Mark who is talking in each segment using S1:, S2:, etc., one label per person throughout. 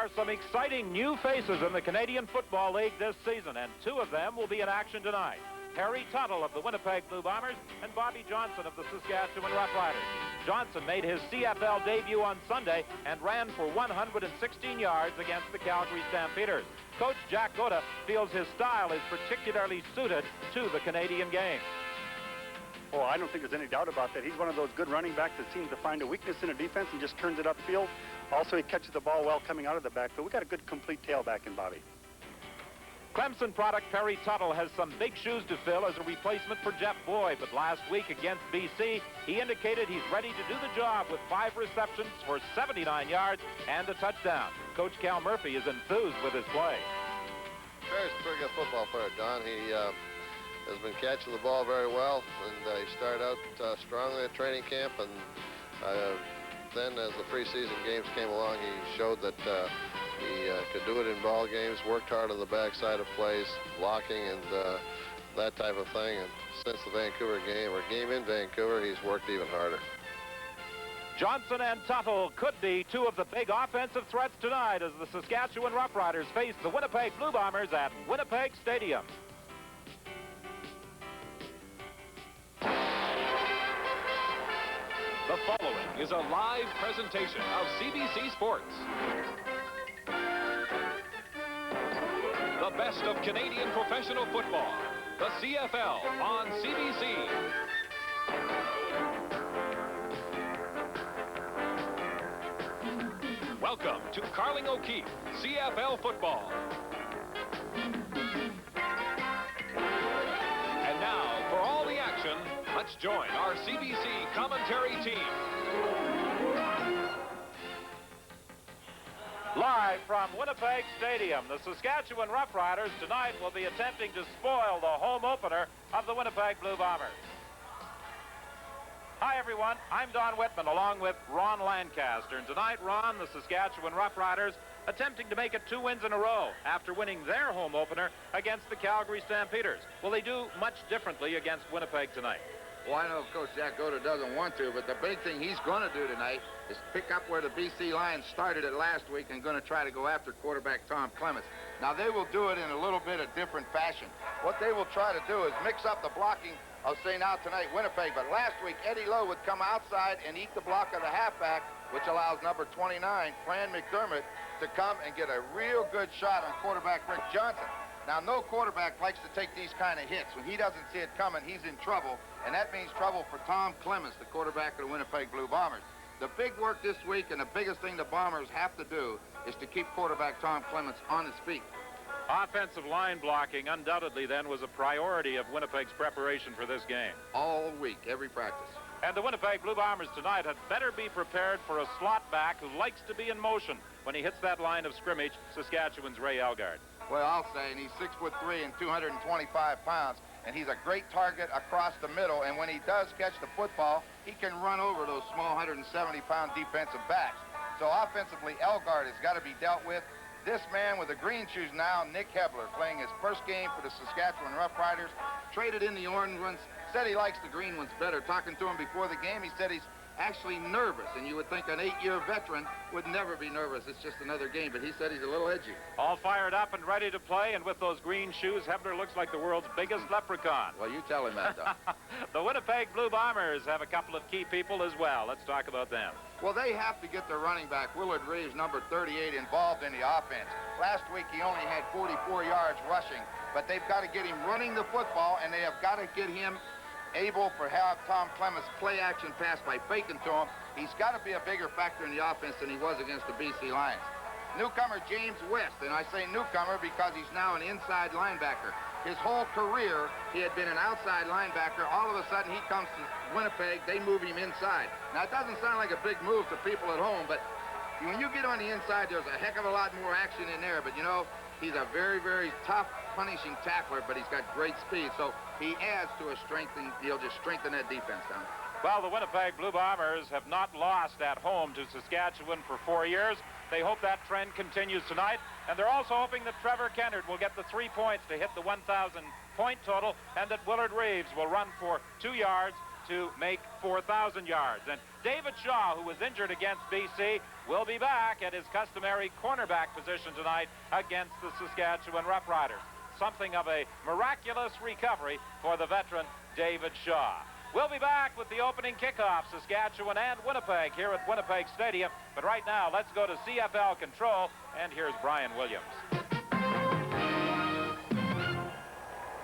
S1: are some exciting new faces in the Canadian Football League this season, and two of them will be in action tonight. Harry Tuttle of the Winnipeg Blue Bombers and Bobby Johnson of the Saskatchewan Roughriders. Johnson made his CFL debut on Sunday and ran for 116 yards against the Calgary Stampeders. Coach Jack Goda feels his style is particularly suited to the Canadian game.
S2: Oh, I don't think there's any doubt about that. He's one of those good running backs that seems to find a weakness in a defense and just turns it upfield. Also, he catches the ball well coming out of the backfield. We got a good complete tailback in Bobby.
S1: Clemson product Harry Tuttle has some big shoes to fill as a replacement for Jeff Boyd, but last week against BC, he indicated he's ready to do the job with 5 receptions for 79 yards and a touchdown. Coach Cal Murphy is enthused with his play.
S3: Harry's a pretty good football player, Don. He has been catching the ball very well, and he started out strongly at training camp, and then as the preseason games came along, he showed that he could do it in ball games, worked hard on the backside of plays, blocking and that type of thing. And since the Vancouver game, or game in Vancouver, he's worked even harder.
S1: Johnson and Tuttle could be two of the big offensive threats tonight as the Saskatchewan Roughriders face the Winnipeg Blue Bombers at Winnipeg Stadium.
S4: The following is a live presentation of CBC Sports. The best of Canadian professional football, the CFL on CBC. Welcome to Carling O'Keefe, CFL football. And now, for all the action, let's join our CBC commentary team.
S1: Live from Winnipeg Stadium, the Saskatchewan Roughriders tonight will be attempting to spoil the home opener of the Winnipeg Blue Bombers. Hi, everyone. I'm Don Whitman, along with Ron Lancaster. And tonight, Ron, the Saskatchewan Roughriders, attempting to make it 2 wins in a row after winning their home opener against the Calgary Stampeders. Will they do much differently against Winnipeg tonight?
S5: Well, I know Coach Jack Goda doesn't want to, but the big thing he's going to do tonight is pick up where the BC Lions started it last week and going to try to go after quarterback Tom Clements. Now, they will do it in a little bit of different fashion. What they will try to do is mix up the blocking of, say, now tonight, Winnipeg. But last week, Eddie Lowe would come outside and eat the block of the halfback, which allows number 29, Fran McDermott, to come and get a real good shot on quarterback Rick Johnson. Now, no quarterback likes to take these kind of hits. When he doesn't see it coming, he's in trouble, and that means trouble for Tom Clements, the quarterback of the Winnipeg Blue Bombers. The big work this week, and the biggest thing the Bombers have to do, is to keep quarterback Tom Clements on his feet.
S1: Offensive line blocking undoubtedly then was a priority of Winnipeg's preparation for this game.
S5: All week, every practice.
S1: And the Winnipeg Blue Bombers tonight had better be prepared for a slot back who likes to be in motion when he hits that line of scrimmage, Saskatchewan's Ray Elgard.
S5: Well, I'll say, and he's 6'3" and 225 pounds, and he's a great target across the middle, and when he does catch the football, he can run over those small 170-pound defensive backs. So offensively, Elgard has got to be dealt with. This man with the green shoes now, Nick Hebler, playing his first game for the Saskatchewan Roughriders, traded in the orange ones, said he likes the green ones better. Talking to him before the game, he said he's actually nervous, and you would think an 8-year veteran would never be nervous. It's just another game, but he said he's a little edgy.
S1: All fired up and ready to play, and with those green shoes, Hebner looks like the world's biggest leprechaun.
S5: Well, you tell him that, though.
S1: The Winnipeg Blue Bombers have a couple of key people as well. Let's talk about them.
S5: Well, they have to get their running back, Willard Reeves, number 38, involved in the offense. Last week, he only had 44 yards rushing, but they've got to get him running the football, and they have got to get him able for how Tom Clements play-action pass by faking to him. He's got to be a bigger factor in the offense than he was against the BC Lions. Newcomer James West, and I say newcomer because he's now an inside linebacker. His whole career, he had been an outside linebacker. All of a sudden, he comes to Winnipeg. They move him inside. Now, it doesn't sound like a big move to people at home, but when you get on the inside, there's a heck of a lot more action in there. But, you know, he's a very, very tough, punishing tackler, but he's got great speed. So he adds to a strength, and he'll just strengthen that defense down.
S1: Well, the Winnipeg Blue Bombers have not lost at home to Saskatchewan for 4 years. They hope that trend continues tonight, and they're also hoping that Trevor Kennard will get the 3 points to hit the 1,000-point total, and that Willard Reeves will run for 2 yards to make 4,000 yards. And David Shaw, who was injured against BC, will be back at his customary cornerback position tonight against the Saskatchewan Roughriders. Something of a miraculous recovery for the veteran David Shaw. We'll be back with the opening kickoff, Saskatchewan and Winnipeg, here at Winnipeg Stadium. But right now, let's go to CFL Control, and here's Brian Williams.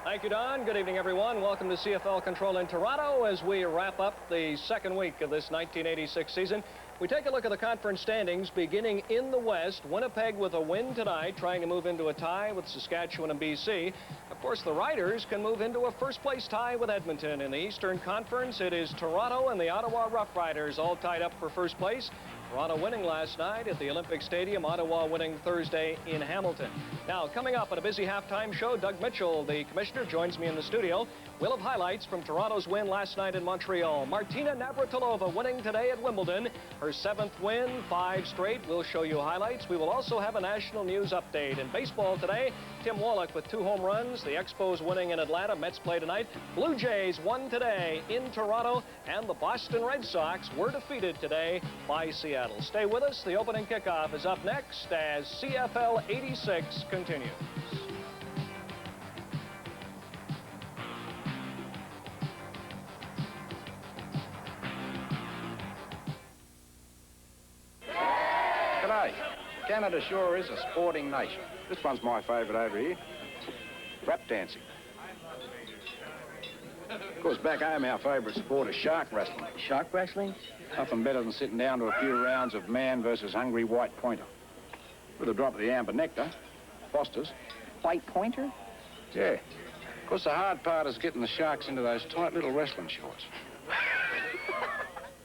S6: Thank you, Don. Good evening, everyone. Welcome to CFL Control in Toronto as we wrap up the second week of this 1986 season. We take a look at the conference standings beginning in the West. Winnipeg with a win tonight, trying to move into a tie with Saskatchewan and BC. Of course, the Riders can move into a first-place tie with Edmonton. In the Eastern Conference, it is Toronto and the Ottawa Roughriders all tied up for first place. Toronto winning last night at the Olympic Stadium, Ottawa winning Thursday in Hamilton. Now, coming up on a busy halftime show, Doug Mitchell, the commissioner, joins me in the studio. We'll have highlights from Toronto's win last night in Montreal. Martina Navratilova winning today at Wimbledon. Her 7th win, 5 straight. We'll show you highlights. We will also have a national news update. In baseball today, Tim Wallach with 2 home runs. The Expos winning in Atlanta. Mets play tonight. Blue Jays won today in Toronto. And the Boston Red Sox were defeated today by Seattle. Stay with us. The opening kickoff is up next as CFL 86 continues.
S7: G'day. Canada sure is a sporting nation. This one's my favourite over here. Rap dancing. Of course, back home, our favourite sport is shark wrestling.
S8: Shark wrestling?
S7: Nothing better than sitting down to a few rounds of man versus hungry white pointer. With a drop of the amber nectar, Foster's.
S8: White pointer?
S7: Yeah. Of course, the hard part is getting the sharks into those tight little wrestling shorts.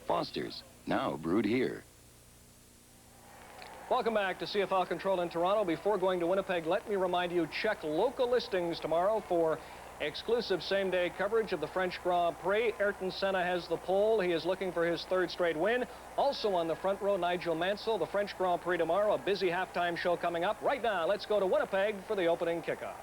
S9: Foster's, now brewed here.
S6: Welcome back to CFL Control in Toronto. Before going to Winnipeg, let me remind you, check local listings tomorrow for exclusive same-day coverage of the French Grand Prix. Ayrton Senna has the pole. He is looking for his 3rd straight win. Also on the front row, Nigel Mansell. The French Grand Prix tomorrow. A busy halftime show coming up. Right now, let's go to Winnipeg for the opening kickoff.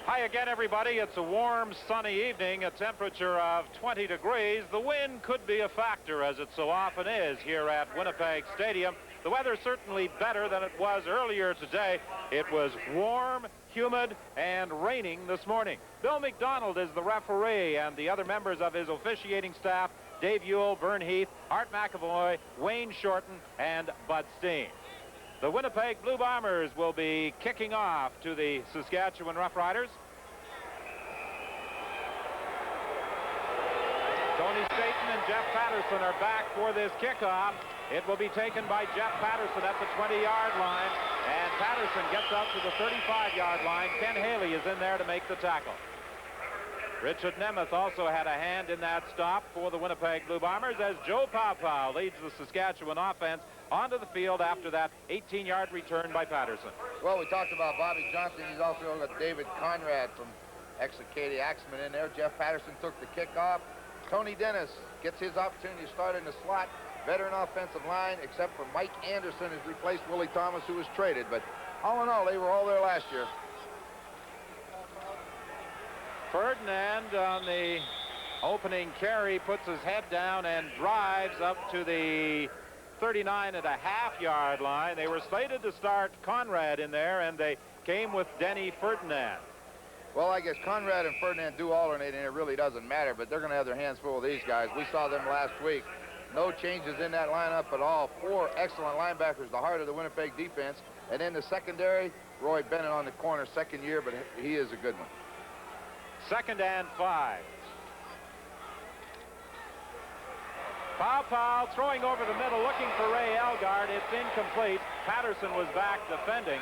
S1: Hi again, everybody. It's a warm, sunny evening, a temperature of 20 degrees. The wind could be a factor, as it so often is here at Winnipeg Stadium. The weather certainly better than it was earlier today. It was warm, humid, and raining this morning. Bill McDonald is the referee, and the other members of his officiating staff, Dave Ewell, Vern Heath, Art McAvoy, Wayne Shorten, and Bud Steen. The Winnipeg Blue Bombers will be kicking off to the Saskatchewan Roughriders. Tony Staten and Jeff Patterson are back for this kickoff. It will be taken by Jeff Patterson at the 20-yard line, and Patterson gets up to the 35-yard line. Ken Haley is in there to make the tackle. Richard Nemeth also had a hand in that stop for the Winnipeg Blue Bombers as Joe Paupow leads the Saskatchewan offense onto the field after that 18-yard return by Patterson.
S5: Well, we talked about Bobby Johnson. He's also got David Conrad from ex-Acadie Axeman in there. Jeff Patterson took the kickoff. Tony Dennis gets his opportunity to start in the slot. Veteran offensive line, except for Mike Anderson, has replaced Willie Thomas, who was traded. But all in all, they were all there last year.
S1: Ferdinand on the opening carry puts his head down and drives up to the 39.5-yard line. They were slated to start Conrad in there, and they came with Denny Ferdinand.
S5: Well, I guess Conrad and Ferdinand do alternate, and it really doesn't matter, but they're going to have their hands full of these guys. We saw them last week. No changes in that lineup at all. 4 excellent linebackers, the heart of the Winnipeg defense. And in the secondary, Roy Bennett on the corner, 2nd year, but he is a good one.
S1: 2nd and 5. Paupow throwing over the middle, looking for Ray Elgard. It's incomplete. Patterson was back defending.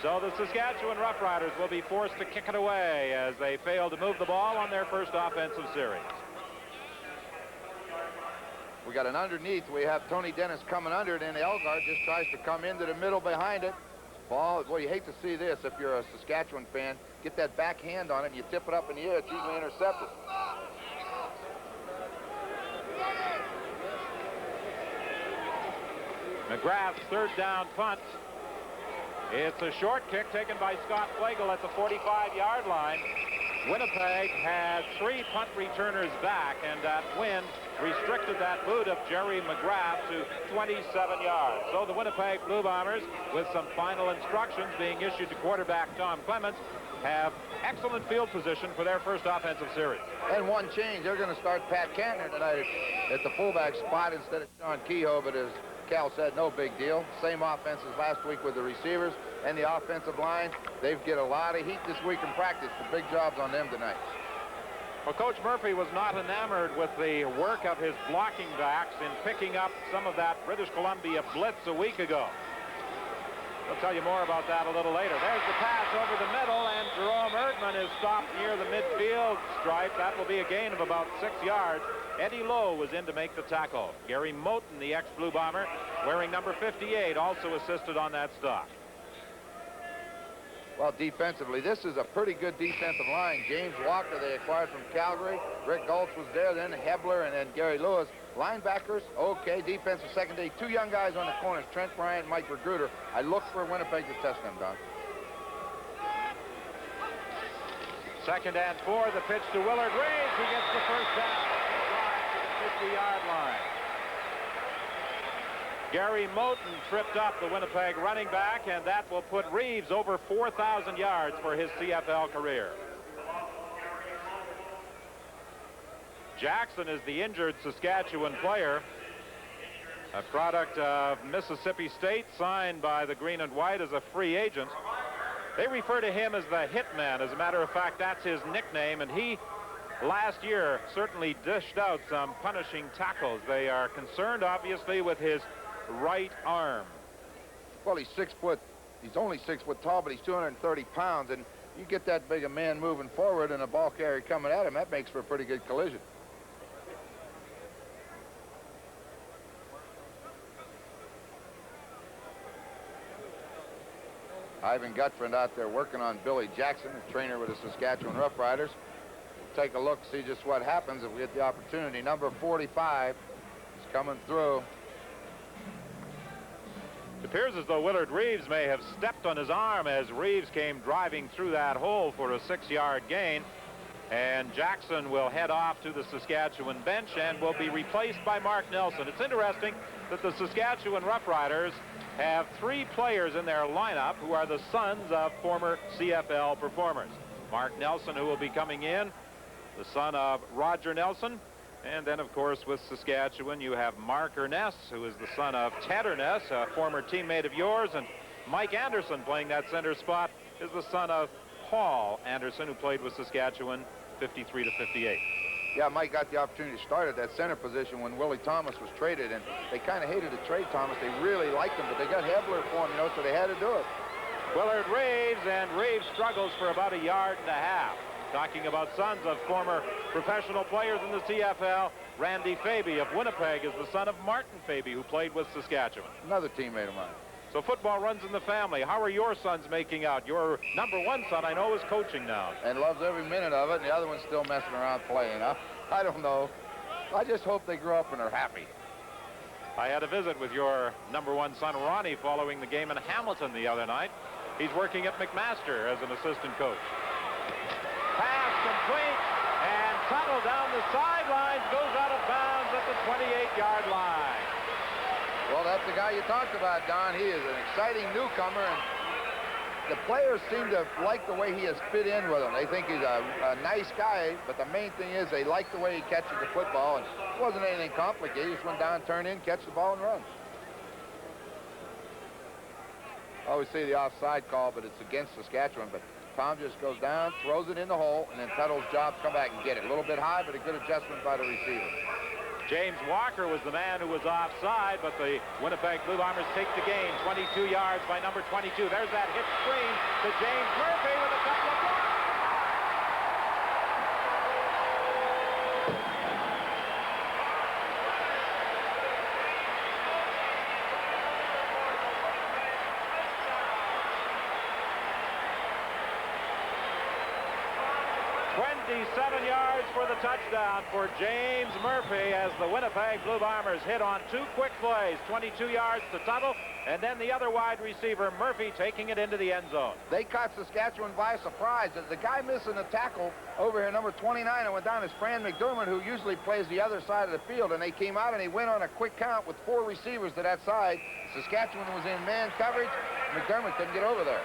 S1: So the Saskatchewan Roughriders will be forced to kick it away as they fail to move the ball on their first offensive series.
S5: We got an underneath. We have Tony Dennis coming under it, and Elgard just tries to come into the middle behind it. Ball, boy, you hate to see this if you're a Saskatchewan fan. Get that back hand on it, and you tip it up in the air. It's usually intercepted.
S1: McGrath's 3rd down punt. It's a short kick taken by Scott Flagel at the 45-yard line. Winnipeg had 3 punt returners back, and that wind restricted that boot of Jerry McGrath to 27 yards. So the Winnipeg Blue Bombers, with some final instructions being issued to quarterback Tom Clements, have excellent field position for their first offensive series.
S5: And one change, they're going to start Pat Cantner tonight at the fullback spot instead of Sean Kehoe, but as Cal said, no big deal. Same offense as last week with the receivers and the offensive line. They've get a lot of heat this week in practice. The big job's on them tonight.
S1: Well, Coach Murphy was not enamored with the work of his blocking backs in picking up some of that British Columbia blitz a week ago. I'll tell you more about that a little later. There's the pass over the middle, and Jerome Erdman is stopped near the midfield stripe. That will be a gain of about 6 yards. Eddie Lowe was in to make the tackle. Gary Moten, the ex-Blue Bomber, wearing number 58, also assisted on that stop.
S5: Well, defensively, this is a pretty good defensive line. James Walker, they acquired from Calgary. Rick Goltz was there, then Hebler, and then Gary Lewis. Linebackers, okay. Defensive secondary, 2 young guys on the corners, Trent Bryant, Mike Magruder. I look for Winnipeg to test them, Don.
S1: 2nd and 4, the pitch to Willard Reeves, who gets the first down to the 50-yard line. Gary Moten tripped up the Winnipeg running back, and that will put Reeves over 4,000 yards for his CFL career. Jackson is the injured Saskatchewan player, a product of Mississippi State, signed by the Green and White as a free agent. They refer to him as the Hitman. As a matter of fact, that's his nickname, and he last year certainly dished out some punishing tackles. They are concerned, obviously, with his right arm.
S5: Well, he's only 6 foot tall, but he's 230 pounds, and you get that big a man moving forward and a ball carrier coming at him, that makes for a pretty good collision. Ivan Gutfried out there working on Billy Jackson, a trainer with the Saskatchewan Roughriders. Take a look, see just what happens if we get the opportunity. Number 45 is coming through.
S1: It appears as though Willard Reeves may have stepped on his arm as Reeves came driving through that hole for a 6-yard gain. And Jackson will head off to the Saskatchewan bench and will be replaced by Mark Nelson. It's interesting that the Saskatchewan Roughriders have 3 players in their lineup who are the sons of former CFL performers. Mark Nelson, who will be coming in, the son of Roger Nelson. And then, of course, with Saskatchewan, you have Mark Ernest, who is the son of Ted Ernest, a former teammate of yours. And Mike Anderson, playing that center spot, is the son of Paul Anderson, who played with Saskatchewan 53 to 58.
S5: Yeah, Mike got the opportunity to start at that center position when Willie Thomas was traded, and they kind of hated to trade Thomas. They really liked him, but they got Hebler for him, you know, so they had to do it.
S1: Willard Reeves, and Reeves struggles for about 1.5 yards. Talking about sons of former professional players in the CFL, Randy Faby of Winnipeg is the son of Martin Faby, who played with Saskatchewan.
S5: Another teammate of mine.
S1: So football runs in the family. How are your sons making out? Your number 1 son, I know, is coaching now.
S5: And loves every minute of it, and the other one's still messing around playing. I don't know. I just hope they grow up and are happy.
S1: I had a visit with your number 1 son, Ronnie, following the game in Hamilton the other night. He's working at McMaster as an assistant coach. Pass complete, and Tuttle down the sidelines, goes out of bounds at the 28-yard line.
S5: Well, that's the guy you talked about, Don. He is an exciting newcomer, and the players seem to like the way he has fit in with them. They think he's a nice guy, but the main thing is they like the way he catches the football, and it wasn't anything complicated. He just went down, turn in, catch the ball, and run. I always say the offside call, but it's against Saskatchewan, but Tom just goes down, throws it in the hole, and then Tuttle's job to come back and get it. A little bit high, but a good adjustment by the receiver.
S1: James Walker was the man who was offside, but the Winnipeg Blue Bombers take the gain. 22 yards by number 22. There's that hit screen to James Murphy with a couple of blocks. Yards for the touchdown for James Murphy as the Winnipeg Blue Bombers hit on 2 quick plays. 22 yards to Tuttle, and then the other wide receiver, Murphy, taking it into the end zone.
S5: They caught Saskatchewan by surprise. The guy missing the tackle over here, number 29, and went down is Fran McDermott, who usually plays the other side of the field, and they came out and he went on a quick count with 4 receivers to that side. Saskatchewan was in man coverage. McDermott couldn't get over there.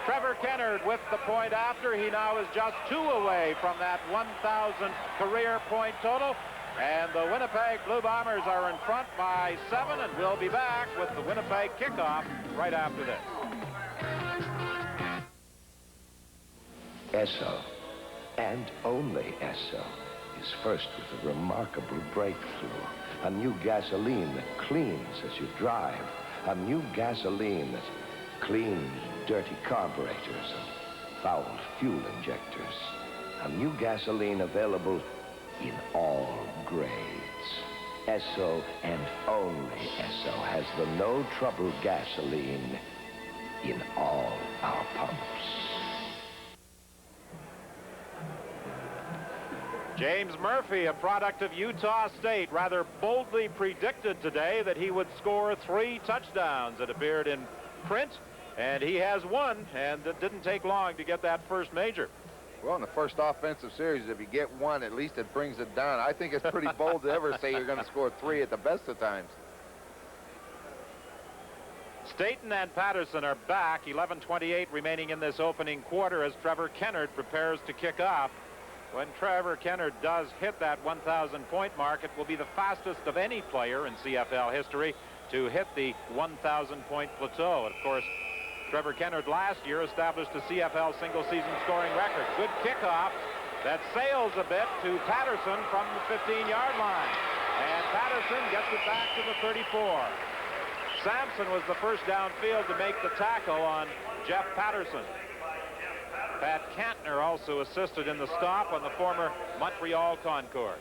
S1: Trevor Kennard with the point after. He now is just 2 away from that 1,000 career point total. And the Winnipeg Blue Bombers are in front by 7, and we'll be back with the Winnipeg kickoff right after this.
S10: Esso, and only Esso, is first with a remarkable breakthrough. A new gasoline that cleans as you drive. A new gasoline that cleans dirty carburetors and foul fuel injectors. A new gasoline available in all grades. Esso and only Esso has the no-trouble gasoline in all our pumps.
S1: James Murphy, a product of Utah State, rather boldly predicted today that he would score 3 touchdowns. It appeared in print, and he has 1, and it didn't take long to get that first major.
S5: Well, in the first offensive series, if you get 1, at least it brings it down. I think it's pretty bold to ever say you're going to score 3 at the best of times.
S1: Staten and Patterson are back. 11:28 remaining in this opening quarter as Trevor Kennard prepares to kick off. When Trevor Kennard does hit that 1,000-point mark, it will be the fastest of any player in CFL history to hit the 1,000-point plateau. And of course, Trevor Kennard last year established a CFL single-season scoring record. Good kickoff that sails a bit to Patterson from the 15-yard line. And Patterson gets it back to the 34. Sampson was the first downfield to make the tackle on Jeff Patterson. Pat Cantner also assisted in the stop on the former Montreal Concorde.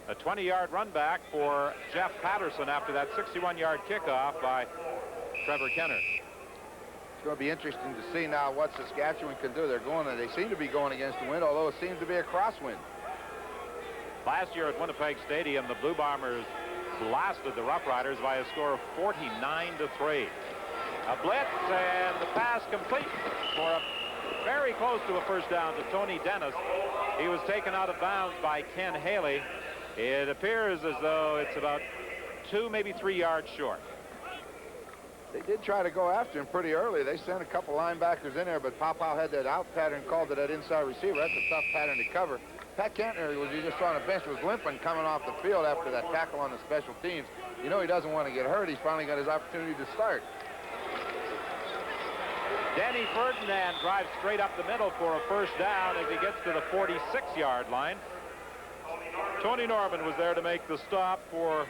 S1: A 20-yard run back for Jeff Patterson after that 61-yard kickoff by Trevor Kennard.
S5: It's going to be interesting to see now what Saskatchewan can do. They seem to be going against the wind, although it seems to be a crosswind.
S1: Last year at Winnipeg Stadium, the Blue Bombers blasted the Roughriders by a score of 49-3. A blitz and the pass complete for a very close to a first down to Tony Dennis. He was taken out of bounds by Ken Haley. It appears as though it's about 2, maybe 3 yards short.
S5: They did try to go after him pretty early. They sent a couple linebackers in there, but Popow had that out pattern called to that inside receiver. That's a tough pattern to cover. Pat Cantner, was you just saw on the bench, was limping coming off the field after that tackle on the special teams. You know he doesn't want to get hurt. He's finally got his opportunity to start.
S1: Danny Ferdinand drives straight up the middle for a first down as he gets to the 46-yard line. Tony Norman was there to make the stop for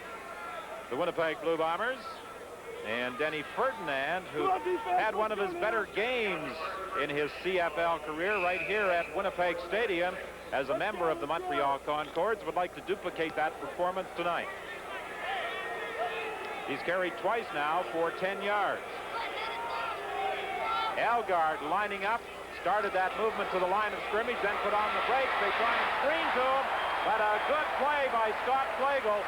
S1: the Winnipeg Blue Bombers. And Denny Ferdinand, who had one of his better games in his CFL career right here at Winnipeg Stadium as a member of the Montreal Concords, would like to duplicate that performance tonight. He's carried twice now for 10 yards. Elgard lining up, started that movement to the line of scrimmage, then put on the brakes. They try and screen to him, but a good play by Scott Flagel,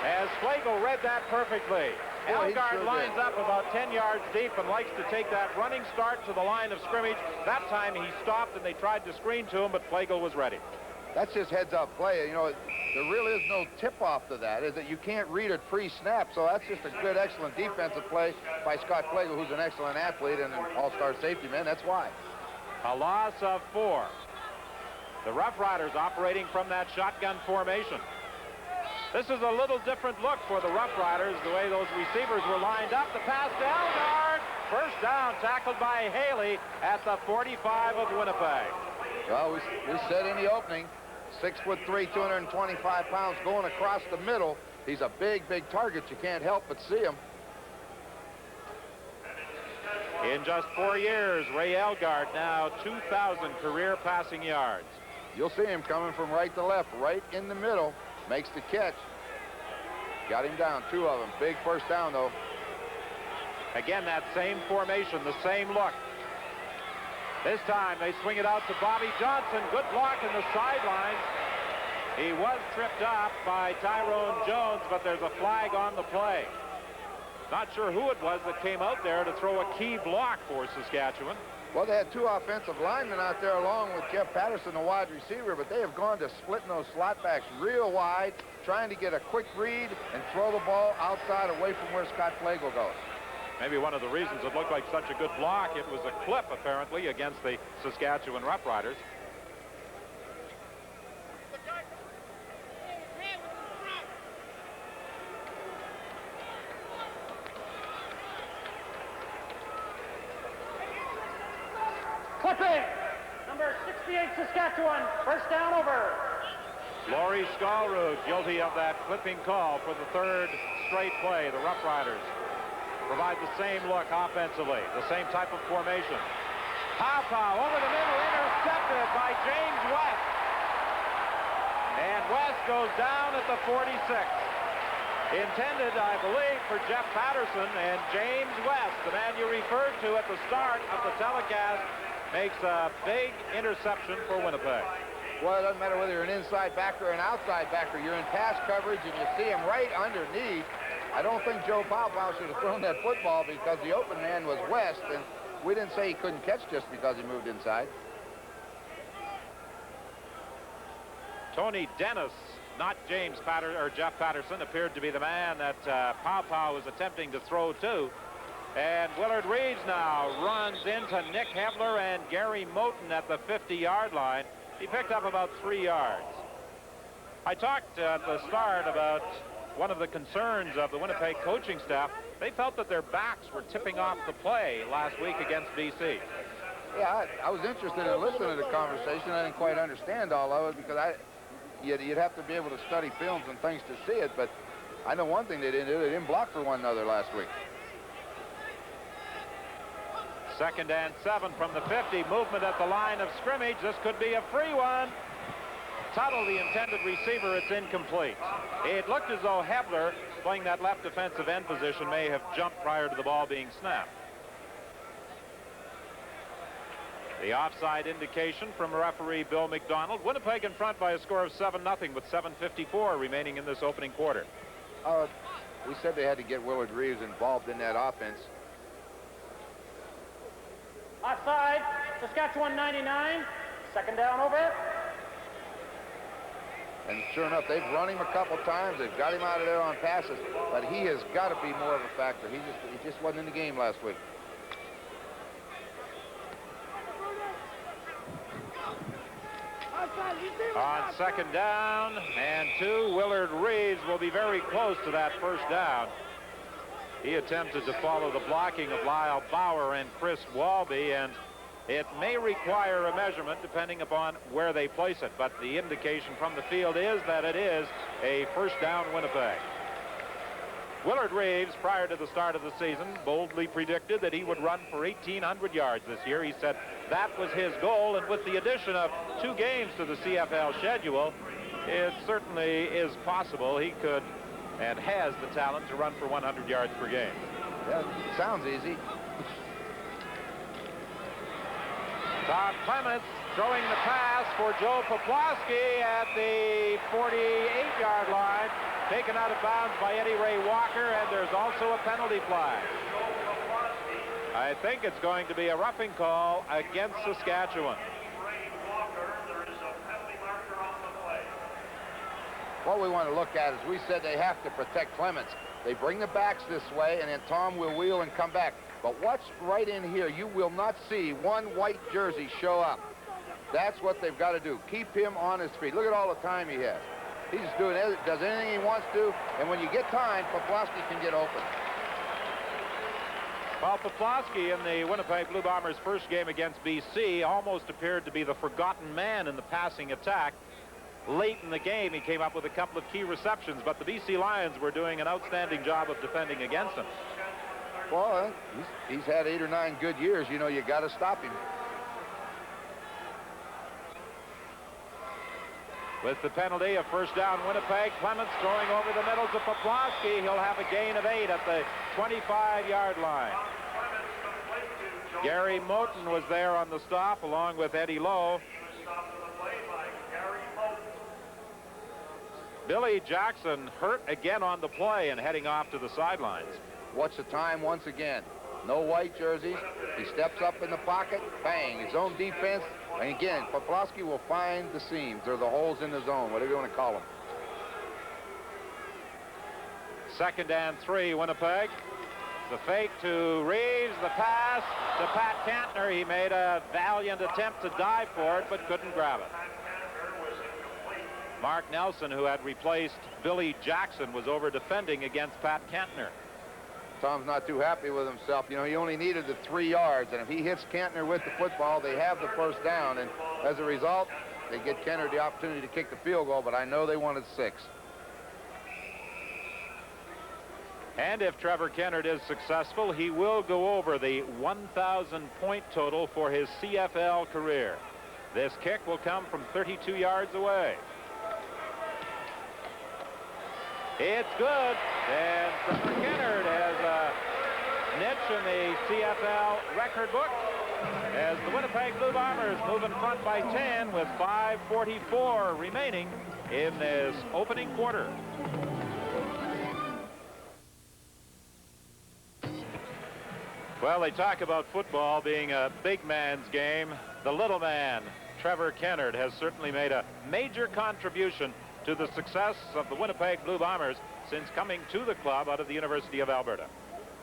S1: as Flagel read that perfectly. Elgard lines up about 10 yards deep and likes to take that running start to the line of scrimmage. That time he stopped and they tried to screen to him, but Flagel was ready.
S5: That's just heads-up play. You know, there really is no tip-off to that, is that you can't read it pre-snap. So that's just a good, excellent defensive play by Scott Flagel, who's an excellent athlete and an all-star safety man. That's why.
S1: A loss of 4. The Roughriders operating from that shotgun formation. This is a little different look for the Roughriders, the way those receivers were lined up. The pass to Elgard. First down, tackled by Haley at the 45 of Winnipeg.
S5: Well, we said in the opening, 6'3", 225 pounds, going across the middle. He's a big, big target. You can't help but see him.
S1: In just 4 years, Ray Elgard now 2,000 career passing yards.
S5: You'll see him coming from right to left, right in the middle. Makes the catch. Got him down, 2 of them. Big first down, though.
S1: Again, that same formation, the same look. This time, they swing it out to Bobby Johnson. Good block in the sidelines. He was tripped up by Tyrone Jones, but there's a flag on the play. Not sure who it was that came out there to throw a key block for Saskatchewan.
S5: Well, they had two offensive linemen out there along with Jeff Patterson, the wide receiver, but they have gone to splitting those slot backs real wide, trying to get a quick read and throw the ball outside away from where Scott Flagel goes.
S1: Maybe one of the reasons it looked like such a good block, it was a clip, apparently, against the Saskatchewan Roughriders.
S11: Clipping, number 68, Saskatchewan, first down over.
S1: Laurie Skalrud guilty of that clipping call for the third straight play. The Roughriders provide the same look offensively, the same type of formation. Pow over the middle, intercepted by James West. And West goes down at the 46. Intended, I believe, for Jeff Patterson, and James West, the man you referred to at the start of the telecast, makes a big interception for Winnipeg.
S5: Well, it doesn't matter whether you're an inside backer or an outside backer. You're in pass coverage, and you see him right underneath. I don't think Joe Pow should have thrown that football because the open man was West, and we didn't say he couldn't catch just because he moved inside.
S1: Tony Dennis, not James or Jeff Patterson, appeared to be the man that Pow was attempting to throw to. And Willard Reeves now runs into Nick Hebler and Gary Moten at the 50-yard line. He picked up about 3 yards. I talked at the start about one of the concerns of the Winnipeg coaching staff. They felt that their backs were tipping off the play last week against BC.
S5: Yeah, I was interested in listening to the conversation. I didn't quite understand all of it because you'd have to be able to study films and things to see it, but I know one thing they didn't do. They didn't block for one another last week.
S1: 2nd and 7 from the 50. Movement at the line of scrimmage. This could be a free one. Tuttle, the intended receiver, it's incomplete. It looked as though Hebler, playing that left defensive end position, may have jumped prior to the ball being snapped. The offside indication from referee Bill McDonald. Winnipeg in front by a score of 7-0 with 7:54 remaining in this opening quarter.
S5: We said they had to get Willard Reeves involved in that offense.
S11: Offside, Saskatchewan 99, 2nd down over.
S5: And sure enough, they've run him a couple times. They've got him out of there on passes, but he has got to be more of a factor. He just wasn't in the game last week.
S1: On 2nd down and 2, Willard Reeves will be very close to that first down. He attempted to follow the blocking of Lyle Bauer and Chris Walby, and it may require a measurement depending upon where they place it, but the indication from the field is that it is a first down Winnipeg. Willard Reeves, prior to the start of the season, boldly predicted that he would run for 1,800 yards this year. He said that was his goal, and with the addition of 2 games to the CFL schedule, it certainly is possible he could and has the talent to run for 100 yards per game.
S5: Yeah, sounds easy.
S1: Tom Clements throwing the pass for Joe Poplawski at the 48-yard line. Taken out of bounds by Eddie Ray Walker, and there's also a penalty flag. I think it's going to be a roughing call against Saskatchewan.
S5: What we want to look at is we said they have to protect Clements. They bring the backs this way, and then Tom will wheel and come back. But what's right in here, you will not see one white jersey show up. That's what they've got to do. Keep him on his feet. Look at all the time he has. He's just does anything he wants to, and when you get time, Poplawski can get open.
S1: Well, Poplawski in the Winnipeg Blue Bombers' first game against BC almost appeared to be the forgotten man in the passing attack. Late in the game, he came up with a couple of key receptions, but the BC Lions were doing an outstanding job of defending against him.
S5: Well, he's had 8 or 9 good years. You know, you got to stop him.
S1: With the penalty of first down Winnipeg, Clements throwing over the middle to Poplawski. He'll have a gain of 8 at the 25-yard line. Gary Moten was there on the stop along with Eddie Lowe. Billy Jackson hurt again on the play and heading off to the sidelines.
S12: Watch the time once again. No white jerseys. He steps up in the pocket. Bang. His own defense. And again, Poplawski will find the seams or the holes in the zone, whatever you want to call them.
S1: 2nd and 3, Winnipeg. The fake to Reeves, the pass to Pat Cantner. He made a valiant attempt to dive for it, but couldn't grab it. Mark Nelson, who had replaced Billy Jackson, was over defending against Pat Cantner.
S12: Tom's not too happy with himself. You know, he only needed the 3 yards, and if he hits Cantner with the football, they have the first down, and as a result, they get Cantner the opportunity to kick the field goal, but I know they wanted 6.
S1: And if Trevor Kennard is successful, he will go over the 1,000-point total for his CFL career. This kick will come from 32 yards away. It's good, and Trevor Kennard has a niche in the CFL record book as the Winnipeg Blue Bombers move in front by 10 with 5:44 remaining in this opening quarter. Well, they talk about football being a big man's game. The little man, Trevor Kennard, has certainly made a major contribution to the success of the Winnipeg Blue Bombers since coming to the club out of the University of Alberta.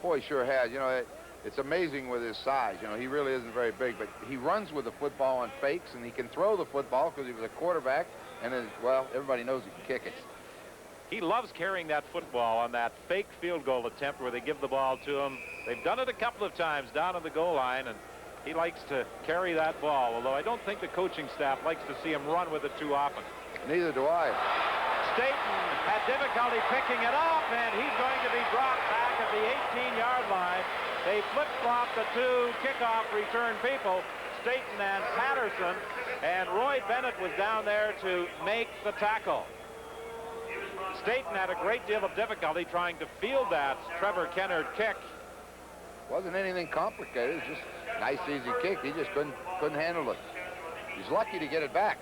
S12: Boy, he sure has. You know, it's amazing with his size. You know, he really isn't very big, but he runs with the football on fakes, and he can throw the football because he was a quarterback, and then, well, everybody knows he can kick it.
S1: He loves carrying that football on that fake field goal attempt where they give the ball to him. They've done it a couple of times down on the goal line, and he likes to carry that ball, although I don't think the coaching staff likes to see him run with it too often.
S12: Neither do I.
S1: Staten had difficulty picking it up, and he's going to be dropped back at the 18-yard line. They flip-flopped the 2 kickoff return people, Staten and Patterson, and Roy Bennett was down there to make the tackle. Staten had a great deal of difficulty trying to field that Trevor Kennard kick.
S12: Wasn't anything complicated. It's just a nice, easy kick. He just couldn't handle it. He's lucky to get it back.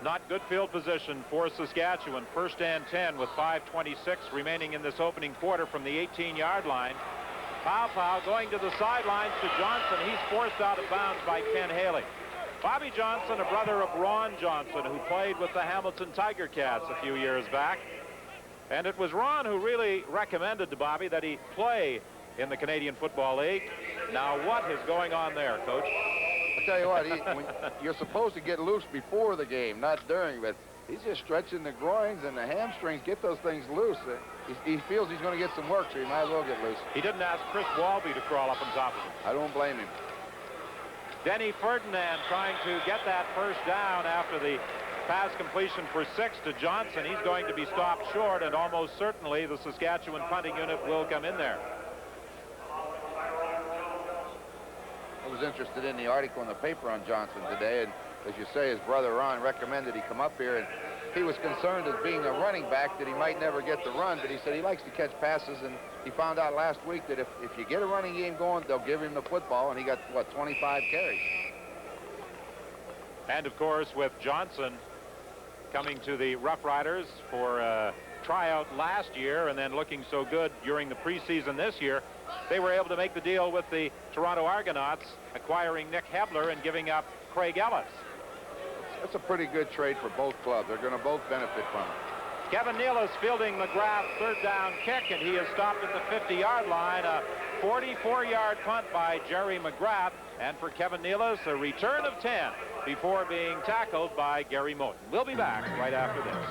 S1: Not good field position for Saskatchewan. 1st and 10 with 5:26 remaining in this opening quarter from the 18-yard line. Pow going to the sidelines to Johnson. He's forced out of bounds by Ken Haley. Bobby Johnson, a brother of Ron Johnson, who played with the Hamilton Tiger Cats a few years back. And it was Ron who really recommended to Bobby that he play in the Canadian Football League. Now, what is going on there, Coach?
S12: I'll tell you what, you're supposed to get loose before the game, not during, but he's just stretching the groins and the hamstrings, get those things loose. He feels he's going to get some work, so he might as well get loose.
S1: He didn't ask Chris Walby to crawl up on top of him.
S12: I don't blame him.
S1: Denny Ferdinand trying to get that first down after the pass completion for 6 to Johnson. He's going to be stopped short, and almost certainly the Saskatchewan punting unit will come in there.
S12: I was interested in the article in the paper on Johnson today, and as you say, his brother Ron recommended he come up here, and he was concerned as being a running back that he might never get the run, but he said he likes to catch passes, and he found out last week that if you get a running game going, they'll give him the football, and he got, what, 25 carries.
S1: And, of course, with Johnson coming to the Roughriders for a tryout last year and then looking so good during the preseason this year, they were able to make the deal with the Toronto Argonauts, acquiring Nick Hebler and giving up Craig Ellis.
S12: That's a pretty good trade for both clubs. They're going to both benefit from it.
S1: Kevin Neal's fielding McGrath's 3rd down kick, and he is stopped at the 50-yard line. A 44-yard punt by Jerry McGrath, and for Kevin Neal's, a return of 10 before being tackled by Gary Moten. We'll be back right after this.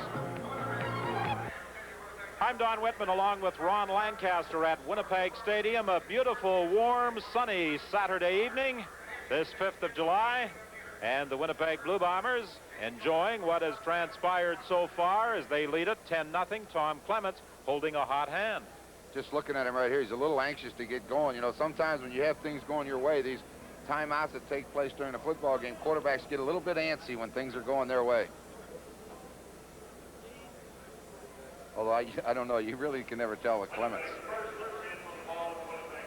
S1: I'm Don Whitman along with Ron Lancaster at Winnipeg Stadium. A beautiful, warm, sunny Saturday evening, this 5th of July. And the Winnipeg Blue Bombers enjoying what has transpired so far as they lead it 10-0. Tom Clements holding a hot hand.
S12: Just looking at him right here, he's a little anxious to get going. You know, sometimes when you have things going your way, these timeouts that take place during a football game, quarterbacks get a little bit antsy when things are going their way. Although I don't know, you really can never tell with Clements.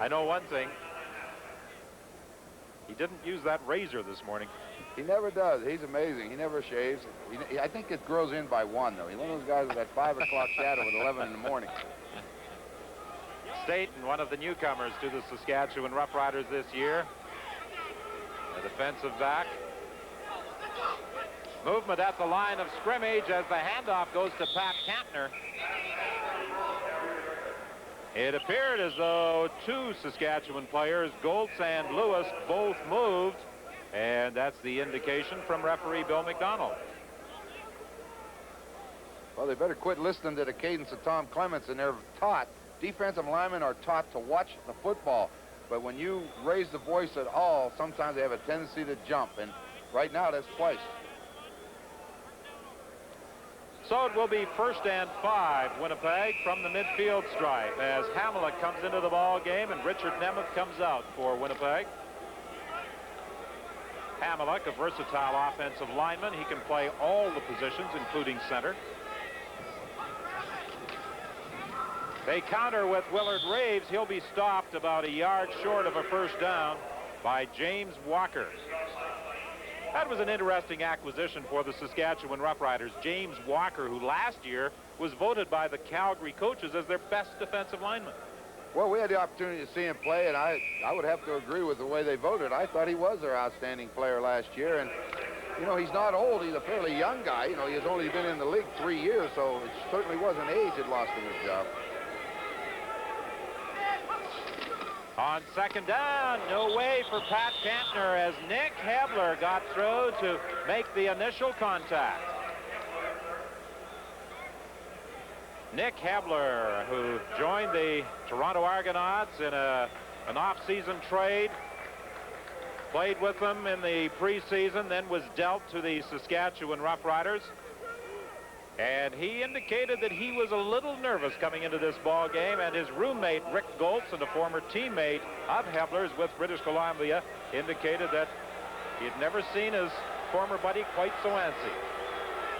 S1: I know one thing. He didn't use that razor this morning.
S12: He never does. He's amazing. He never shaves. I think it grows in by 1, though. He's one of those guys with that 5 o'clock shadow at 11 in the morning.
S1: Staten, one of the newcomers to the Saskatchewan Roughriders this year. A defensive back. Movement at the line of scrimmage as the handoff goes to Pat Kantner. It appeared as though 2 Saskatchewan players, Goltz and Lewis, both moved, and that's the indication from referee Bill McDonald.
S12: Well, they better quit listening to the cadence of Tom Clements, and they're taught, defensive linemen are taught to watch the football. But when you raise the voice at all, sometimes they have a tendency to jump, and right now that's twice.
S1: So it will be 1st and 5, Winnipeg, from the midfield stripe as Hamlet comes into the ball game and Richard Nemeth comes out for Winnipeg. Hamlet, a versatile offensive lineman. He can play all the positions, including center. They counter with Willard Reeves. He'll be stopped about a yard short of a first down by James Walker. That was an interesting acquisition for the Saskatchewan Roughriders. James Walker, who last year was voted by the Calgary coaches as their best defensive lineman.
S12: Well, we had the opportunity to see him play, and I would have to agree with the way they voted. I thought he was their outstanding player last year, and, you know, he's not old. He's a fairly young guy. You know, he's only been in the league 3 years, so it certainly wasn't age that lost him his job.
S1: On 2nd down, no way for Pat Kantner as Nick Hebler got through to make the initial contact. Nick Hebler, who joined the Toronto Argonauts in an off-season trade, played with them in the preseason, then was dealt to the Saskatchewan Roughriders. And he indicated that he was a little nervous coming into this ball game, and his roommate Rick Goltz, and a former teammate of Hebler's with British Columbia, indicated that he had never seen his former buddy quite so antsy.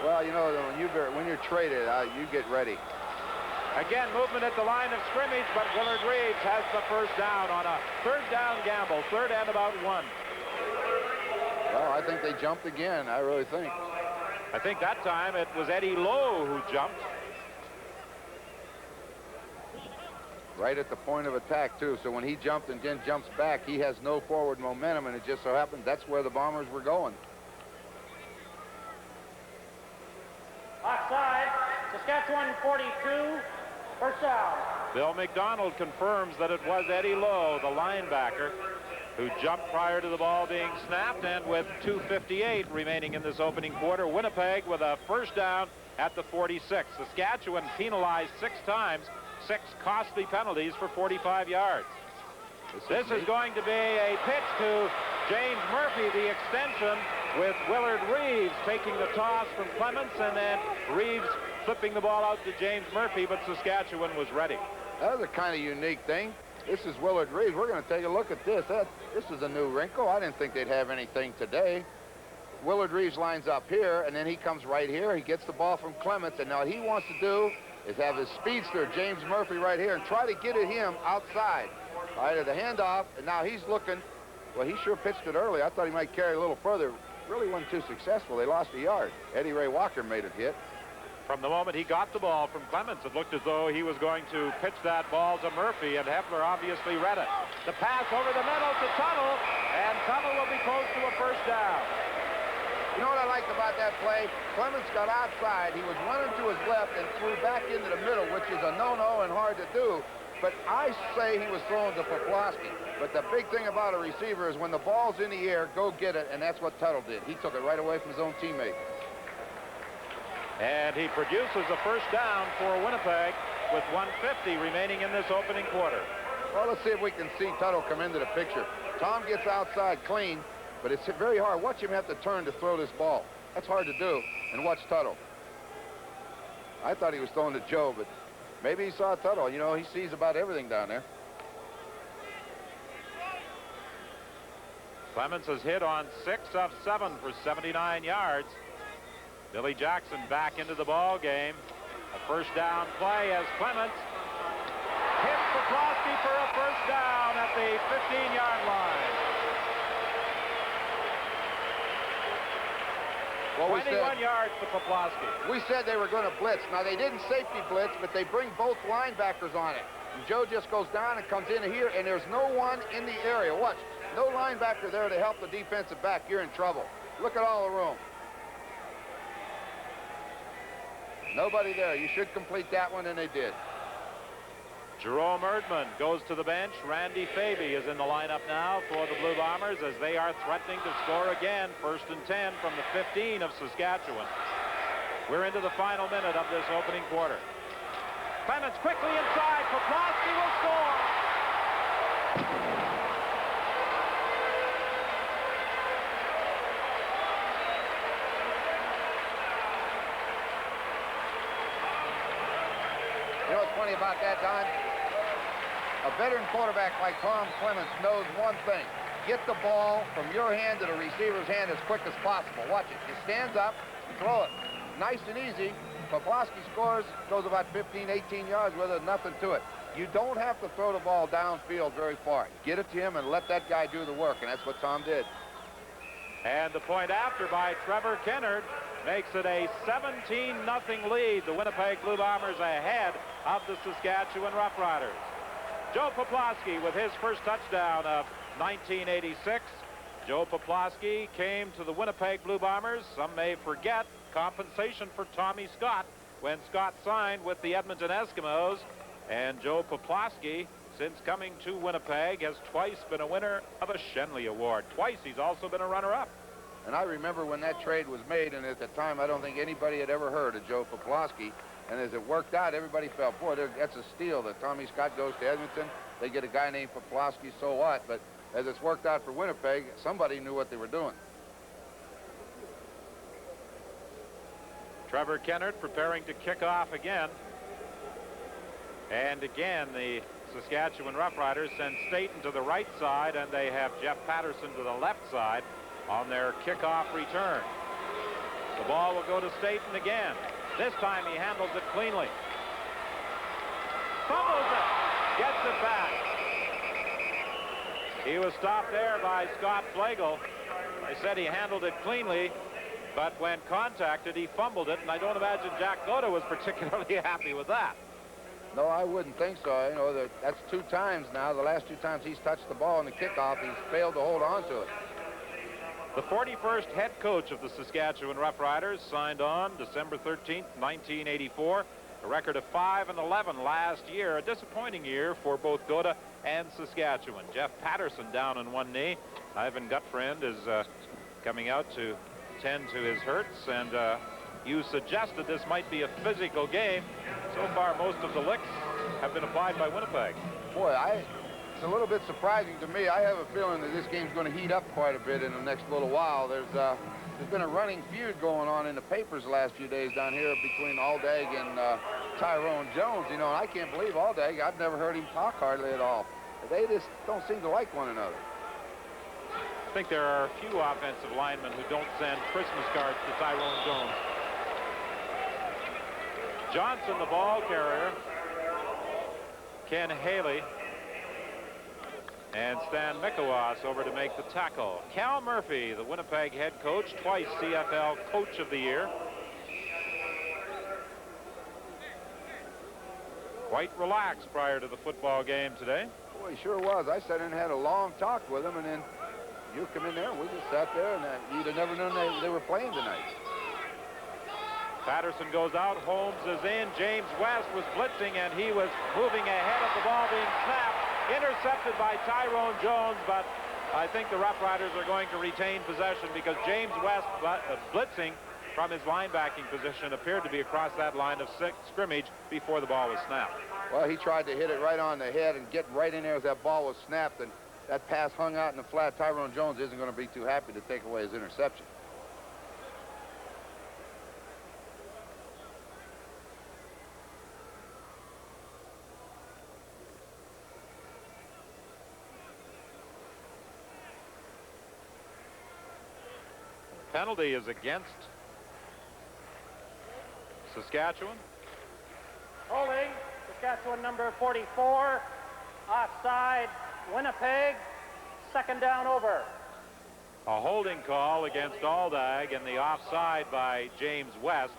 S12: Well, you know, when you're traded, you get ready.
S1: Again, movement at the line of scrimmage, but Willard Reeves has the first down on a 3rd down gamble, 3rd and about 1.
S12: Well, I think they jumped again. I really think.
S1: I think that time it was Eddie Lowe who jumped.
S12: Right at the point of attack, too. So when he jumped and then jumps back, he has no forward momentum, and it just so happened that's where the Bombers were going.
S11: Offside, Saskatchewan 42, first down.
S1: Bill McDonald confirms that it was Eddie Lowe, the linebacker, who jumped prior to the ball being snapped, and with 2:58 remaining in this opening quarter, Winnipeg with a first down at the 46. Saskatchewan penalized 6 times, 6 costly penalties for 45 yards. This is going to be a pitch to James Murphy, the extension, with Willard Reeves taking the toss from Clements, and then Reeves flipping the ball out to James Murphy, but Saskatchewan was ready.
S12: That was a kind of unique thing. This is Willard Reeves. We're going to take a look at this. This is a new wrinkle. I didn't think they'd have anything today. Willard Reeves lines up here, and then he comes right here. He gets the ball from Clements, and now what he wants to do is have his speedster, James Murphy, right here, and try to get at him outside. All right, the handoff, and now he's looking. Well, he sure pitched it early. I thought he might carry a little further. Really wasn't too successful. They lost a yard. Eddie Ray Walker made it hit.
S1: From the moment he got the ball from Clements, it looked as though he was going to pitch that ball to Murphy, and Hebler obviously read it. The pass over the middle to Tuttle, and Tuttle will be close to a first down.
S12: You know what I liked about that play? Clements got outside. He was running to his left and threw back into the middle, which is a no-no and hard to do. But I say he was throwing to Poplawski. But the big thing about a receiver is when the ball's in the air, go get it, and that's what Tuttle did. He took it right away from his own teammate.
S1: And he produces a first down for Winnipeg with 1:50 remaining in this opening quarter.
S12: Well, let's see if we can see Tuttle come into the picture. Tom gets outside clean, but it's very hard. Watch him have to turn to throw this ball. That's hard to do. And watch Tuttle. I thought he was throwing to Joe, but maybe he saw Tuttle. You know, he sees about everything down there.
S1: Clements has hit on 6 of 7 for 79 yards. Billy Jackson back into the ball game. A first down play as Clements hits Poplawski for a first down at the 15-yard line.
S12: Well,
S1: 21 yards to Poplawski.
S12: We said they were going to blitz. Now, they didn't safety blitz, but they bring both linebackers on it. And Joe just goes down and comes in here, and there's no one in the area. Watch. No linebacker there to help the defensive back. You're in trouble. Look at all the room. Nobody there. You should complete that one, and they did.
S1: Jerome Erdman goes to the bench. Randy Faby is in the lineup now for the Blue Bombers as they are threatening to score again. 1st and 10 from the 15 of Saskatchewan. We're into the final minute of this opening quarter. Clements quickly inside. Poplawski will score.
S12: You know what's funny about that, Don? A veteran quarterback like Tom Clements knows one thing. Get the ball from your hand to the receiver's hand as quick as possible. Watch it. He stands up, throw it. Nice and easy. Poplawski scores, goes about 15, 18 yards with it, nothing to it. You don't have to throw the ball downfield very far. Get it to him and let that guy do the work, and that's what Tom did.
S1: And the point after by Trevor Kennard makes it a 17-0 lead. The Winnipeg Blue Bombers ahead of the Saskatchewan Roughriders. Joe Poplawski with his first touchdown of 1986. Joe Poplawski came to the Winnipeg Blue Bombers, some may forget, compensation for Tommy Scott when Scott signed with the Edmonton Eskimos. And Joe Poplawski, since coming to Winnipeg, has twice been a winner of a Shenley Award. Twice he's also been a runner-up.
S12: And I remember when that trade was made, and at the time I don't think anybody had ever heard of Joe Poplawski. And as it worked out, everybody felt, boy, that's a steal that Tommy Scott goes to Edmonton. They get a guy named Poplawski, so what? But as it's worked out for Winnipeg, somebody knew what they were doing.
S1: Trevor Kennard preparing to kick off again. And again, the Saskatchewan Roughriders send Staten to the right side, and they have Jeff Patterson to the left side on their kickoff return. The ball will go to Staten again. This time he handles it cleanly. Fumbles it. Gets it back. He was stopped there by Scott Flagel. They said he handled it cleanly, but when contacted, he fumbled it, and I don't imagine Jack Goda was particularly happy with that.
S12: No, I wouldn't think so. You know, that's 2 times now. The last 2 times he's touched the ball in the kickoff, he's failed to hold on to it.
S1: The 41st head coach of the Saskatchewan Roughriders signed on December 13th, 1984. A record of 5-11 last year. A disappointing year for both Goda and Saskatchewan. Jeff Patterson down on one knee. Ivan Gutfriend is coming out to tend to his hurts, and you suggested this might be a physical game. So far, most of the licks have been applied by Winnipeg.
S12: Boy, it's a little bit surprising to me. I have a feeling that this game's going to heat up quite a bit in the next little while. There's been a running feud going on in the papers the last few days down here between Aldag and Tyrone Jones. You know, and I can't believe Aldag. I've never heard him talk hardly at all. They just don't seem to like one another.
S1: I think there are a few offensive linemen who don't send Christmas cards to Tyrone Jones. Johnson, the ball carrier. Ken Haley and Stan Mikowas over to make the tackle. Cal Murphy, the Winnipeg head coach, twice CFL Coach of the Year. Quite relaxed prior to the football game today.
S12: Boy, he sure was. I sat in and had a long talk with him, and then you come in there, and we just sat there, and you'd have never known they were playing tonight.
S1: Patterson goes out, Holmes is in, James West was blitzing, and he was moving ahead of the ball being snapped, intercepted by Tyrone Jones, but I think the Roughriders are going to retain possession because James West blitzing from his linebacking position appeared to be across that line of scrimmage before the ball was snapped.
S12: Well, he tried to hit it right on the head and get right in there as that ball was snapped, and that pass hung out in the flat. Tyrone Jones isn't going to be too happy to take away his interception.
S1: Penalty is against Saskatchewan.
S11: Holding, Saskatchewan number 44. Offside, Winnipeg. 2nd down over.
S1: A holding call against Aldag and the offside by James West.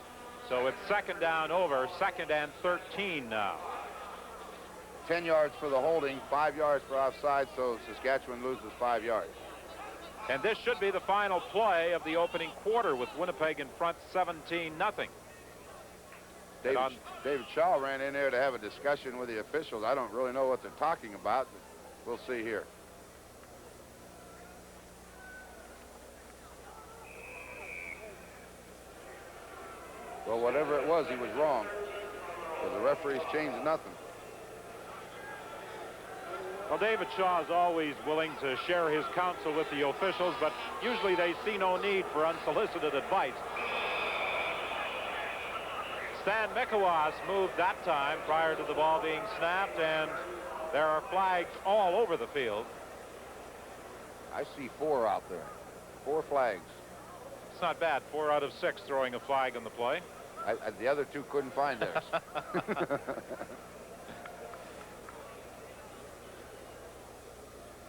S1: So it's second down over, 2nd and 13 now.
S12: 10 yards for the holding, 5 yards for offside, so Saskatchewan loses 5 yards.
S1: And this should be the final play of the opening quarter with Winnipeg in front 17-0.
S12: David Shaw ran in there to have a discussion with the officials. I don't really know what they're talking about, but we'll see here. Well, whatever it was, he was wrong, because the referees changed nothing.
S1: Well, David Shaw is always willing to share his counsel with the officials, but usually they see no need for unsolicited advice. Stan Mikowas moved that time prior to the ball being snapped, and there are flags all over the field.
S12: I see 4 out there. 4 flags.
S1: It's not bad. 4 out of 6 throwing a flag on the play.
S12: The other 2 couldn't find theirs.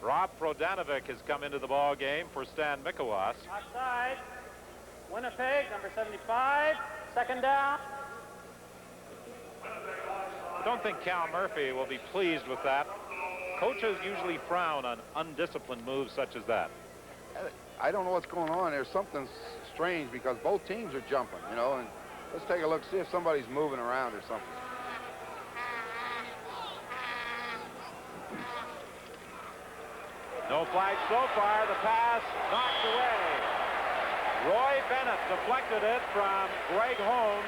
S1: Rob Prodanovic has come into the ball game for Stan Mikowas.
S11: Offside. Winnipeg, number 75. 2nd down.
S1: I don't think Cal Murphy will be pleased with that. Coaches usually frown on undisciplined moves such as that.
S12: I don't know what's going on. There's something strange because both teams are jumping, you know, and let's take a look, see if somebody's moving around or something.
S1: No flag so far. The pass knocked away. Roy Bennett deflected it from Greg Holmes,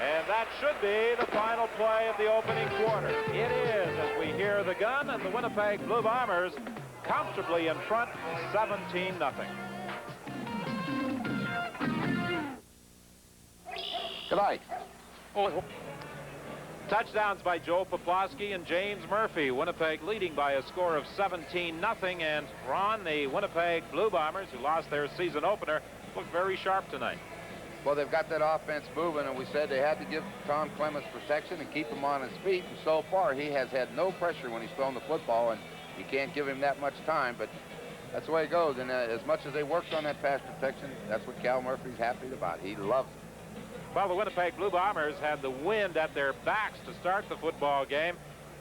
S1: and that should be the final play of the opening quarter. It is, as we hear the gun, and the Winnipeg Blue Bombers comfortably in front, 17-0.
S12: Good night.
S1: Touchdowns by Joe Poplawski and James Murphy. Winnipeg leading by a score of 17-0. And Ron, the Winnipeg Blue Bombers, who lost their season opener, look very sharp tonight.
S12: Well, they've got that offense moving, and we said they had to give Tom Clements protection and keep him on his feet. And so far, he has had no pressure when he's thrown the football, and you can't give him that much time. But that's the way it goes. And as much as they worked on that pass protection, that's what Cal Murphy's happy about. He loves it.
S1: Well, the Winnipeg Blue Bombers had the wind at their backs to start the football game,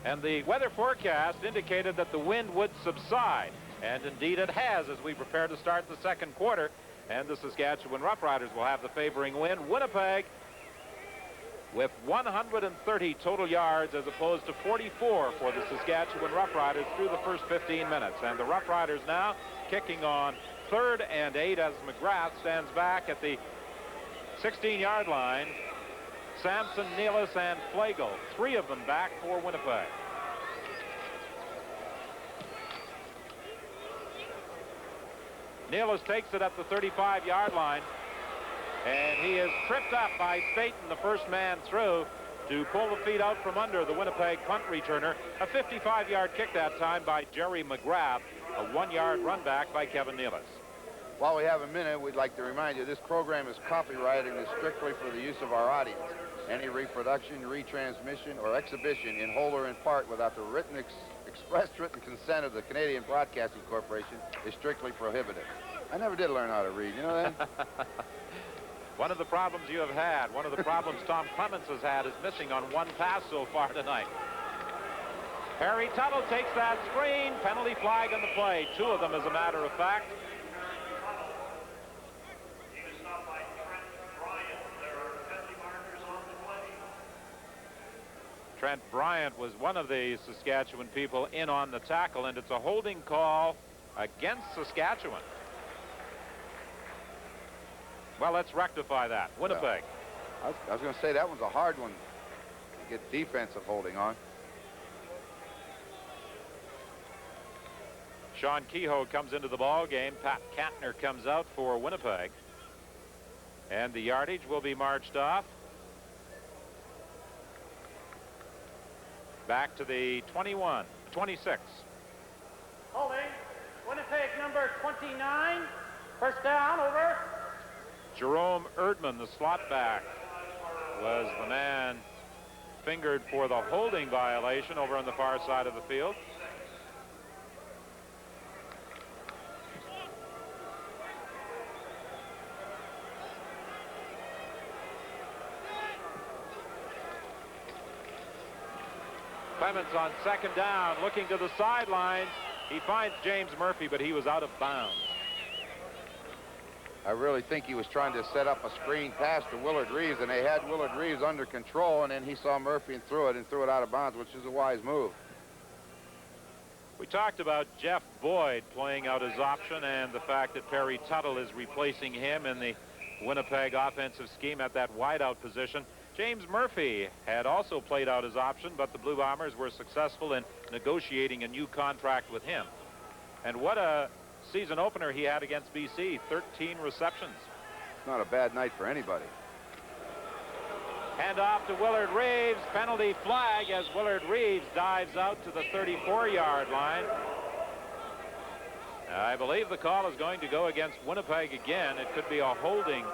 S1: and the weather forecast indicated that the wind would subside, and indeed it has as we prepare to start the second quarter, and the Saskatchewan Roughriders will have the favoring wind. Winnipeg with 130 total yards as opposed to 44 for the Saskatchewan Roughriders through the first 15 minutes, and the Roughriders now kicking on 3rd and 8 as McGrath stands back at the 16-yard line. Sampson, Nealis, and Flagel, 3 of them back for Winnipeg. Nealis takes it at the 35-yard line, and he is tripped up by Staten, the first man through, to pull the feet out from under the Winnipeg punt returner. A 55-yard kick that time by Jerry McGrath, a 1-yard run back by Kevin Nealis.
S12: While we have a minute, we'd like to remind you this program is copyrighted and is strictly for the use of our audience. Any reproduction, retransmission, or exhibition in whole or in part without the express written consent of the Canadian Broadcasting Corporation is strictly prohibited. I never did learn how to read, you know that?
S1: One of the problems you have had, one of the problems Tom Clements has had, is missing on one pass so far tonight. Harry Tuttle takes that screen. Penalty flag on the play. 2 of them, as a matter of fact. Trent Bryant was one of the Saskatchewan people in on the tackle, and it's a holding call against Saskatchewan. Well, let's rectify that. Winnipeg.
S12: I was going to say that one's a hard one to get defensive holding on.
S1: Sean Kehoe comes into the ball game. Pat Kantner comes out for Winnipeg. And the yardage will be marched off. Back to the 21, 26.
S11: Holding. Winnipeg number 29. First down, over.
S1: Jerome Erdman, the slot back, was the man fingered for the holding violation over on the far side of the field. Clements on second down, looking to the sidelines. He finds James Murphy, but he was out of bounds.
S12: I really think he was trying to set up a screen pass to Willard Reeves, and they had Willard Reeves under control, and then he saw Murphy and threw it out of bounds, which is a wise move.
S1: We talked about Jeff Boyd playing out his option and the fact that Perry Tuttle is replacing him in the Winnipeg offensive scheme at that wideout position. James Murphy had also played out his option, but the Blue Bombers were successful in negotiating a new contract with him. And what a season opener he had against BC, 13 receptions.
S12: It's not a bad night for anybody.
S1: Hand off to Willard Reeves, penalty flag as Willard Reeves dives out to the 34-yard line. I believe the call is going to go against Winnipeg again. It could be a holding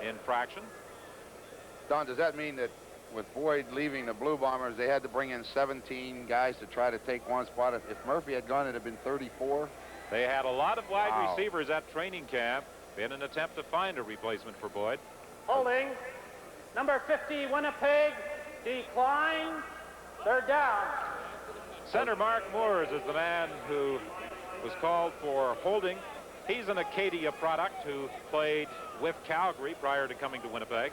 S1: infraction.
S12: Don, does that mean that with Boyd leaving the Blue Bombers, they had to bring in 17 guys to try to take one spot? If Murphy had gone, it would have been 34.
S1: They had a lot of wide receivers at training camp in an attempt to find a replacement for Boyd.
S11: Holding. Number 50, Winnipeg, decline. Third down.
S1: Center Mark Moores is the man who was called for holding. He's an Acadia product who played with Calgary prior to coming to Winnipeg.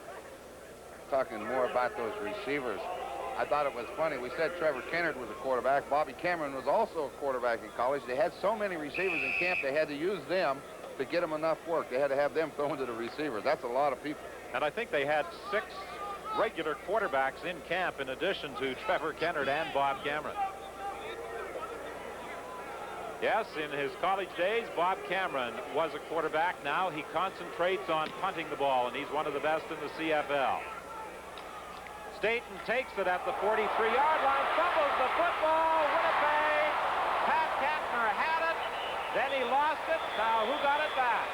S12: Talking more about those receivers, I thought it was funny. We said Trevor Kennard was a quarterback. Bobby Cameron was also a quarterback in college. They had so many receivers in camp, they had to use them to get them enough work. They had to have them throwing to the receivers. That's a lot of people.
S1: And I think they had 6 regular quarterbacks in camp in addition to Trevor Kennard and Bob Cameron. Yes, in his college days, Bob Cameron was a quarterback. Now he concentrates on punting the ball, and he's one of the best in the CFL. Staten takes it at the 43-yard line, fumbles the football. Winnipeg. Pat Kantner had it. Then he lost it. Now who got it back?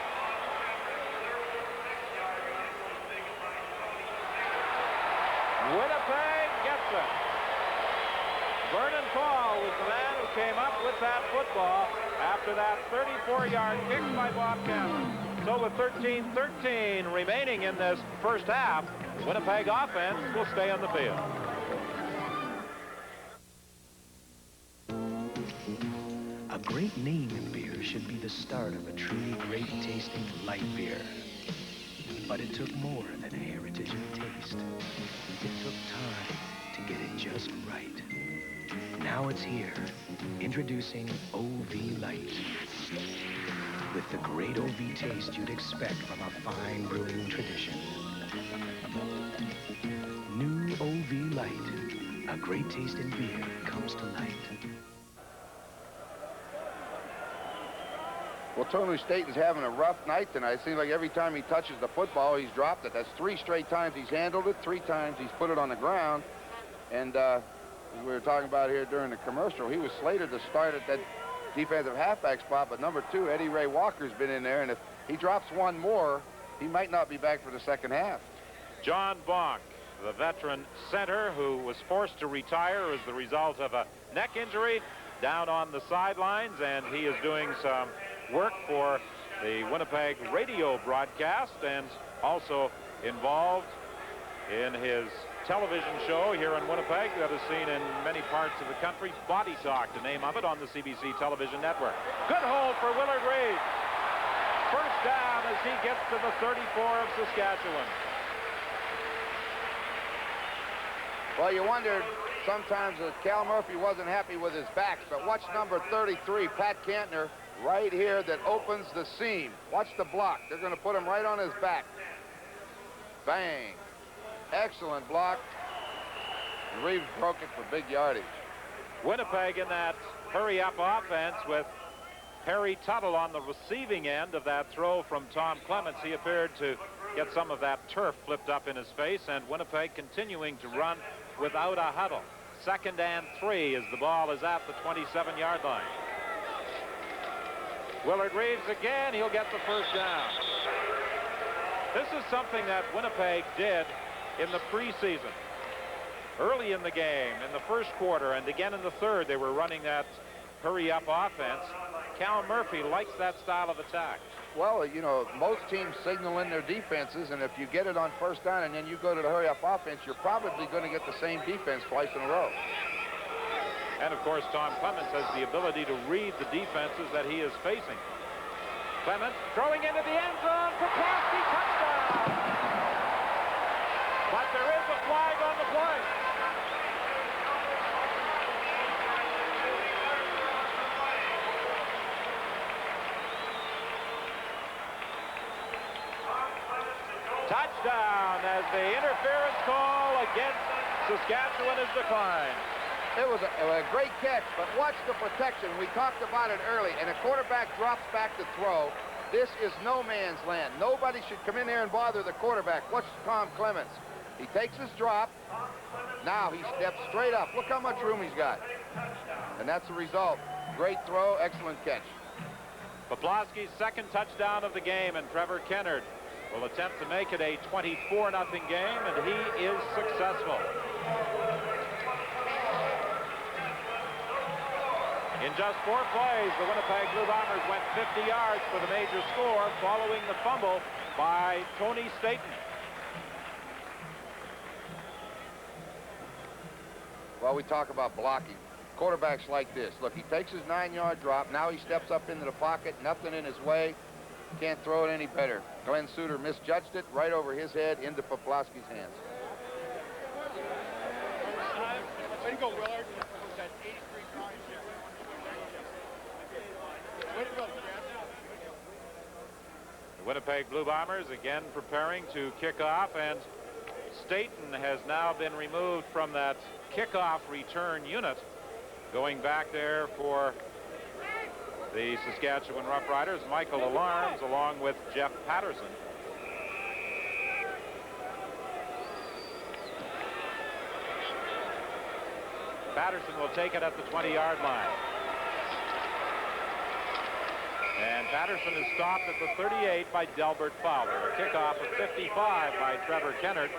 S1: Winnipeg gets it. Vernon Paul was the man who came up with that football after that 34-yard kick by Bob Cameron. So with 13-13 remaining in this first half, Winnipeg offense will stay on the field.
S13: A great name in beer should be the start of a truly great tasting light beer. But it took more than a heritage of taste. It took time to get it just right. Now it's here, introducing OV Light. With the great OV taste you'd expect from a fine brewing tradition. New OV Light. A great taste in beer comes to light.
S12: Well, Tony Staten's having a rough night tonight. It seems like every time he touches the football, he's dropped it. That's 3 straight times he's handled it, 3 times he's put it on the ground. And as we were talking about here during the commercial, he was slated to start at that defensive halfback spot, but number 2, Eddie Ray Walker's been in there, and if he drops one more, he might not be back for the second half.
S1: John Bonk, the veteran center who was forced to retire as the result of a neck injury, down on the sidelines, and he is doing some work for the Winnipeg radio broadcast and also involved in his television show here in Winnipeg that is seen in many parts of the country. Body Talk, the name of it, on the CBC television network. Good hold for Willard Reeves. First down as he gets to the 34 of Saskatchewan.
S12: Well, you wondered sometimes that Cal Murphy wasn't happy with his backs, but watch number 33, Pat Kantner, right here that opens the seam. Watch the block. They're going to put him right on his back. Bang. Excellent block. Reeves broke it for big yardage.
S1: Winnipeg in that hurry-up offense with Perry Tuttle on the receiving end of that throw from Tom Clements. He appeared to get some of that turf flipped up in his face, and Winnipeg continuing to run without a huddle. 2nd and 3 as the ball is at the 27-yard line. Willard Reeves again. He'll get the first down. This is something that Winnipeg did in the preseason. Early in the game, in the first quarter, and again in the third, they were running that hurry-up offense. Cal Murphy likes that style of attack.
S12: Well, you know, most teams signal in their defenses, and if you get it on first down and then you go to the hurry-up offense, you're probably going to get the same defense twice in a row.
S1: And, of course, Tom Clements has the ability to read the defenses that he is facing. Clements throwing into the end zone for Crosby, touchdown! But there is a flag on the play. Touchdown as the interference call against Saskatchewan is declined.
S12: It was a great catch, but watch the protection. We talked about it early, and a quarterback drops back to throw. This is no man's land. Nobody should come in there and bother the quarterback. Watch Tom Clements. He takes his drop. Now he steps straight up. Look how much room he's got. And that's the result. Great throw, excellent catch.
S1: Poplawski's second touchdown of the game, and Trevor Kennard will attempt to make it a 24-0 game, and he is successful. In just 4 plays, the Winnipeg Blue Bombers went 50 yards for the major score following the fumble by Tony Staten.
S12: Well, we talk about blocking. Quarterbacks like this. Look, he takes his 9-yard drop. Now he steps up into the pocket. Nothing in his way. Can't throw it any better. Glenn Suter misjudged it right over his head into Poplawski's hands.
S2: Way to go, Willard. That 83 pounds. Way to go,
S1: The Winnipeg Blue Bombers again preparing to kick off, and Staten has now been removed from that kickoff return unit, going back there for the Saskatchewan Roughriders. Michael Alarms along with Jeff Patterson. Patterson will take it at the 20-yard line. And Patterson is stopped at the 38 by Delbert Fowler. A kickoff of 55 by Trevor Kennard,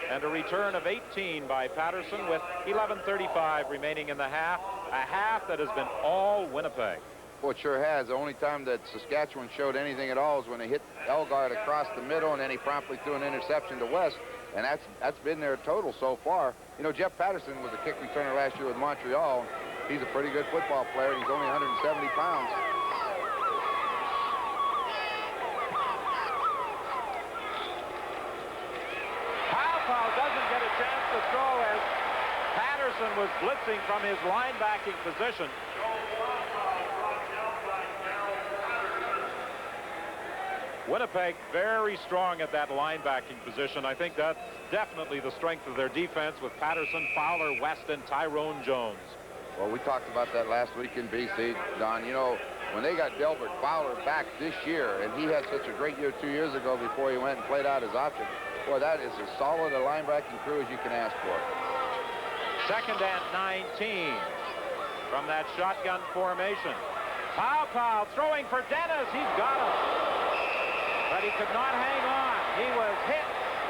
S1: and a return of 18 by Patterson with 11:35 remaining in the half. A half that has been all Winnipeg.
S12: Well, it sure has. The only time that Saskatchewan showed anything at all is when they hit Elgard across the middle, and then he promptly threw an interception to West, and that's been their total so far. You know, Jeff Patterson was a kick returner last year with Montreal. He's a pretty good football player, and he's only 170 pounds.
S1: Powell doesn't get a chance to throw as Patterson was blitzing from his linebacking position. Winnipeg very strong at that linebacking position. I think that's definitely the strength of their defense with Patterson, Fowler, West, and Tyrone Jones.
S12: Well, we talked about that last week in BC, Don. You know, when they got Delbert Fowler back this year, and he had such a great year 2 years ago before he went and played out his option, boy, that is as solid a linebacking crew as you can ask for.
S1: 2nd and 19 from that shotgun formation. Powell throwing for Dennis. He's got him. But he could not hang on. He was hit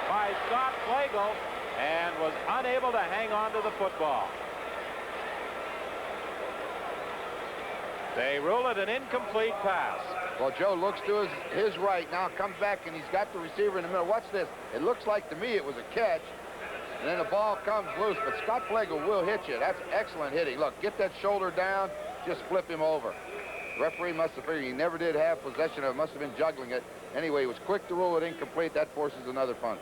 S1: by Scott Flagel and was unable to hang on to the football. They rule it an incomplete pass.
S12: Well, Joe looks to his right now, comes back, and he's got the receiver in the middle. Watch this. It looks like to me it was a catch, and then the ball comes loose, but Scott Flagel will hit you. That's excellent hitting. Look, get that shoulder down, just flip him over. The referee must have figured he never did have possession of it, must have been juggling it. Anyway, he was quick to rule it incomplete. That forces another punt.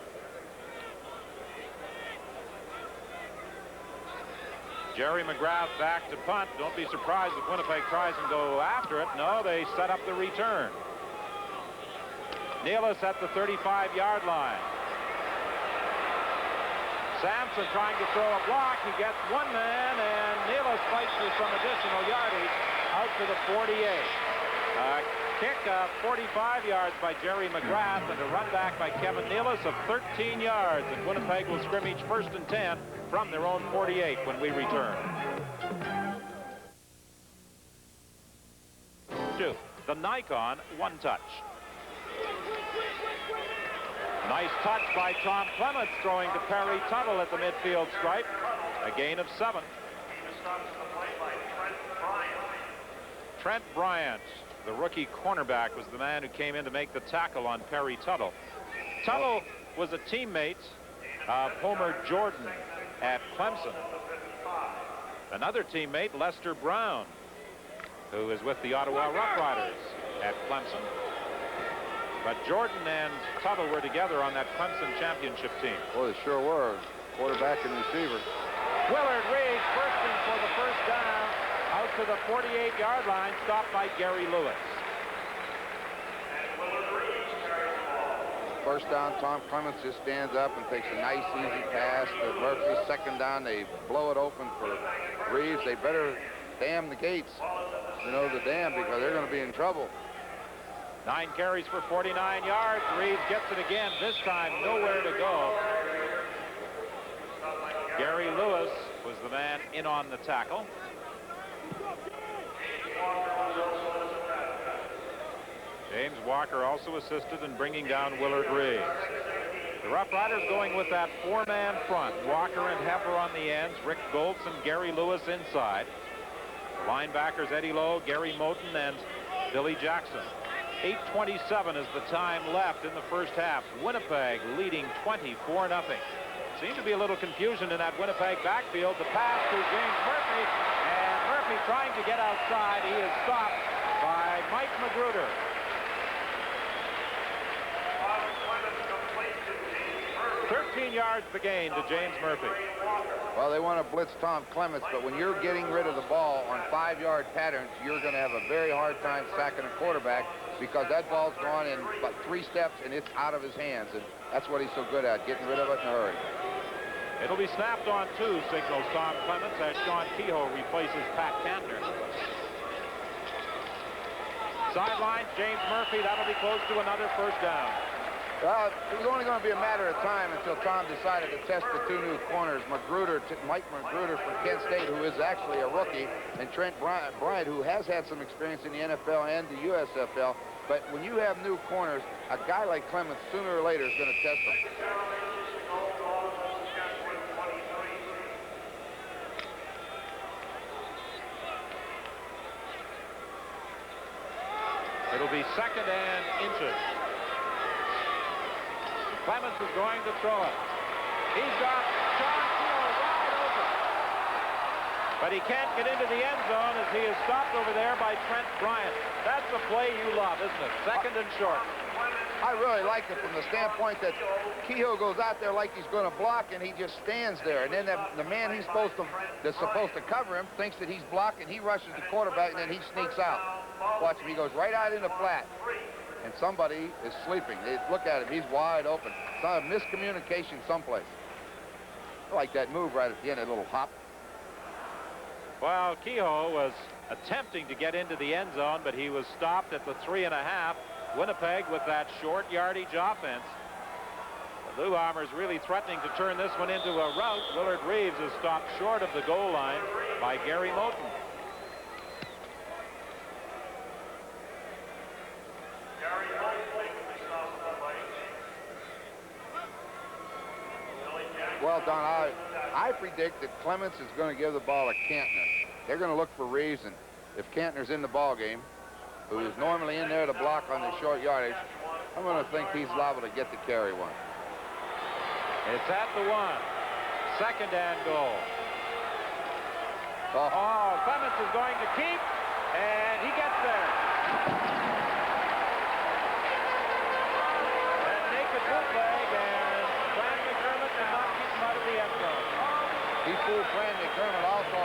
S1: Jerry McGrath back to punt. Don't be surprised if Winnipeg tries and go after it. No, they set up the return. Nealis at the 35-yard line. Sampson trying to throw a block. He gets one man, and Nealis fights for some additional yardage out to the 48. Kick of 45 yards by Jerry McGrath, and a run back by Kevin Nealis of 13 yards. And Winnipeg will scrimmage 1st and 10 from their own 48 when we return. The Nikon one-touch. Nice touch by Tom Clements, throwing to Perry Tuttle at the midfield stripe. A gain of 7. Trent Bryant, the rookie cornerback, was the man who came in to make the tackle on Perry Tuttle. Tuttle was a teammate of Homer Jordan at Clemson. another teammate, Lester Brown, who is with the Ottawa Roughriders at Clemson. But Jordan and Tuttle were together on that Clemson championship team.
S12: Well, they sure were. Quarterback and receiver.
S1: Willard Reeves bursting for the first down out to the 48-yard line, stopped by Gary Lewis.
S12: First down, Tom Clements just stands up and takes a nice, easy pass to Murphy. Second down, they blow it open for Reeves. They better dam the gates, the dam, because they're going to be in trouble.
S1: 9 carries for 49 yards. Reeves gets it again, this time nowhere to go. Gary Lewis was the man in on the tackle. James Walker also assisted in bringing down Willard Reeves. The Rough Riders going with that 4-man front. Walker and Heffer on the ends, Rick Goltz and Gary Lewis inside. The linebackers Eddie Lowe, Gary Moten, and Billy Jackson. 8:27 is the time left in the first half. Winnipeg leading 24-0. Seemed to be a little confusion in that Winnipeg backfield. The pass to James Murphy, and Murphy trying to get outside. He is stopped by Mike Magruder. 13 yards the gain to James Murphy.
S12: Well, they want to blitz Tom Clements, but when you're getting rid of the ball on 5-yard patterns, you're going to have a very hard time sacking a quarterback, because that ball's gone in about 3 steps and it's out of his hands, and that's what he's so good at, getting rid of it in a hurry.
S1: It'll be snapped on 2, signals Tom Clements, as Sean Kehoe replaces Pat Kantner. Sideline, James Murphy. That'll be close to another first down.
S12: Well, it was only going to be a matter of time until Tom decided to test the 2 new corners, Mike Magruder from Kent State, who is actually a rookie, and Trent Bryant, who has had some experience in the NFL and the USFL. But when you have new corners, a guy like Clements, sooner or later, is going to test them.
S1: It'll be 2nd and inches. Clements is going to throw it. He's got Sean Kehoe wide open. But he can't get into the end zone as he is stopped over there by Trent Bryant. That's the play you love, isn't it? 2nd and short.
S12: I really like it from the standpoint that Kehoe goes out there like he's going to block, and he just stands there. And then the man that's supposed to cover him thinks that he's blocking. He rushes the quarterback, and then he sneaks out. Watch him. He goes right out in the flat. And somebody is sleeping. Look at him. He's wide open. It's a miscommunication someplace. I like that move right at the end, a little hop.
S1: Well, Kehoe was attempting to get into the end zone, but he was stopped at the 3.5. Winnipeg with that short yardage offense. The Blue Bombers really threatening to turn this one into a rout. Willard Reeves is stopped short of the goal line by Gary Moten.
S12: Well, Don, I predict that Clements is going to give the ball to Kantner. They're going to look for Reeves, and if Kantner's in the ball game, who is normally in there to block on the short yardage, I'm going to think he's liable to get the carry one.
S1: It's at the 1. 2nd and goal. Oh, Clements is going to keep, and he gets there. That naked bootleg, and Fran McDermott did not keep him out of the end zone.
S12: He fooled Fran McDermott also.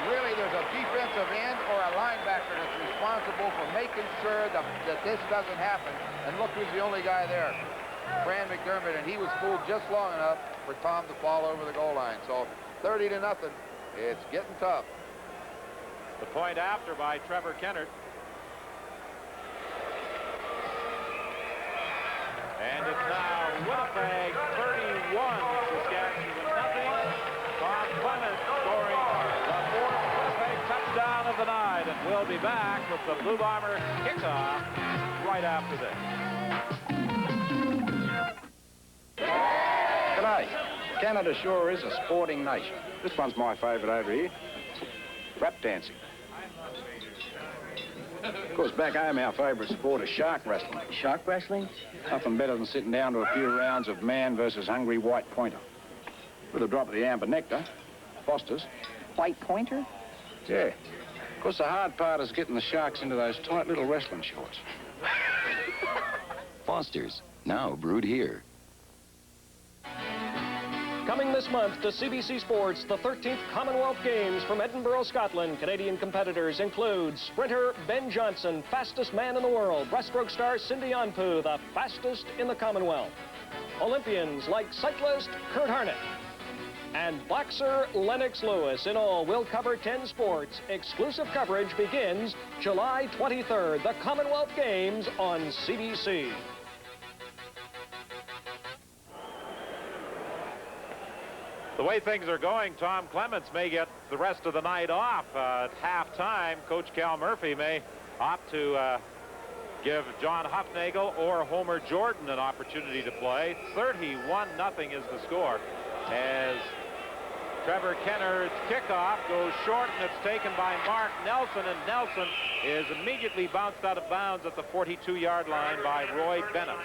S12: Really, there's a defensive end or a linebacker that's responsible for making sure that this doesn't happen. And look who's the only guy there, Fran McDermott, and he was fooled just long enough for Tom to fall over the goal line. So 30-0. It's getting tough.
S1: The point after by Trevor Kennard. And it's now Winnipeg 31, Saskatchewan nothing. Tom Clements scoring the 4th Winnipeg touchdown of the night, and we'll be back with the Blue Bomber kickoff right after this.
S7: G'day. Canada sure is a sporting nation. This one's my favorite over here. Rap dancing. Of course, back home, our favorite sport is shark wrestling.
S8: Shark wrestling?
S7: Nothing better than sitting down to a few rounds of man versus hungry white pointer. With a drop of the amber nectar, Foster's,
S8: white pointer?
S7: Yeah. Of course, the hard part is getting the Sharks into those tight little wrestling shorts.
S9: Foster's, now brewed here.
S6: Coming this month to CBC Sports, the 13th Commonwealth Games from Edinburgh, Scotland. Canadian competitors include sprinter Ben Johnson, fastest man in the world. Breaststroke star Cindy Onpu, the fastest in the Commonwealth. Olympians like cyclist Kurt Harnett and boxer Lennox Lewis. In all, we'll cover 10 sports. Exclusive coverage begins July 23rd. The Commonwealth Games on CBC.
S1: The way things are going, Tom Clements may get the rest of the night off. At halftime, Coach Cal Murphy may opt to give John Huffnagel or Homer Jordan an opportunity to play. 31-0 is the score as Trevor Kenner's kickoff goes short, and it's taken by Mark Nelson, and Nelson is immediately bounced out of bounds at the 42-yard line by Roy Bennett.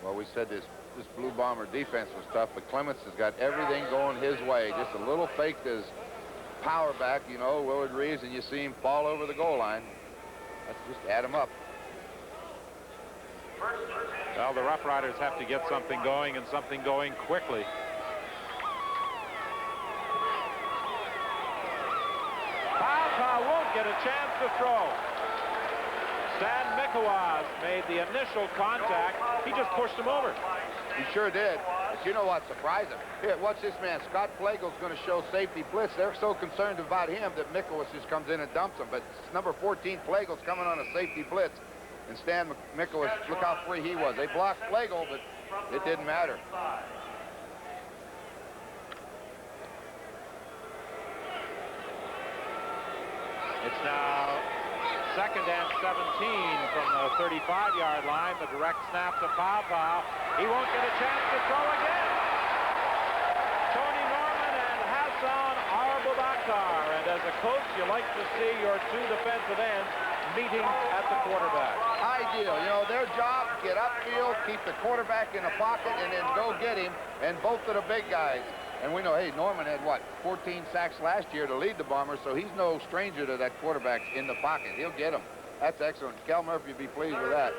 S12: Well, we said this Blue Bomber defense was tough, but Clements has got everything going his way. Just a little fake to his power back, you know, Willard Reeves, and you see him fall over the goal line. Let's just add him up.
S1: Well, the Roughriders have to get something going, and something going quickly. Pau won't get a chance to throw. Stan Mikowas made the initial contact. He just pushed him over.
S12: He sure did. But you know what surprised him? Here, watch this man. Scott Flagel's going to show safety blitz. They're so concerned about him that Mikowas just comes in and dumps him. But number 14, Flagel's coming on a safety blitz. And Stan Mikowas, look how free he was. They blocked Flagel, but it didn't matter.
S1: It's now 2nd and 17 from the 35-yard line. The direct snap to Pau. He won't get a chance to throw again. Tony Norman and Hassan Arbabakar. And as a coach, you like to see your two defensive ends meeting at the quarterback.
S12: Ideal. You know, their job, get upfield, keep the quarterback in the pocket, and then go get him, and both of the big guys. And we know, hey, Norman had, what, 14 sacks last year to lead the Bombers, so he's no stranger to that quarterback in the pocket. He'll get him. That's excellent. Cal Murphy would be pleased with that.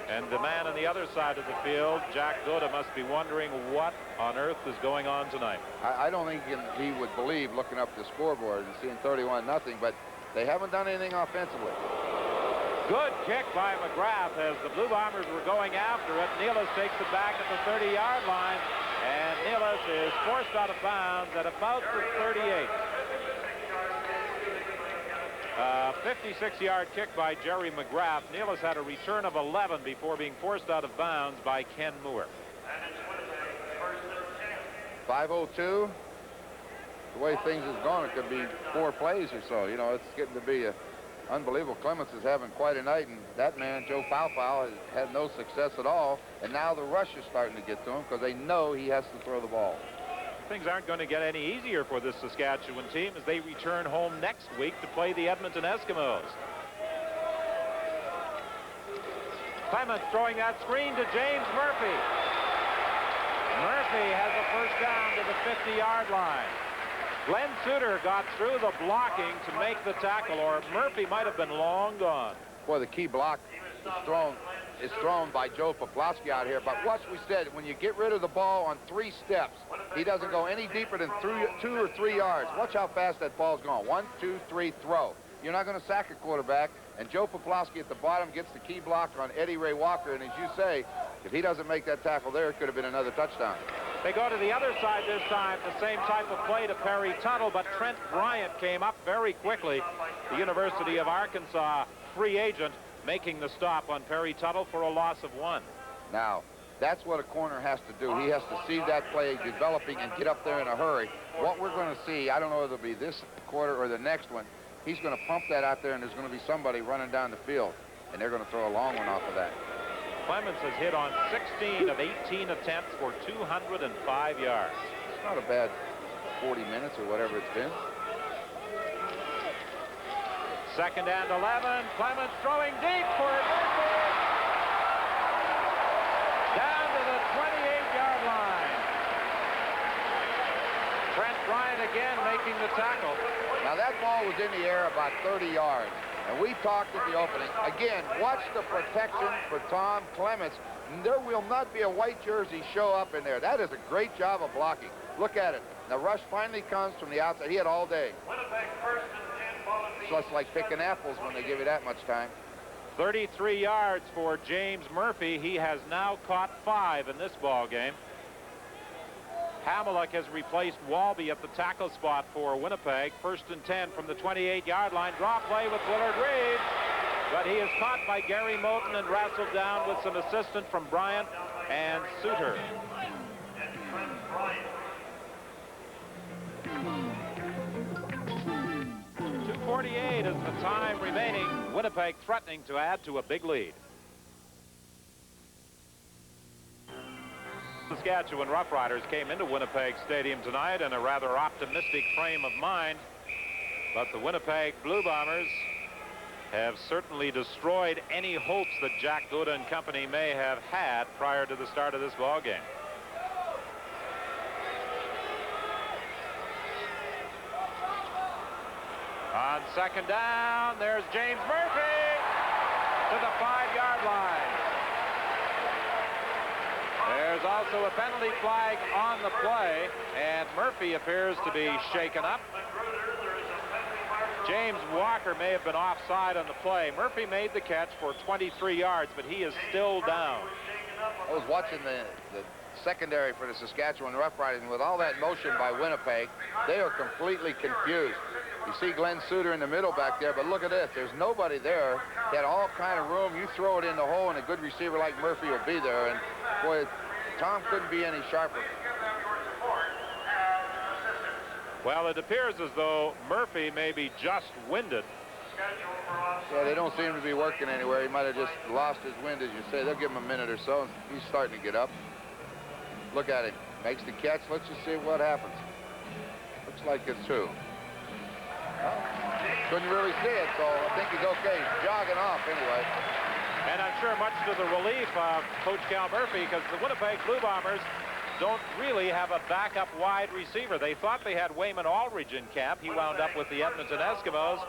S1: And the man on the other side of the field, Jack Goda, must be wondering what on earth is going on tonight.
S12: I don't think he would believe looking up the scoreboard and seeing 31-0, but they haven't done anything offensively.
S1: Good kick by McGrath as the Blue Bombers were going after it. Nealis takes it back at the 30-yard line, and Nealis is forced out of bounds at about the 38. 56-yard kick by Jerry McGrath. Nealis had a return of 11 before being forced out of bounds by Ken Moore.
S12: 5:02. The way things is going, it could be 4 plays or so. You know, it's getting to be unbelievable. Clements is having quite a night, and that man, Joe Pau, has had no success at all. And now the rush is starting to get to him because they know he has to throw the ball.
S1: Things aren't going to get any easier for this Saskatchewan team as they return home next week to play the Edmonton Eskimos. Clements throwing that screen to James Murphy. Murphy has a first down to the 50-yard line. Glenn Suter got through the blocking to make the tackle, or Murphy might have been long gone.
S12: Boy, the key block is thrown by Joe Poplawski out here. But what we said, when you get rid of the ball on 3 steps, he doesn't go any deeper than 2 or 3 yards. Watch how fast that ball's going. 1, 2, 3, throw. You're not going to sack a quarterback. And Joe Poplawski at the bottom gets the key block on Eddie Ray Walker. And as you say, if he doesn't make that tackle there, it could have been another touchdown.
S1: They go to the other side this time, the same type of play to Perry Tuttle, but Trent Bryant came up very quickly. The University of Arkansas free agent making the stop on Perry Tuttle for a loss of 1.
S12: Now, that's what a corner has to do. He has to see that play developing and get up there in a hurry. What we're going to see, I don't know if it'll be this quarter or the next one, he's going to pump that out there, and there's going to be somebody running down the field, and they're going to throw a long one off of that.
S1: Clements has hit on 16 of 18 attempts for 205 yards.
S12: It's not a bad 40 minutes or whatever it's been.
S1: 2nd and 11. Clements throwing deep for Murphy. Down to the again making the tackle.
S12: Now, that ball was in the air about 30 yards. And we talked at the opening. Again, watch the protection for Tom Clements. There will not be a white jersey show up in there. That is a great job of blocking. Look at it. The rush finally comes from the outside. He had all day. It's just like picking apples when they give you that much time.
S1: 33 yards for James Murphy. He has now caught 5 in this ball game. Hamiluk has replaced Walby at the tackle spot for Winnipeg. 1st and 10 from the 28-yard line. Draw play with Willard Reeves. But he is caught by Gary Moten and wrestled down with some assistance from Bryant and Suter. .248 is the time remaining. Winnipeg threatening to add to a big lead. Saskatchewan Roughriders came into Winnipeg Stadium tonight in a rather optimistic frame of mind, but the Winnipeg Blue Bombers have certainly destroyed any hopes that Jack Gouda and company may have had prior to the start of this ball game. On 2nd down, there's James Murphy to the 5-yard line. There's also a penalty flag on the play, and Murphy appears to be shaken up. James Walker may have been offside on the play. Murphy made the catch for 23 yards, but he is still down.
S12: I was watching the secondary for the Saskatchewan Roughriders, and with all that motion by Winnipeg, they are completely confused. You see Glenn Suter in the middle back there, but look at this. There's nobody there. He had all kind of room. You throw it in the hole, and a good receiver like Murphy will be there. And, boy, Tom couldn't be any sharper.
S1: Well, it appears as though Murphy may be just winded.
S12: Yeah, they don't seem to be working anywhere. He might have just lost his wind, as you say. They'll give him a minute or so. He's starting to get up. Look at him. Makes the catch. Let's just see what happens. Looks like it's true. Well, couldn't really see it, so I think he's okay. He's jogging off anyway.
S1: And I'm sure much to the relief of Coach Cal Murphy, because the Winnipeg Blue Bombers don't really have a backup wide receiver. They thought they had Wayman Aldridge in camp. He wound up with the Edmonton Eskimos.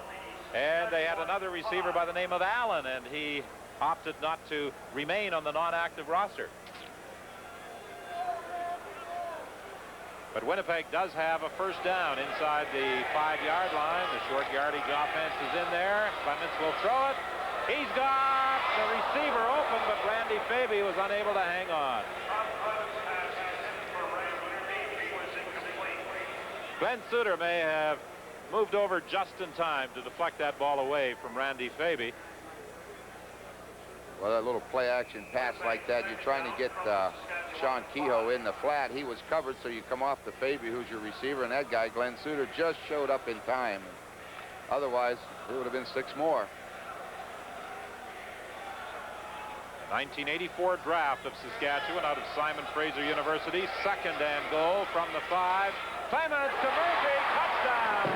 S1: And they had another receiver by the name of Allen, and he opted not to remain on the non-active roster. But Winnipeg does have a 1st down inside the 5-yard line. The short yardage offense is in there. Clements will throw it. He's got the receiver open, but Randy Faby was unable to hang on. Glenn Suter may have moved over just in time to deflect that ball away from Randy Faby.
S12: Well, that little play-action pass like that, you're trying to get Sean Kehoe in the flat. He was covered, so you come off to Faby, who's your receiver, and that guy, Glenn Suter, just showed up in time. Otherwise, it would have been 6 more.
S1: 1984 draft of Saskatchewan out of Simon Fraser University. 2nd and goal from the 5. Clements to Murphy, touchdown!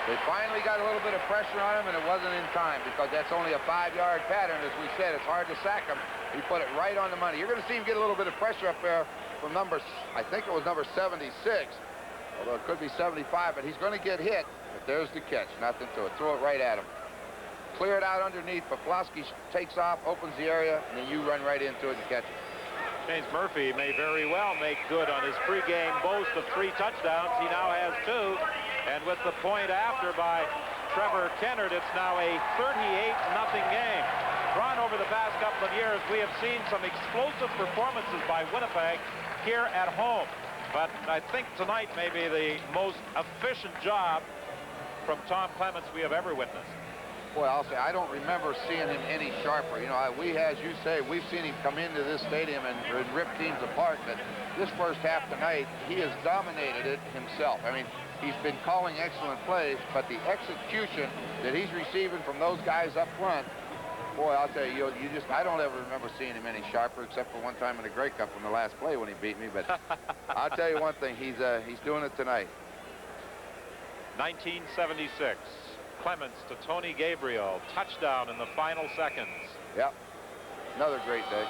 S12: They finally got a little bit of pressure on him, and it wasn't in time because that's only a 5-yard pattern. As we said, it's hard to sack him. He put it right on the money. You're going to see him get a little bit of pressure up there from I think it was number 76, although it could be 75, but he's going to get hit. But there's the catch. Nothing to it. Throw it right at him. Clear it out underneath. Paflowski takes off, opens the area, and then you run right into it and catch it.
S1: James Murphy may very well make good on his pregame boast of 3 touchdowns. He now has 2. And with the point after by Trevor Kennard, it's now a 38-0 game. Ron, over the past couple of years, we have seen some explosive performances by Winnipeg here at home. But I think tonight may be the most efficient job from Tom Clements we have ever witnessed.
S12: Boy, I'll say, I don't remember seeing him any sharper. You know, as you say, we've seen him come into this stadium and rip teams apart. But this first half tonight, he has dominated it himself. I mean, he's been calling excellent plays, but the execution that he's receiving from those guys up front, boy, I'll tell you, I don't ever remember seeing him any sharper, except for one time in the Grey Cup in the last play when he beat me. But I'll tell you one thing, he's doing it tonight.
S1: 1976. Clements to Tony Gabriel. Touchdown in the final seconds.
S12: Yep. Another great day.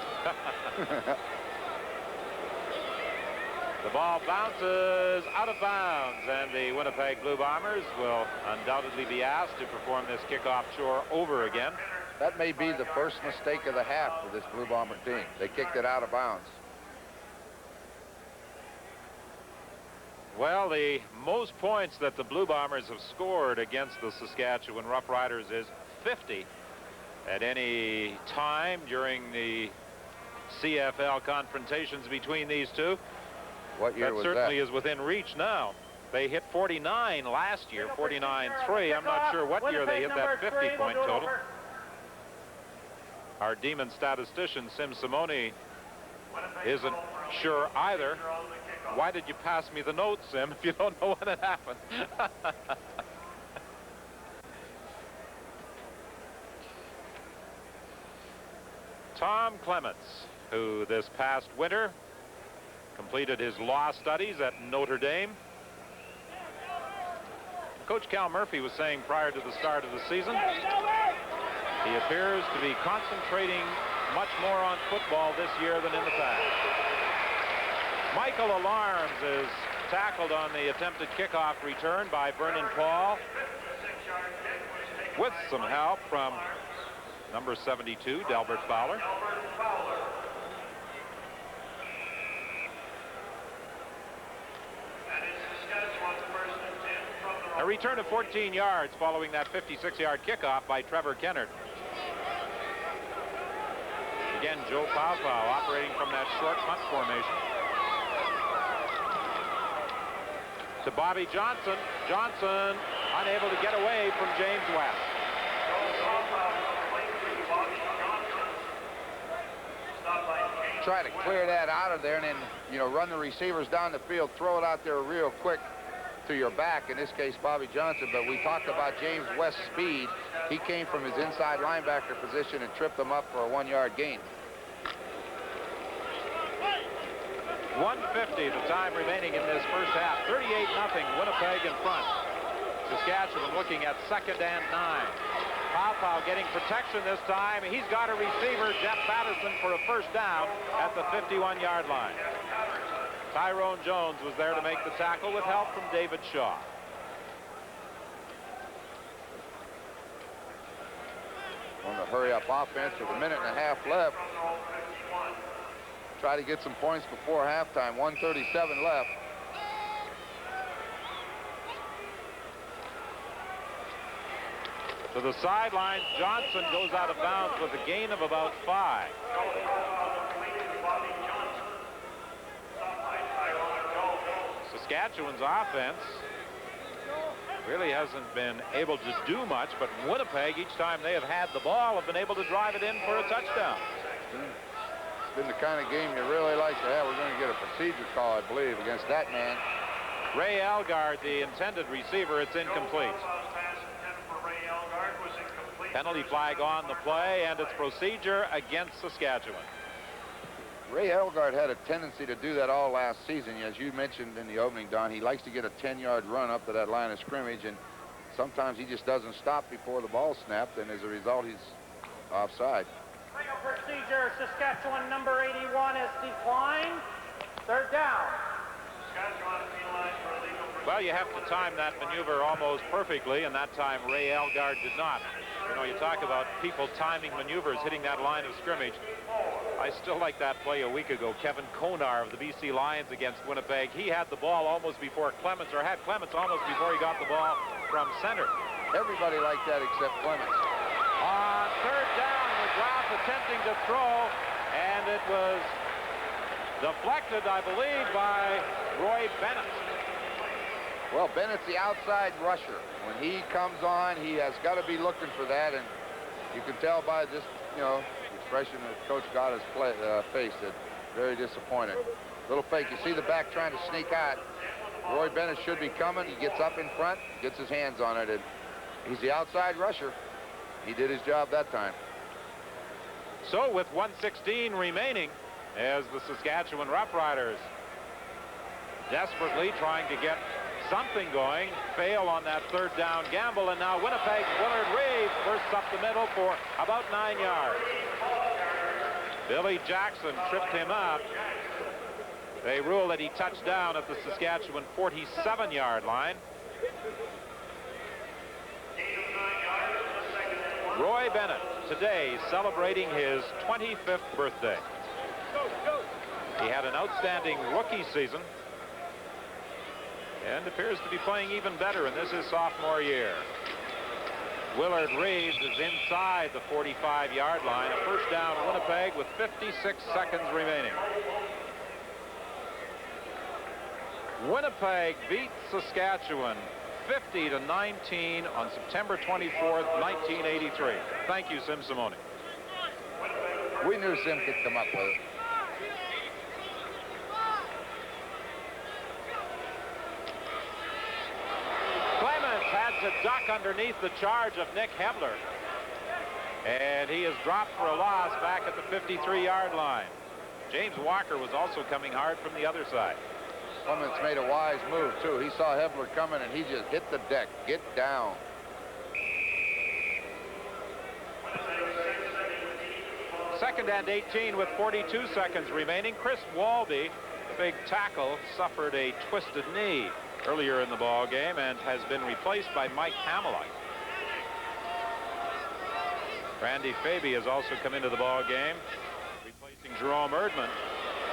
S1: The ball bounces out of bounds, and the Winnipeg Blue Bombers will undoubtedly be asked to perform this kickoff chore over again.
S12: That may be the first mistake of the half for this Blue Bomber team. They kicked it out of bounds.
S1: Well, the most points that the Blue Bombers have scored against the Saskatchewan Roughriders is 50 at any time during the CFL confrontations between these two.
S12: What year was that?
S1: That certainly is within reach now. They hit 49 last year, 49-3. I'm not sure what year they hit that 50-point total. Our demon statistician, Sim Simone, isn't sure either. Why did you pass me the notes, Sim, if you don't know when it happened? Tom Clements, who this past winter completed his law studies at Notre Dame. Coach Cal Murphy was saying prior to the start of the season, he appears to be concentrating much more on football this year than in the past. Michael Alarms is tackled on the attempted kickoff return by Vernon Paul, with some help from number 72, Delbert Fowler. A return of 14 yards following that 56-yard kickoff by Trevor Kennard. Again, Joe Paupau operating from that short punt formation. To Bobby Johnson. Johnson unable to get away from James West.
S12: Try to clear that out of there and then, you know, run the receivers down the field, throw it out there real quick to your back, in this case Bobby Johnson. But we talked about James West's speed. He came from his inside linebacker position and tripped him up for a 1-yard gain.
S1: 1:50 the time remaining in this first half. 38-0 Winnipeg in front. Saskatchewan looking at 2nd and 9. Paupau getting protection this time. He's got a receiver, Jeff Patterson, for a first down at the 51-yard line. Tyrone Jones was there to make the tackle with help from David Shaw.
S12: On the hurry-up offense with a minute and a half left. Try to get some points before halftime. 1:37 left.
S1: To the sidelines, Johnson goes out of bounds with a gain of about 5. Saskatchewan's offense really hasn't been able to do much, but Winnipeg, each time they have had the ball, have been able to drive it in for a touchdown.
S12: It's been the kind of game you really like to have. We're going to get a procedure call, I believe, against that man.
S1: Ray Algard, the intended receiver. It's incomplete. Penalty flag on the play, and it's procedure against Saskatchewan.
S12: Ray Algard had a tendency to do that all last season. As you mentioned in the opening, Don, he likes to get a 10-yard run up to that line of scrimmage, and sometimes he just doesn't stop before the ball snapped, and as a result, he's offside.
S11: Procedure, Saskatchewan number 81 has declined. 3rd down.
S1: Well, you have to time that maneuver almost perfectly, and that time Ray Algard did not. You know, you talk about people timing maneuvers, hitting that line of scrimmage. I still like that play a week ago. Kevin Konar of the BC Lions against Winnipeg. He had the ball almost before Clements, or had Clements almost before he got the ball from center.
S12: Everybody liked that except Clements.
S1: On 3rd down, McGrath attempting to throw, and it was deflected, I believe, by Roy Bennett.
S12: Well, Bennett's the outside rusher. When he comes on, he has got to be looking for that, and you can tell by just, you know, expression that Coach got his face that very disappointed. Little fake. You see the back trying to sneak out. Roy Bennett should be coming. He gets up in front, gets his hands on it, and he's the outside rusher. He did his job that time.
S1: So with 1:16 remaining, as the Saskatchewan Roughriders desperately trying to get something going. Fail on that third down gamble, and now Winnipeg's Willard Reeves bursts up the middle for about 9 yards. Billy Jackson tripped him up. They rule that he touched down at the Saskatchewan 47-yard line. Roy Bennett today celebrating his 25th birthday. He had an outstanding rookie season and appears to be playing even better in this his sophomore year. Willard Reeves is inside the 45-yard line. A first down Winnipeg with 56 seconds remaining. Winnipeg beat Saskatchewan 50-19 on September 24th, 1983. Thank you, Sim Simone.
S12: We knew Sim could come up with it.
S1: Clemens had to duck underneath the charge of Nick Hebler. And he is dropped for a loss back at the 53-yard line. James Walker was also coming hard from the other side.
S12: Clemens made a wise move, too. He saw Hebler coming, and he just hit the deck. Get down.
S1: Second and 18 with 42 seconds remaining. Chris Walby, the big tackle, suffered a twisted knee earlier in the ball game and has been replaced by Mike Hamilton. Randy Faby has also come into the ball game, replacing Jerome Erdman.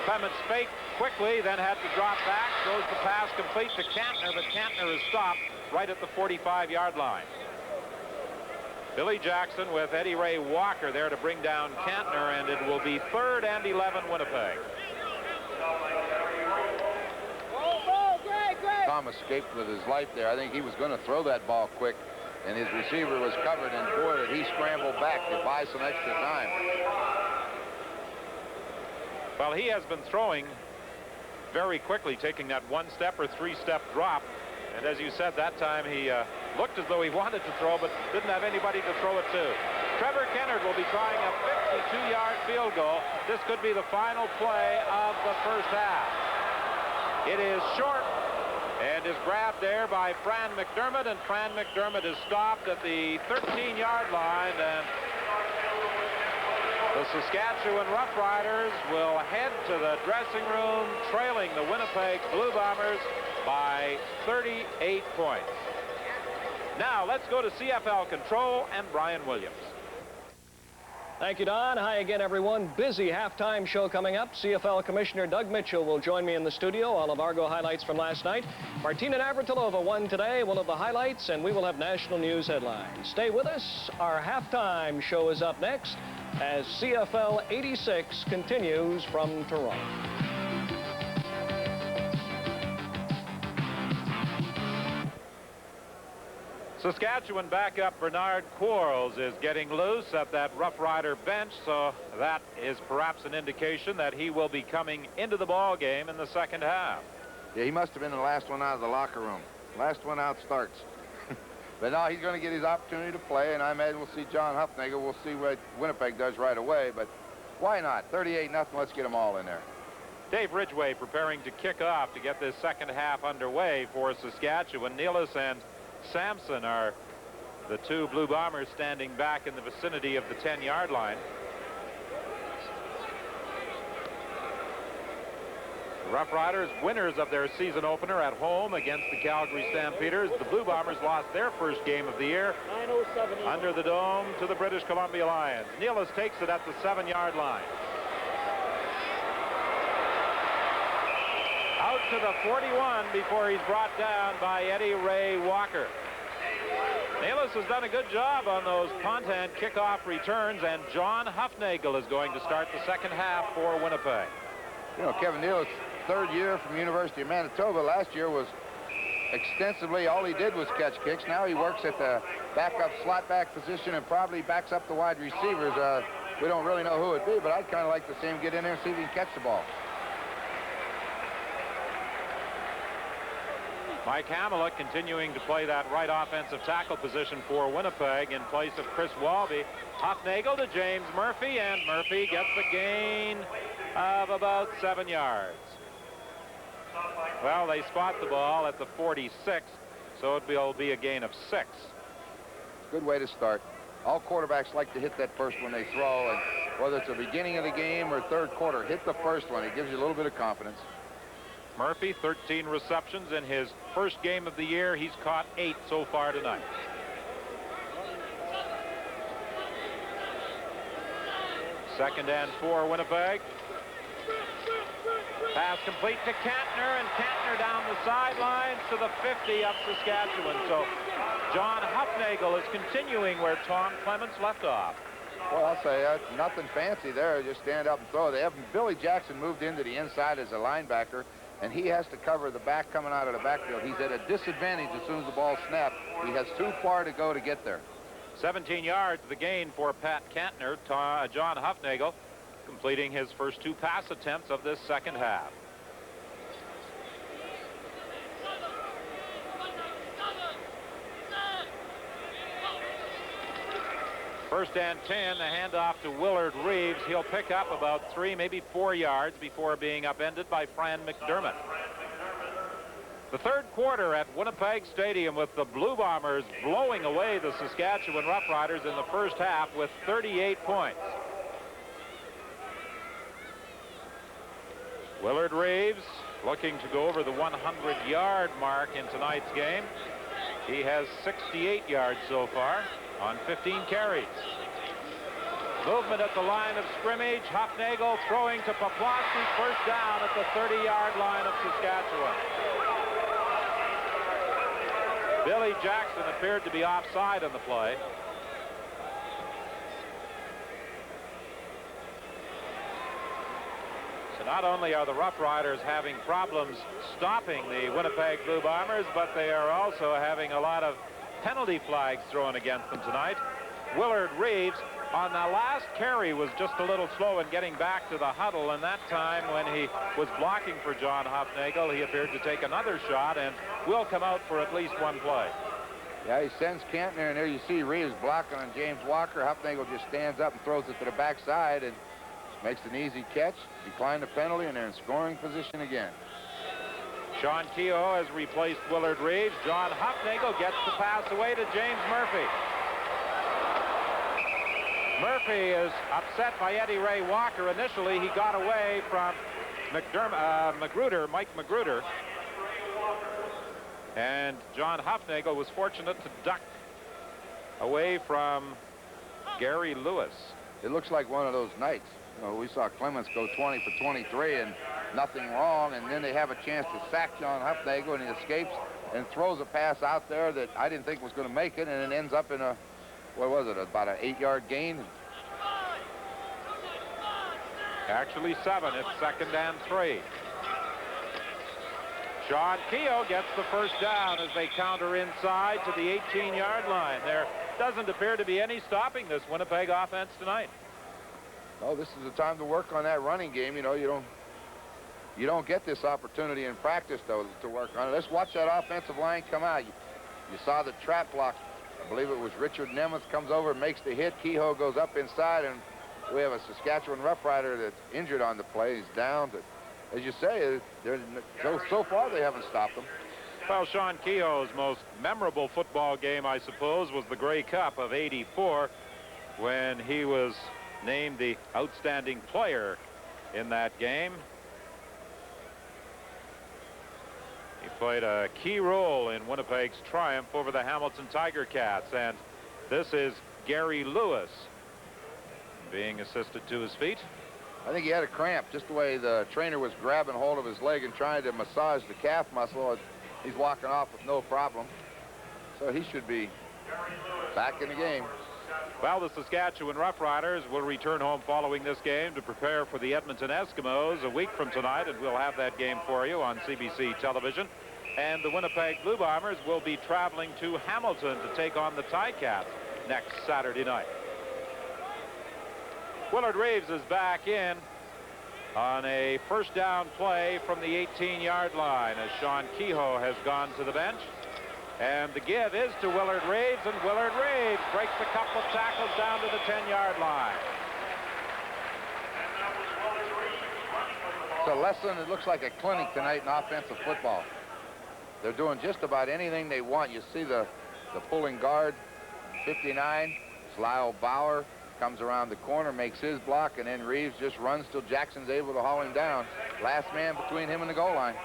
S1: Clements faked quickly, then had to drop back, throws the pass complete to Kantner, but Kantner is stopped right at the 45-yard line. Billy Jackson with Eddie Ray Walker there to bring down Kantner, and it will be 3rd and 11 Winnipeg.
S12: Tom escaped with his life there. I think he was going to throw that ball quick, and his receiver was covered, and boy, did he scramble back to buy some extra time.
S1: Well, he has been throwing very quickly, taking that 1-step or 3-step drop. And as you said, that time he looked as though he wanted to throw, but didn't have anybody to throw it to. Trevor Kennard will be trying a 52-yard field goal. This could be the final play of the first half. It is short and is grabbed there by Fran McDermott, and Fran McDermott is stopped at the 13-yard line, and the Saskatchewan Roughriders will head to the dressing room trailing the Winnipeg Blue Bombers by 38 points. Now let's go to CFL Control and Brian Williams.
S6: Thank you, Don. Hi again, everyone. Busy halftime show coming up. CFL Commissioner Doug Mitchell will join me in the studio. All of Argo highlights from last night. Martina Navratilova won today. We'll have the highlights, and we will have national news headlines. Stay with us. Our halftime show is up next as CFL 86 continues from Toronto.
S1: Saskatchewan backup Bernard Quarles is getting loose at that Rough Rider bench, so that is perhaps an indication that he will be coming into the ball game in the second half.
S12: Yeah, he must have been the last one out of the locker room. Last one out starts. But now he's going to get his opportunity to play, and I imagine we'll see John Huffnagel. We'll see what Winnipeg does right away, but why not? 38-0, let's get them all in there.
S1: Dave Ridgway preparing to kick off to get this second half underway for Saskatchewan. Nealis and Sampson are the two Blue Bombers standing back in the vicinity of the 10-yard line. The Rough Riders, winners of their season opener at home against the Calgary Stampeders. The Blue Bombers lost their first game of the year under the dome to the British Columbia Lions. Nealis takes it at the 7-yard line. Out to the 41 before he's brought down by Eddie Ray Walker. Nealis has done a good job on those punt and kickoff returns, and John Huffnagel is going to start the second half for Winnipeg.
S12: You know, Kevin Nealis, third year from University of Manitoba. Last year was extensively, all he did was catch kicks. Now he works at the backup slot back position and probably backs up the wide receivers. We don't really know who it'd be, but I'd kind of like to see him get in there and see if he can catch the ball.
S1: Mike Hamilton continuing to play that right offensive tackle position for Winnipeg in place of Chris Walby. Huffnagel to James Murphy, and Murphy gets a gain of about 7 yards. Well, they spot the ball at the 46, so it will be a gain of 6.
S12: Good way to start. All quarterbacks like to hit that first one they throw, and whether it's the beginning of the game or third quarter, hit the first one. It gives you a little bit of confidence.
S1: Murphy, 13 receptions in his first game of the year. He's caught 8 so far tonight. Second and 4, Winnipeg. Pass complete to Kantner, and Kantner down the sidelines to the 50 of Saskatchewan. So John Hufnagel is continuing where Tom Clements left off.
S12: Well, I'll say nothing fancy there. Just stand up and throw. They have Billy Jackson moved into the inside as a linebacker, and he has to cover the back coming out of the backfield. He's at a disadvantage as soon as the ball snaps. He has too far to go to get there.
S1: 17 yards the gain for Pat Kantner. John Hufnagel completing his first 2 pass attempts of this second half. First and 10, the handoff to Willard Reeves. He'll pick up about 3, maybe 4 yards before being upended by Fran McDermott. The third quarter at Winnipeg Stadium with the Blue Bombers blowing away the Saskatchewan Roughriders in the first half with 38 points. Willard Reeves looking to go over the 100-yard mark in tonight's game. He has 68 yards so far on 15 carries. Movement at the line of scrimmage. Hufnagel throwing to Poplawski. First down at the 30-yard line of Saskatchewan. Billy Jackson appeared to be offside on the play. So not only are the Roughriders having problems stopping the Winnipeg Blue Bombers, but they are also having a lot of penalty flags thrown against them tonight. Willard Reeves on the last carry was just a little slow in getting back to the huddle, and that time when he was blocking for John Hufnagel, he appeared to take another shot and will come out for at least 1 play.
S12: Yeah, he sends Kantner, and there you see Reeves blocking on James Walker. Hufnagel just stands up and throws it to the backside and makes an easy catch, decline the penalty, and they're in scoring position again.
S1: Sean Kehoe has replaced Willard Reeves. John Hufnagel gets the pass away to James Murphy. Murphy is upset by Eddie Ray Walker. Initially, he got away from Mike Magruder. And John Hufnagel was fortunate to duck away from Gary Lewis.
S12: It looks like one of those nights. You know, we saw Clements go 20 for 23 and nothing wrong, and then they have a chance to sack John Hufnagel, and he escapes and throws a pass out there that I didn't think was going to make it, and it ends up in a, what was it, about an 8-yard gain?
S1: Actually 7. It's second and 3. Sean Kehoe gets the first down as they counter inside to the 18-yard line. There doesn't appear to be any stopping this Winnipeg offense tonight.
S12: Oh, this is the time to work on that running game. You know, you don't get this opportunity in practice, though, to work on it. Let's watch that offensive line come out. You saw the trap block. I believe it was Richard Nemeth comes over and makes the hit. Kehoe goes up inside, and we have a Saskatchewan Roughrider that's injured on the play. He's down. As you say, so far they haven't stopped him.
S1: Well, Sean Kehoe's most memorable football game, I suppose, was the Grey Cup of '84 when he was named the outstanding player in that game. He played a key role in Winnipeg's triumph over the Hamilton Tiger Cats, and this is Gary Lewis being assisted to his feet.
S12: I think he had a cramp, just the way the trainer was grabbing hold of his leg and trying to massage the calf muscle. He's walking off with no problem, so he should be back in the game.
S1: Well, the Saskatchewan Roughriders will return home following this game to prepare for the Edmonton Eskimos a week from tonight, and we'll have that game for you on CBC television. And the Winnipeg Blue Bombers will be traveling to Hamilton to take on the Ticats next Saturday night. Willard Reeves is back in on a first down play from the 18-yard line as Sean Kehoe has gone to the bench. And the give is to Willard Reeves, and Willard Reeves breaks a couple of tackles down to the 10-yard line.
S12: It's a lesson. It looks like a clinic tonight in offensive football. They're doing just about anything they want. You see the pulling guard, 59, it's Lyle Bauer, comes around the corner, makes his block, and then Reeves just runs till Jackson's able to haul him down. Last man between him and the goal line.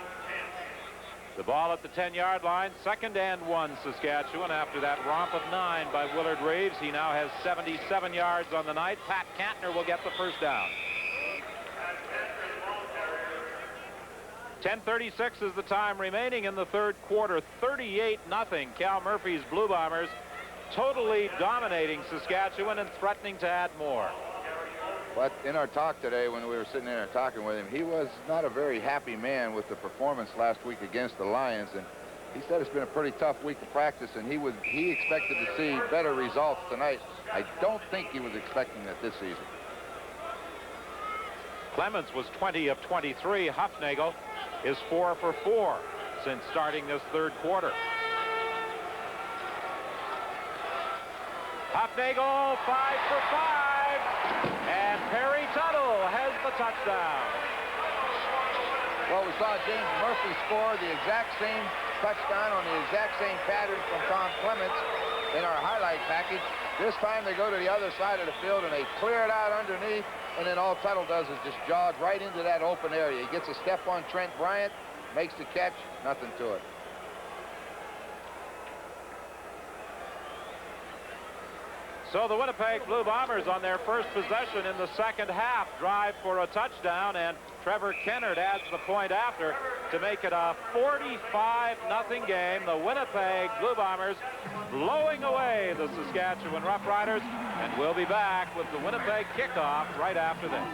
S1: The ball at the 10-yard line, 2nd and 1 Saskatchewan after that romp of 9 by Willard Reeves. He now has 77 yards on the night. Pat Kantner will get the first down. 10:36 is the time remaining in the third quarter. 38-0. Cal Murphy's Blue Bombers totally dominating Saskatchewan and threatening to add more.
S12: But in our talk today, when we were sitting there talking with him, he was not a very happy man with the performance last week against the Lions. And he said it's been a pretty tough week of practice, and he expected to see better results tonight. I don't think he was expecting that this season.
S1: Clements was 20 of 23. Huffnagel is 4 for 4 since starting this third quarter. Huffnagel 5 for 5, and Perry Tuttle has the touchdown.
S12: Well, we saw James Murphy score the exact same touchdown on the exact same pattern from Tom Clements in our highlight package. This time they go to the other side of the field and they clear it out underneath, and then all Tuttle does is just jog right into that open area. He gets a step on Trent Bryant, makes the catch, nothing to it.
S1: So the Winnipeg Blue Bombers on their first possession in the second half drive for a touchdown, and Trevor Kennard adds the point after to make it a 45-0 game. The Winnipeg Blue Bombers blowing away the Saskatchewan Roughriders, and we'll be back with the Winnipeg kickoff right after this.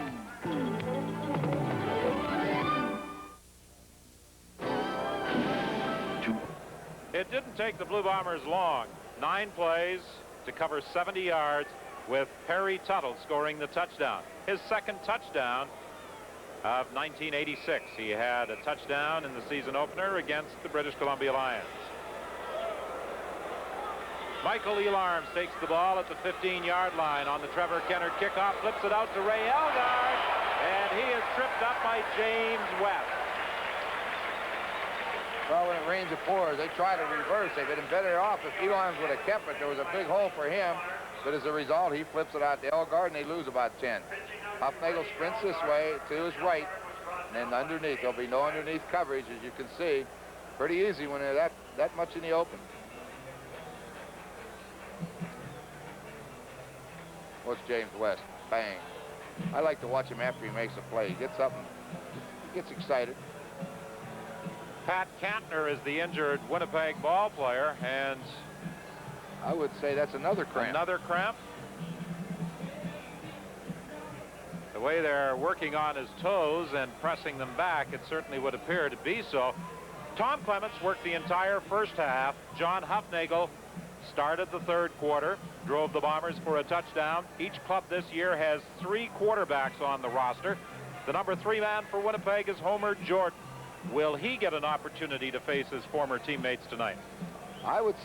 S1: It didn't take the Blue Bombers long. 9 plays to cover 70 yards, with Perry Tuttle scoring the touchdown. His second touchdown of 1986. He had a touchdown in the season opener against the British Columbia Lions. Michael Elarms takes the ball at the 15-yard line on the Trevor Kennard kickoff, flips it out to Ray Elgard, and he is tripped up by James West.
S12: Well, when it rains, it pours. They try to reverse. They've been better off if Elarms would have kept it. There was a big hole for him, but as a result, he flips it out to Elgard, and they lose about 10. Huffnagel sprints this way to his right, and then underneath. There'll be no underneath coverage, as you can see. Pretty easy when they're that much in the open. What's James West? Bang. I like to watch him after he makes a play. He gets up and he gets excited.
S1: Pat Kantner is the injured Winnipeg ball player, and
S12: I would say that's another cramp.
S1: Another cramp. The way they're working on his toes and pressing them back, it certainly would appear to be so. Tom Clements worked the entire first half. John Huffnagel started the third quarter, drove the Bombers for a touchdown. Each club this year has 3 quarterbacks on the roster. The number 3 man for Winnipeg is Homer Jordan. Will he get an opportunity to face his former teammates tonight?
S12: I would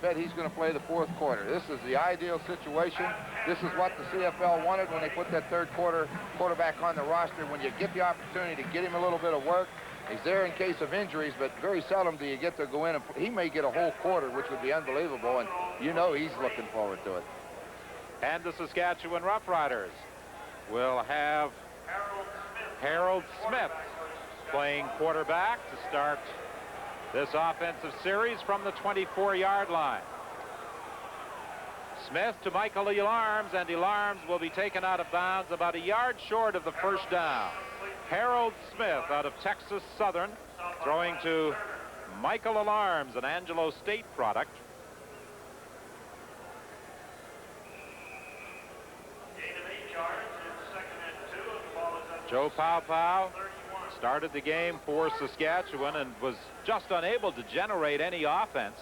S12: bet he's going to play the fourth quarter. This is the ideal situation. This is what the CFL wanted when they put that third quarter quarterback on the roster. When you get the opportunity to get him a little bit of work, he's there in case of injuries, but very seldom do you get to go in and he may get a whole quarter, which would be unbelievable, and you know he's looking forward to it.
S1: And the Saskatchewan Roughriders will have Harold Smith playing quarterback to start this offensive series from the 24-yard line. Smith to Michael Elarms, and Elarms will be taken out of bounds about a yard short of the first down. Harold Smith out of Texas Southern throwing to Michael Elarms, an Angelo State product. Joe Pow started the game for Saskatchewan and was just unable to generate any offense.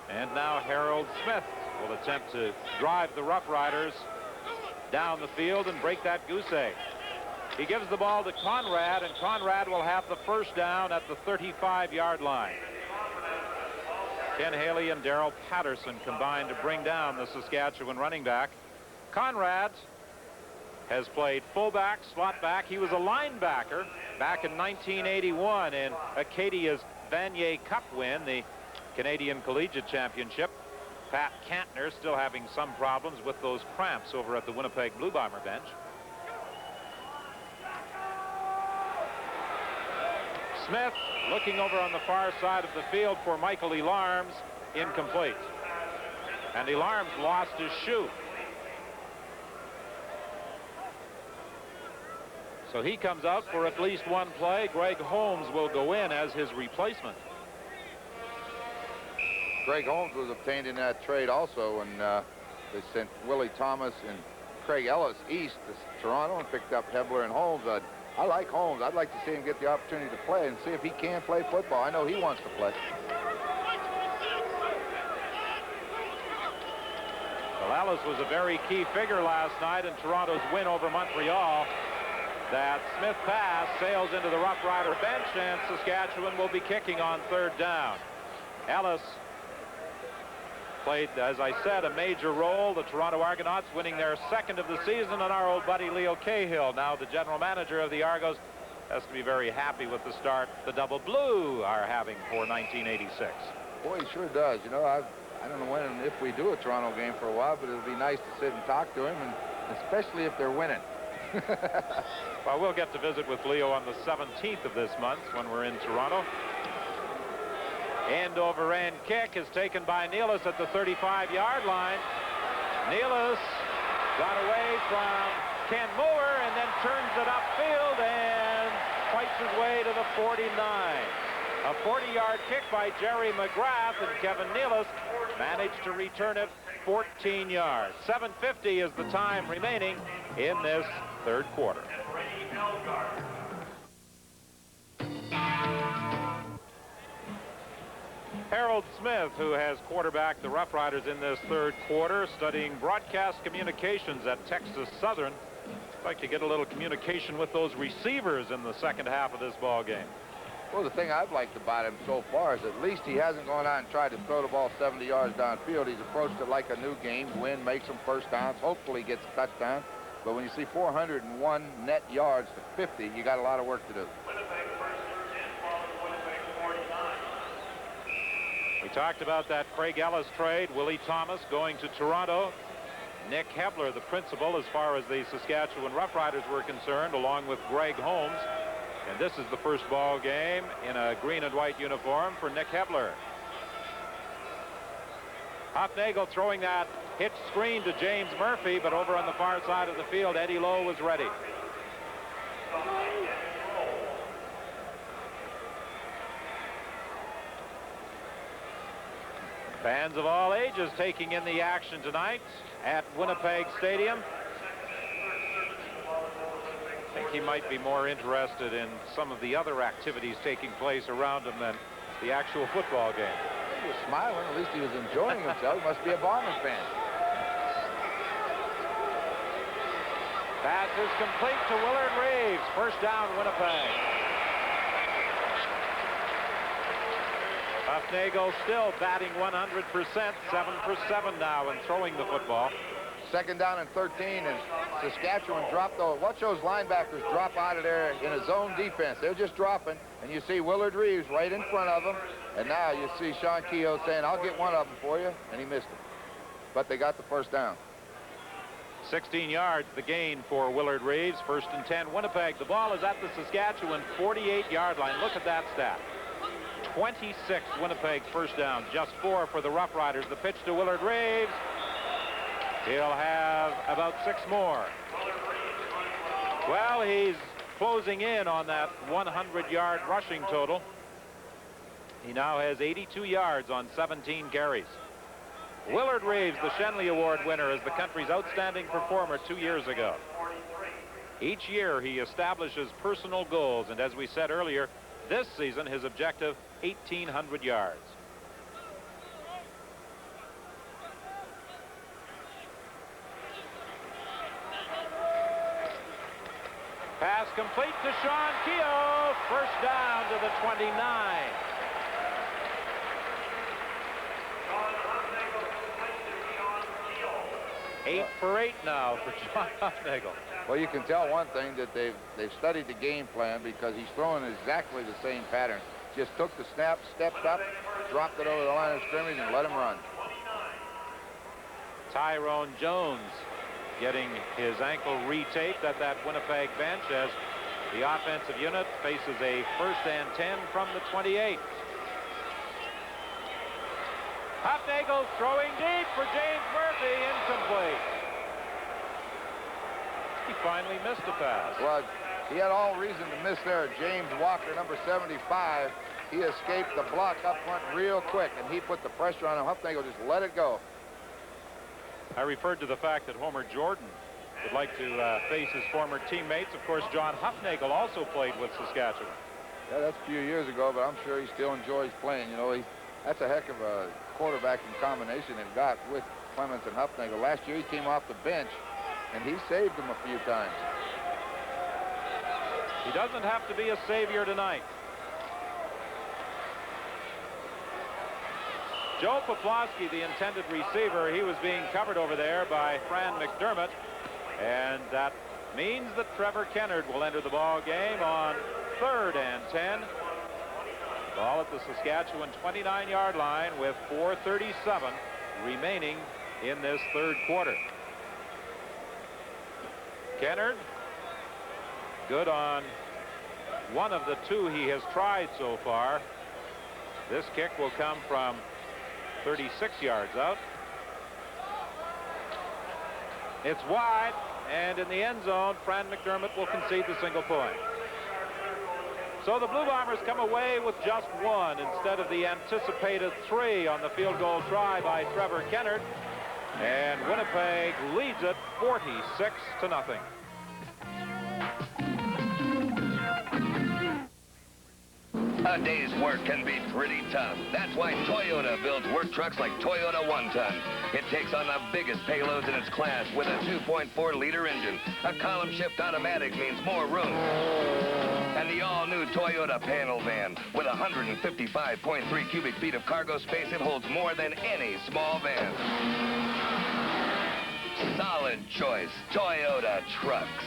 S1: And now Harold Smith will attempt to drive the Roughriders down the field and break that goose egg. He gives the ball to Conrad, and Conrad will have the first down at the 35-yard line. Ken Haley and Darrell Patterson combined to bring down the Saskatchewan running back. Conrad has played fullback, slot back. He was a linebacker back in 1981 in Acadia's Vanier Cup win, the Canadian Collegiate Championship. Pat Cantner still having some problems with those cramps over at the Winnipeg Blue Bomber bench. Smith looking over on the far side of the field for Michael Elarms, incomplete. And Elarms lost his shoe. So he comes out for at least one play. Greg Holmes will go in as his replacement.
S12: Greg Holmes was obtained in that trade also, and they sent Willie Thomas and Craig Ellis east to Toronto and picked up Hebler and Holmes. I like Holmes. I'd like to see him get the opportunity to play and see if he can play football. I know he wants to play.
S1: Well, Ellis was a very key figure last night in Toronto's win over Montreal. That Smith pass sails into the Rough Rider bench, and Saskatchewan will be kicking on third down. Ellis played, as I said, a major role. The Toronto Argonauts winning their second of the season, and our old buddy Leo Cahill, now the general manager of the Argos, has to be very happy with the start the Double Blue are having for 1986.
S12: Boy, he sure does. You know, I don't know when and if we do a Toronto game for a while, but it'll be nice to sit and talk to him, and especially if they're winning.
S1: Well, we'll get to visit with Leo on the 17th of this month when we're in Toronto. End over end kick is taken by Nealis at the 35-yard line. Nealis got away from Ken Moore and then turns it upfield and fights his way to the 49. A 40-yard kick by Jerry McGrath, and Kevin Nealis managed to return it 14 yards. 7:50 is the time remaining in this third quarter. Harold Smith, who has quarterbacked the Rough Riders in this third quarter, studying broadcast communications at Texas Southern. I'd like to get a little communication with those receivers in the second half of this ball game.
S12: Well, the thing I've liked about him so far is at least he hasn't gone out and tried to throw the ball 70 yards downfield. He's approached it like a new game, win, make some first downs, hopefully gets a touchdown. But when you see 401 net yards to 50, you got a lot of work to do.
S1: We talked about that Craig Ellis trade. Willie Thomas going to Toronto. Nick Hebler, the principal as far as the Saskatchewan Roughriders were concerned, along with Greg Holmes. And this is the first ball game in a green and white uniform for Nick Hebler. Hofnagel throwing that hitch screen to James Murphy, but over on the far side of the field, Eddie Lowe was ready. Fans of all ages taking in the action tonight at Winnipeg Stadium. I think he might be more interested in some of the other activities taking place around him than the actual football game.
S12: He was smiling. At least he was enjoying himself. He must be a Bombers fan.
S1: Pass is complete to Willard Reeves. First down, Winnipeg. Hufnagel still batting 100%, 7 for 7 now and throwing the football.
S12: Second down and 13, and Saskatchewan dropped. Watch those linebackers drop out of there in a zone defense. They're just dropping, and you see Willard Reeves right in front of them. And now you see Sean Kehoe saying, "I'll get one of them for you," and he missed it. But they got the first down.
S1: 16 yards the gain for Willard Reeves. First and 10, Winnipeg. The ball is at the Saskatchewan 48-yard line. Look at that stat. 26 Winnipeg first down, just 4 for the Rough Riders. The pitch to Willard Reeves. He'll have about 6 more. Well, he's closing in on that 100-yard rushing total. He now has 82 yards on 17 carries. Willard Reeves, the Shenley Award winner, is the country's outstanding performer 2 years ago. Each year he establishes personal goals, and as we said earlier, this season his objective, 1,800 yards. Pass complete to Sean Kehoe. First down to the 29. 8 for 8 now for John Hufnagel.
S12: Well, you can tell one thing, that they've studied the game plan, because he's throwing exactly the same pattern. Just took the snap, stepped up, dropped it over the line of scrimmage, and let him run.
S1: Tyrone Jones getting his ankle retaped at that Winnipeg bench as the offensive unit faces a 1st and 10 from the 28. Hufnagel throwing deep for James Murphy, incomplete. He finally missed a pass.
S12: Well, he had all reason to miss there. James Walker, number 75, he escaped the block up front real quick, and he put the pressure on him. Hufnagel just let it go.
S1: I referred to the fact that Homer Jordan would like to face his former teammates. Of course, John Hufnagel also played with Saskatchewan.
S12: Yeah, that's a few years ago, but I'm sure he still enjoys playing. You know, that's a heck of a quarterbacking combination they've got with Clemens and Hufnagel. Last year he came off the bench, and he saved them a few times.
S1: He doesn't have to be a savior tonight. Joe Poplawski, the intended receiver, he was being covered over there by Fran McDermott, and that means that Trevor Kennard will enter the ball game on 3rd and 10. Ball at the Saskatchewan 29-yard line with 4:37 remaining in this 3rd quarter. Kennard good on one of the 2 he has tried so far. This kick will come from 36 yards out. It's wide, and in the end zone, Fran McDermott will concede the single point. So the Blue Bombers come away with just 1 instead of the anticipated 3 on the field goal try by Trevor Kennard. And Winnipeg leads it 46-0.
S14: A day's work can be pretty tough. That's why Toyota builds work trucks like Toyota 1-Ton. It takes on the biggest payloads in its class with a 2.4-liter engine. A column shift automatic means more room. And the all-new Toyota panel van. With 155.3 cubic feet of cargo space, it holds more than any small van. Solid choice. Toyota trucks.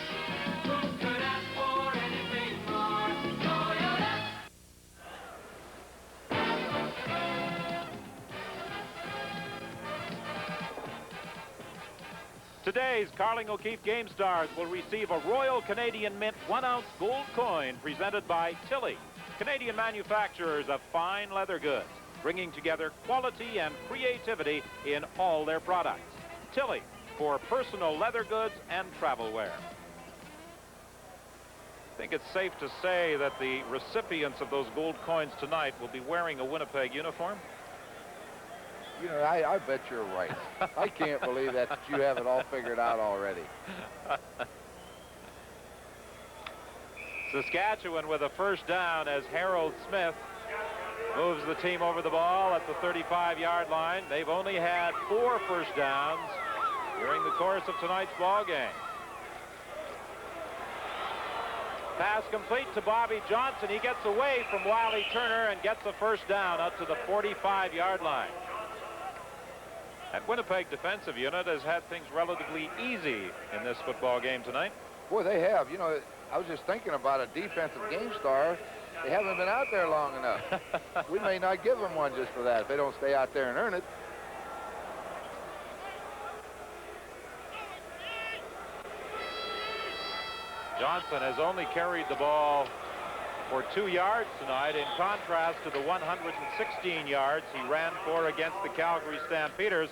S1: Today's Carling O'Keefe Game Stars will receive a Royal Canadian Mint 1-ounce gold coin presented by Tilley, Canadian manufacturers of fine leather goods, bringing together quality and creativity in all their products. Tilley, for personal leather goods and travel wear. I think it's safe to say that the recipients of those gold coins tonight will be wearing a Winnipeg uniform.
S12: You know, I bet you're right. I can't believe that you have it all figured out already.
S1: Saskatchewan with a 1st down as Harold Smith moves the team over the ball at the 35-yard line. They've only had 4 first downs during the course of tonight's ball game. Pass complete to Bobby Johnson. He gets away from Wiley Turner and gets a 1st down up to the 45-yard line. That Winnipeg defensive unit has had things relatively easy in this football game tonight.
S12: Boy, they have. You know, I was just thinking about a defensive game star. They haven't been out there long enough. We may not give them one just for that if they don't stay out there and earn it.
S1: Johnson has only carried the ball for 2 yards tonight, in contrast to the 116 yards he ran for against the Calgary Stampeders.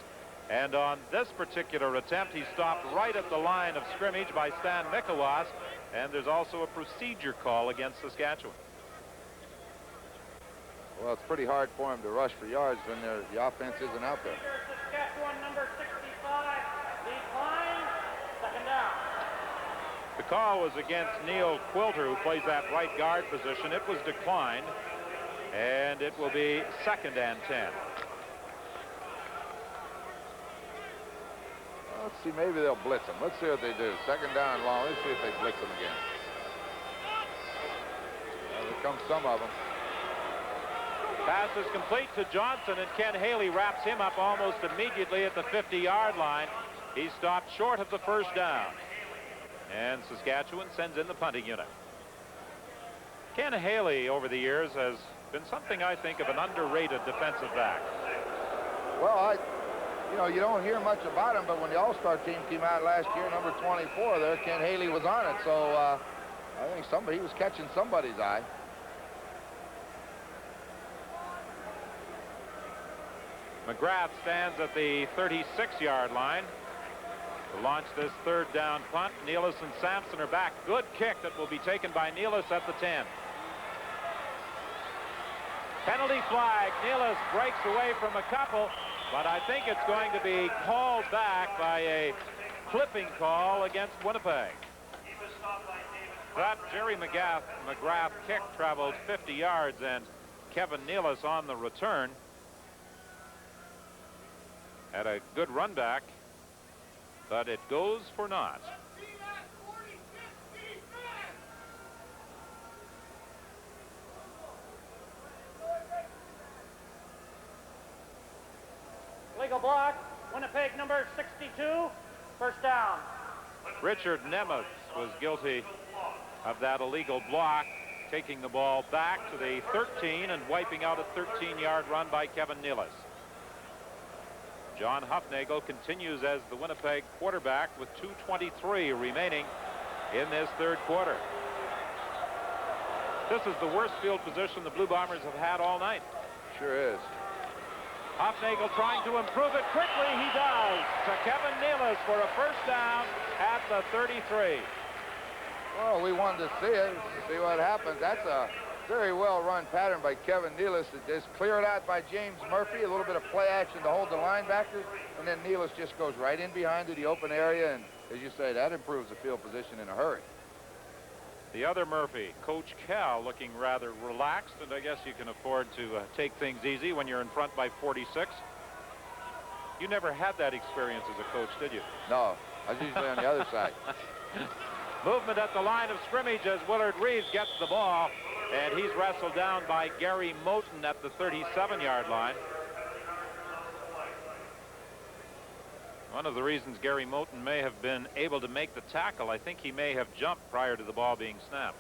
S1: And on this particular attempt, he stopped right at the line of scrimmage by Stan Mikowas, and there's also a procedure call against Saskatchewan.
S12: Well, it's pretty hard for him to rush for yards when the offense isn't out there.
S11: Saskatchewan number 65, decline, 2nd down.
S1: The call was against Neil Quilter, who plays that right guard position. It was declined, and it will be 2nd and 10.
S12: Let's see, maybe they'll blitz him. Let's see what they do. 2nd down long. Let's see if they blitz him again. Well, here come some of them.
S1: Pass is complete to Johnson, and Ken Haley wraps him up almost immediately at the 50-yard line. He stopped short of the first down. And Saskatchewan sends in the punting unit. Ken Haley over the years has been something I think of an underrated defensive back.
S12: Well, you know, you don't hear much about him, but when the All-Star team came out last year, number 24 there, Ken Haley was on it. So I think he was catching somebody's eye.
S1: McGrath stands at the 36-yard line to launch this third down punt. Nealis and Sampson are back. Good kick that will be taken by Nealis at the 10. Penalty flag. Nealis breaks away from a couple, but I think it's going to be called back by a clipping call against Winnipeg. That Jerry McGrath kick traveled 50 yards, and Kevin Nealis on the return had a good run back, but it goes for naught.
S11: Legal block, Winnipeg number 62, first down.
S1: Richard Nemeth was guilty of that illegal block, taking the ball back to the 13 and wiping out a 13-yard run by Kevin Nealis. John Hufnagel continues as the Winnipeg quarterback with 2:23 remaining in this third quarter. This is the worst field position the Blue Bombers have had all night.
S12: Sure is.
S1: Hufnagel trying to improve it quickly. He does to Kevin Nealis for a first down at the 33.
S12: Well, we wanted to see it, see what happens. That's a very well-run pattern by Kevin Nealis. It just cleared out by James Murphy. A little bit of play action to hold the linebackers, and then Nealis just goes right in behind to the open area, and as you say, that improves the field position in a hurry.
S1: The other Murphy, Coach Cal, looking rather relaxed, and I guess you can afford to take things easy when you're in front by 46. You never had that experience as a coach, did you?
S12: No, I was usually on the other side.
S1: Movement at the line of scrimmage as Willard Reeves gets the ball, and he's wrestled down by Gary Moten at the 37-yard line. One of the reasons Gary Moten may have been able to make the tackle, I think he may have jumped prior to the ball being snapped.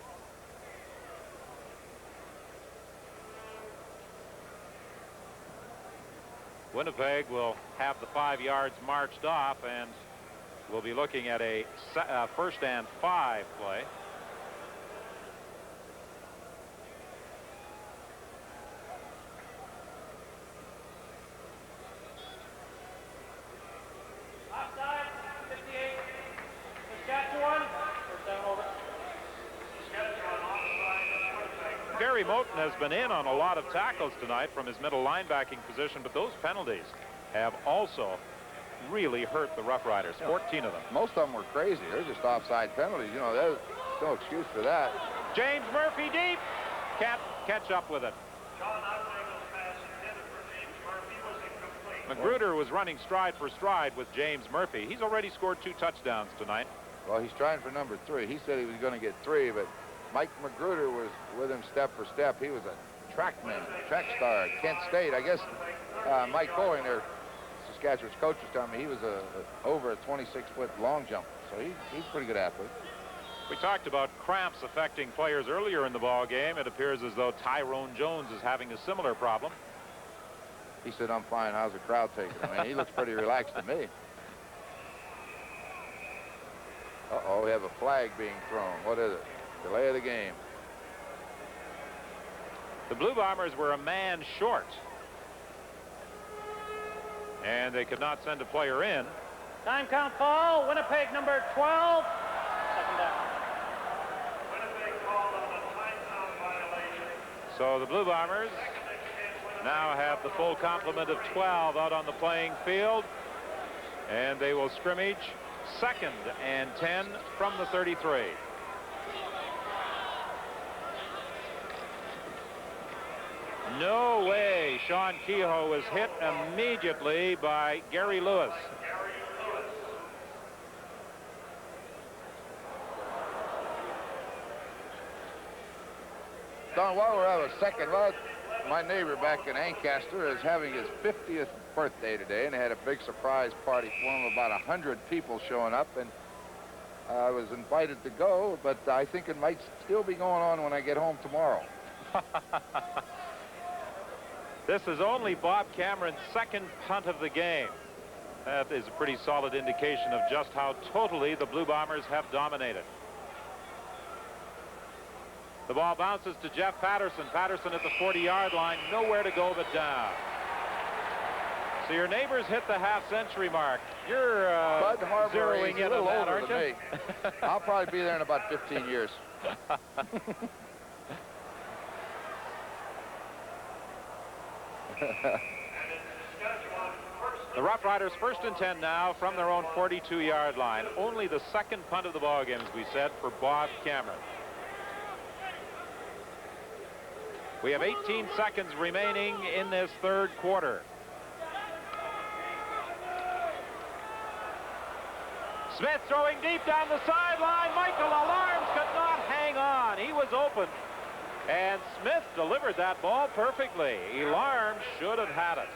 S1: Winnipeg will have the 5 yards marched off, and we'll be looking at a first and 5 play.
S11: Offside, 58, Saskatchewan, first down over.
S1: Gary Moten has been in on a lot of tackles tonight from his middle linebacking position, but those penalties have also really hurt the Roughriders. 14 of them.
S12: Most of them were crazy. They're just offside penalties. You know, there's no excuse for that.
S1: James Murphy deep. Can't catch up with it. Magruder was running stride for stride with James Murphy. He's already scored 2 touchdowns tonight.
S12: Well, he's trying for number 3. He said he was going to get 3, but Mike Magruder was with him step for step. He was a track man, track star at Kent State. I guess Mike Boeing, their Saskatchewan's coach, was telling me he was over a 26-foot long jumper. So he's a pretty good athlete.
S1: We talked about cramps affecting players earlier in the ball game. It appears as though Tyrone Jones is having a similar problem.
S12: He said, "I'm fine. How's the crowd taking him?" I mean, he looks pretty relaxed to me. Uh-oh, we have a flag being thrown. What is it? Delay of the game.
S1: The Blue Bombers were a man short, and they could not send a player in.
S11: Time count fall, Winnipeg number 12, second down.
S1: So the Blue Bombers now have the full complement of 12 out on the playing field, and they will scrimmage 2nd and 10 from the 33. No way. Sean Kehoe was hit immediately by Gary Lewis.
S12: Don, while we're out of a second, well, my neighbor back in Ancaster is having his 50th birthday today, and they had a big surprise party for him, about 100 people showing up, and I was invited to go, but I think it might still be going on when I get home tomorrow.
S1: This is only Bob Cameron's second punt of the game. That is a pretty solid indication of just how totally the Blue Bombers have dominated. The ball bounces to Jeff Patterson. Patterson at the 40-yard line, nowhere to go but down. So your neighbors hit the half-century mark. You're
S12: Bud Harbor,
S1: zeroing in on that, aren't you?
S12: I'll probably be there in about 15 years.
S1: The Roughriders 1st and 10 now from their own 42-yard line. Only the second punt of the ball game, as we said, for Bob Cameron. We have 18 seconds remaining in this third quarter. Smith throwing deep down the sideline. Michael Alarms could not hang on. He was open. And Smith delivered that ball perfectly. Alarms should have had it.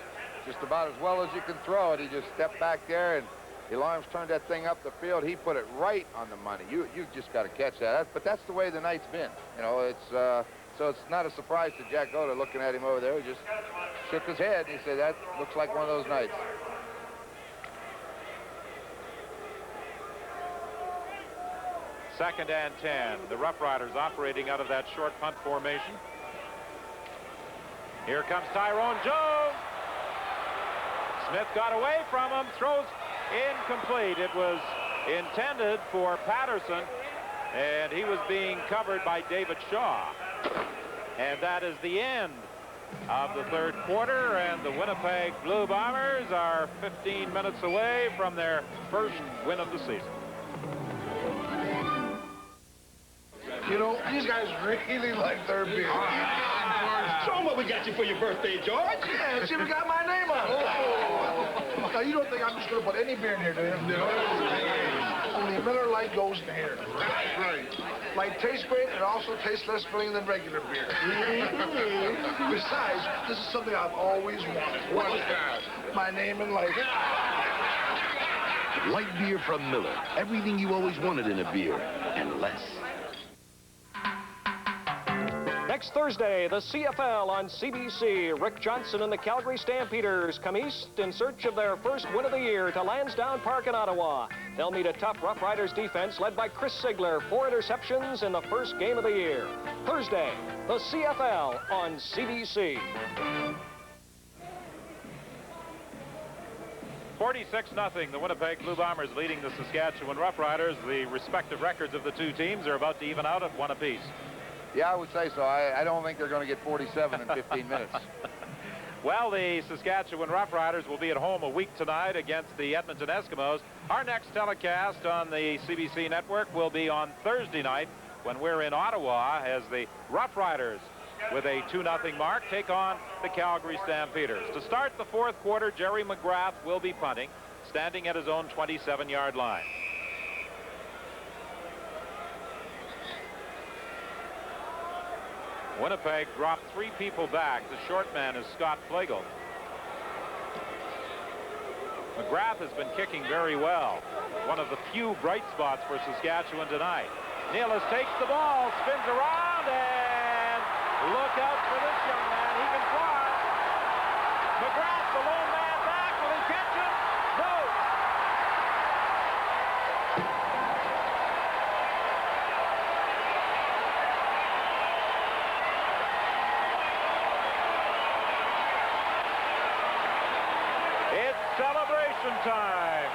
S12: Just about as well as you can throw it. He just stepped back there, and Alarms turned that thing up the field. He put it right on the money. You just got to catch that. But that's the way the night's been. You know, it's so it's not a surprise to Jack Goda looking at him over there. He just shook his head, and he said, that looks like one of those nights.
S1: Second and 10. The Roughriders operating out of that short punt formation. Here comes Tyrone Jones. Smith got away from him. Throws incomplete. It was intended for Patterson, and he was being covered by David Shaw. And that is the end of the third quarter, and the Winnipeg Blue Bombers are 15 minutes away from their first win of the season.
S15: You know, these guys really like their beer.
S16: Show them what we got you for your birthday, George.
S15: Yeah, see, we got my name on it. Oh. Now, you don't think I'm just going to put any beer in here, do you? No. Only Miller Lite goes in here. That's right. Light tastes great, and it also tastes less filling than regular beer. Besides, this is something I've always wanted.
S16: What's that?
S15: My name in life.
S9: Light beer from Miller. Everything you always wanted in a beer, and less.
S6: Next Thursday, the CFL on CBC. Rick Johnson and the Calgary Stampeders come east in search of their first win of the year to Lansdowne Park in Ottawa. They'll meet a tough Roughriders defense led by Chris Ziegler. 4 interceptions in the first game of the year. Thursday, the CFL on CBC.
S1: 46-0, the Winnipeg Blue Bombers leading the Saskatchewan Roughriders. The respective records of the two teams are about to even out at 1 apiece.
S12: Yeah, I would say so. I don't think they're going to get 47 in 15 minutes.
S1: Well, the Saskatchewan Roughriders will be at home a week tonight against the Edmonton Eskimos. Our next telecast on the CBC network will be on Thursday night when we're in Ottawa as the Roughriders, with a 2-0 mark, take on the Calgary Stampeders. To start the fourth quarter, Jerry McGrath will be punting, standing at his own 27-yard line. Winnipeg dropped 3 people back. The short man is Scott Flegel. McGrath has been kicking very well. One of the few bright spots for Saskatchewan tonight. Nealis takes the ball, spins around, and look out for this young man. He can fly. McGrath, the lone man back. Will he catch it? No. It's celebration time.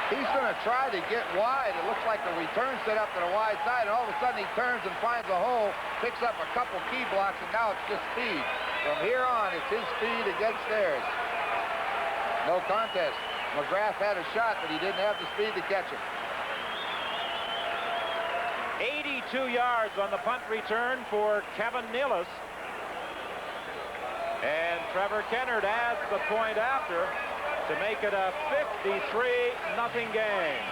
S12: He's going to try to get wide. It looks like a return set up to the wide side, and all of a sudden he turns and finds a hole, picks up a couple key blocks, and now it's just speed. From here on, it's his speed against theirs. No contest. McGrath had a shot, but he didn't have the speed to catch it.
S1: 82 yards on the punt return for Kevin Nealis. And Trevor Kennard adds the point after to make it a 53-0 game.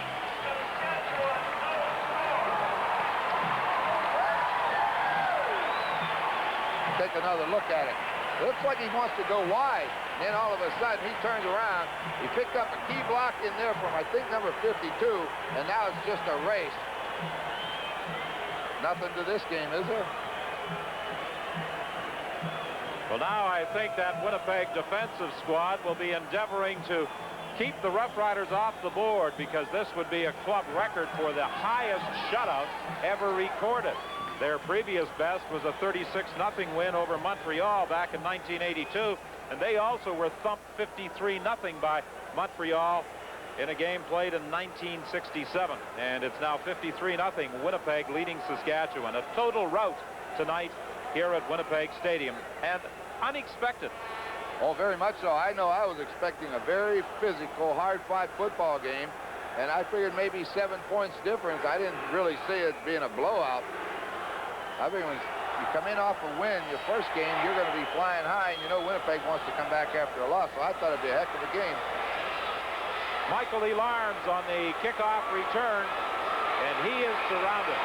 S12: take another look at it. It looks like he wants to go wide. And then all of a sudden, he turns around. He picked up a key block in there from, I think, number 52. And now it's just a race. Nothing to this game, is there?
S1: Well, now I think that Winnipeg defensive squad will be endeavoring to keep the Roughriders off the board, because this would be a club record for the highest shutout ever recorded. Their previous best was a 36-0 win over Montreal back in 1982, and they also were thumped 53-0 by Montreal in a game played in 1967. And it's now 53-0, Winnipeg leading Saskatchewan. A total rout tonight here at Winnipeg Stadium, and unexpected.
S12: Oh, very much so. I know I was expecting a very physical, hard-fought football game, and I figured maybe 7 points difference. I didn't really see it being a blowout. I figured when you come in off a win, your first game, you're going to be flying high, and you know Winnipeg wants to come back after a loss, so I thought it'd be a heck of a game.
S1: Michael Elarms on the kickoff return, and he is surrounded.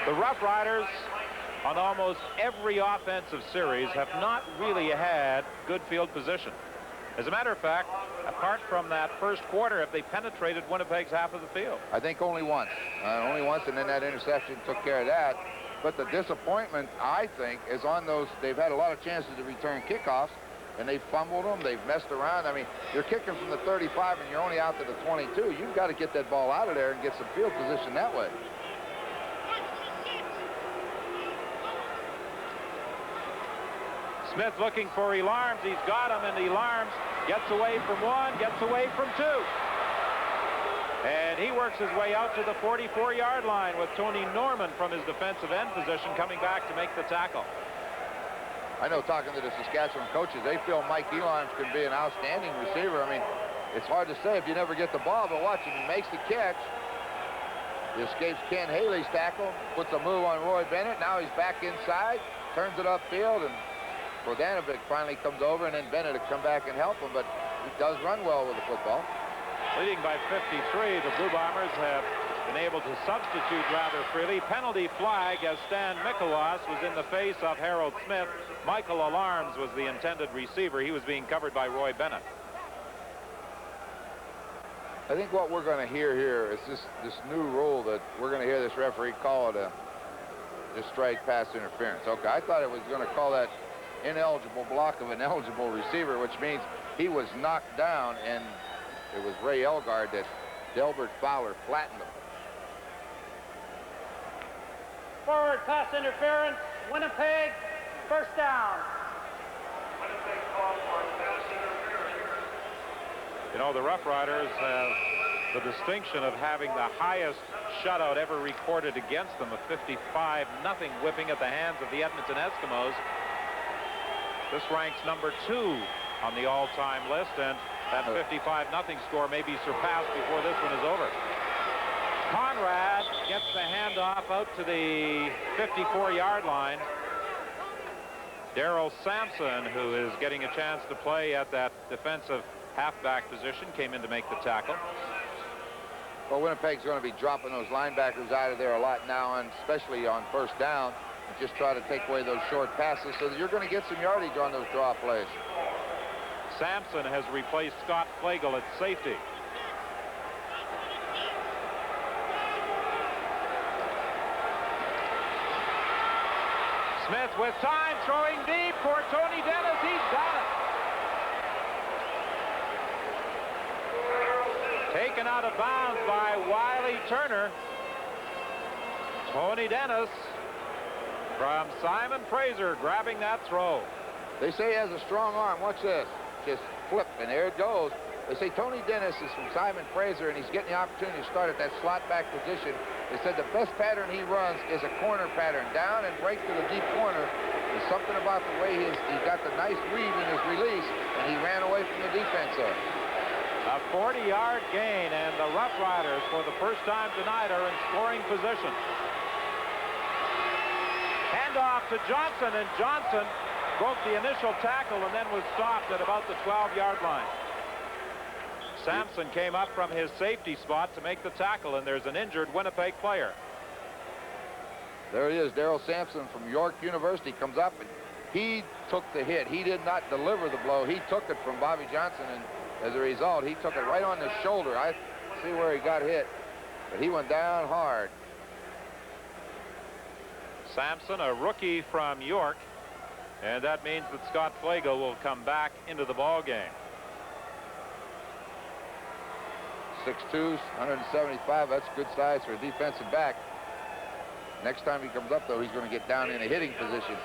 S1: The Roughriders, on almost every offensive series, have not really had good field position. As a matter of fact, apart from that first quarter, have they penetrated Winnipeg's half of the field?
S12: I think only once. And then that interception took care of that. But the disappointment, I think, is on those. They've had a lot of chances to return kickoffs, and they've fumbled them. They've messed around. I mean, you're kicking from the 35, and you're only out to the 22. You've got to get that ball out of there and get some field position that way.
S1: Smith looking for Elarms. He's got him, and Elarms gets away from one, gets away from two. And he works his way out to the 44-yard line with Tony Norman from his defensive end position coming back to make the tackle.
S12: I know, talking to the Saskatchewan coaches, they feel Mike Elarms can be an outstanding receiver. I mean, it's hard to say if you never get the ball, but watch him. He makes the catch. He escapes Ken Haley's tackle, puts a move on Roy Bennett. Now he's back inside, turns it upfield, and Brodanovic finally comes over, and then Bennett will come back and help him, but he does run well with the football.
S1: Leading by 53, the Blue Bombers have been able to substitute rather freely. Penalty flag as Stan Mikolas was in the face of Harold Smith. Michael Elarms was the intended receiver. He was being covered by Roy Bennett.
S12: I think what we're going to hear here is this new rule that we're going to hear this referee call it a strike pass interference. Okay, I thought it was going to call that ineligible block of an eligible receiver, which means he was knocked down, and it was Ray Elgard that Delbert Fowler flattened him.
S11: Forward pass interference, Winnipeg, first down.
S1: You know, the Roughriders have the distinction of having the highest shutout ever recorded against them, a 55-0 whipping at the hands of the Edmonton Eskimos. This ranks number 2 on the all-time list, and that 55-0 score may be surpassed before this one is over. Conrad gets the handoff out to the 54-yard line. Darrell Sampson, who is getting a chance to play at that defensive halfback position, came in to make the tackle.
S12: Well, Winnipeg's going to be dropping those linebackers out of there a lot now, and especially on first down. Just try to take away those short passes so that you're going to get some yardage on those draw plays.
S1: Sampson has replaced Scott Flagel at safety. Smith with time, throwing deep for Tony Dennis. He's got it. Taken out of bounds by Wiley Turner. Tony Dennis from Simon Fraser grabbing that throw.
S12: They say he has a strong arm. Watch this. Just flip, and there it goes. They say Tony Dennis is from Simon Fraser, and he's getting the opportunity to start at that slot back position. They said the best pattern he runs is a corner pattern, down and right to the deep corner. There's something about the way he got the nice weave in his release, and he ran away from the defense there.
S1: A 40-yard gain, and the Roughriders, for the first time tonight, are in scoring position. Handoff to Johnson, and Johnson broke the initial tackle and then was stopped at about the 12-yard line. Sampson came up from his safety spot to make the tackle, and there's an injured Winnipeg player.
S12: There he is, Darrell Sampson from York University comes up, and he took the hit. He did not deliver the blow. He took it from Bobby Johnson, and as a result, he took it right on the shoulder. I see where he got hit, but he went down hard.
S1: Sampson, a rookie from York, and that means that Scott Flago will come back into the ball game.
S12: 6'2", 175. That's good size for a defensive back. Next time he comes up, though, he's going to get down in a hitting position.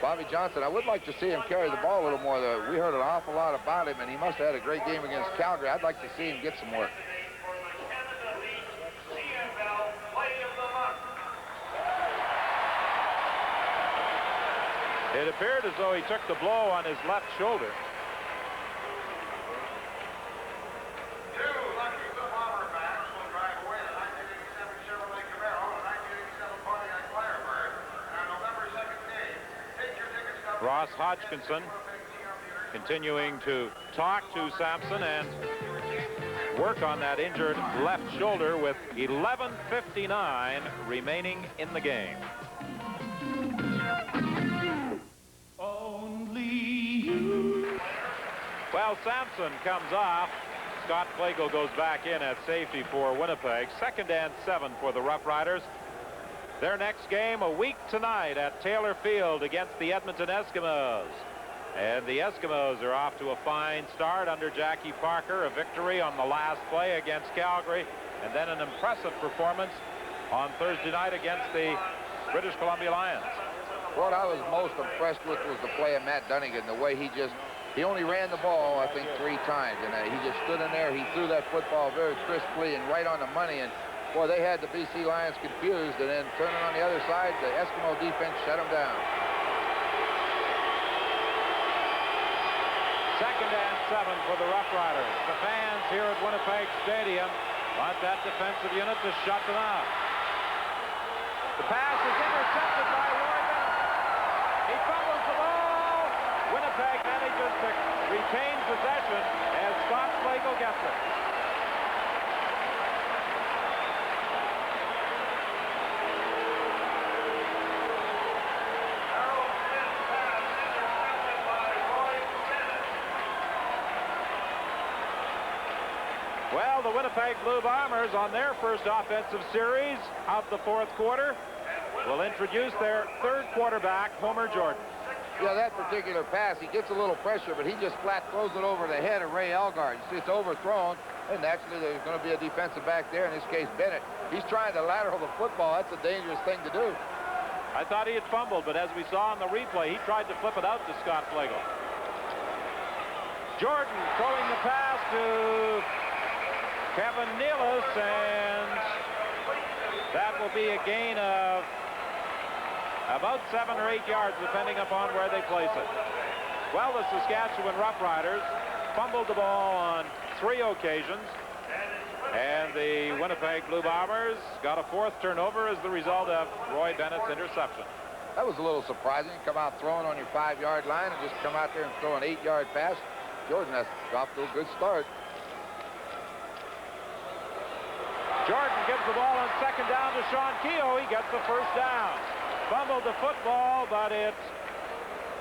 S12: Bobby Johnson, I would like to see him carry the ball a little more, though. We heard an awful lot about him, and he must have had a great game against Calgary. I'd like to see him get some more.
S1: It appeared as though he took the blow on his left shoulder. Ross Hodgkinson continuing to talk to Sampson and work on that injured left shoulder with 11:59 remaining in the game. Well, Sampson comes off. Scott Flago goes back in at safety for Winnipeg. 2nd and 7 for the Roughriders. Their next game a week tonight at Taylor Field against the Edmonton Eskimos. And the Eskimos are off to a fine start under Jackie Parker. A victory on the last play against Calgary, and then an impressive performance on Thursday night against the British Columbia Lions.
S12: What I was most impressed with was the play of Matt Dunnigan, the way he only ran the ball, I think, 3 times, and he just stood in there. He threw that football very crisply and right on the money, and boy, they had the BC Lions confused, and then turning on the other side, the Eskimo defense shut them down.
S1: 2nd and 7 for the Roughriders. The fans here at Winnipeg Stadium want that defensive unit to shut them out. The pass is intercepted by Roy Bennett. He fumbles the ball. Winnipeg manages to retain possession as Scott Flago gets it. Well, the Winnipeg Blue Bombers on their first offensive series of the 4th quarter will introduce their 3rd quarterback, Homer Jordan.
S12: Yeah, that particular pass, he gets a little pressure, but he just flat throws it over the head of Ray Elgard. You see, it's overthrown, and naturally there's going to be a defensive back there, in this case Bennett. He's trying to lateral the football. That's a dangerous thing to do.
S1: I thought he had fumbled, but as we saw on the replay, he tried to flip it out to Scott Flago. Jordan throwing the pass to Kevin Nealis, and that will be a gain of about 7 or 8 yards, depending upon where they place it. Well, the Saskatchewan Roughriders fumbled the ball on 3 occasions, and the Winnipeg Blue Bombers got a 4th turnover as the result of Roy Bennett's interception.
S12: That was a little surprising. Come out throwing on your 5-yard line and just come out there and throw an 8-yard pass. Jordan has got off to a good start.
S1: Jordan gives the ball on 2nd down to Sean Keogh. He gets the 1st down. Fumbled the football, but it,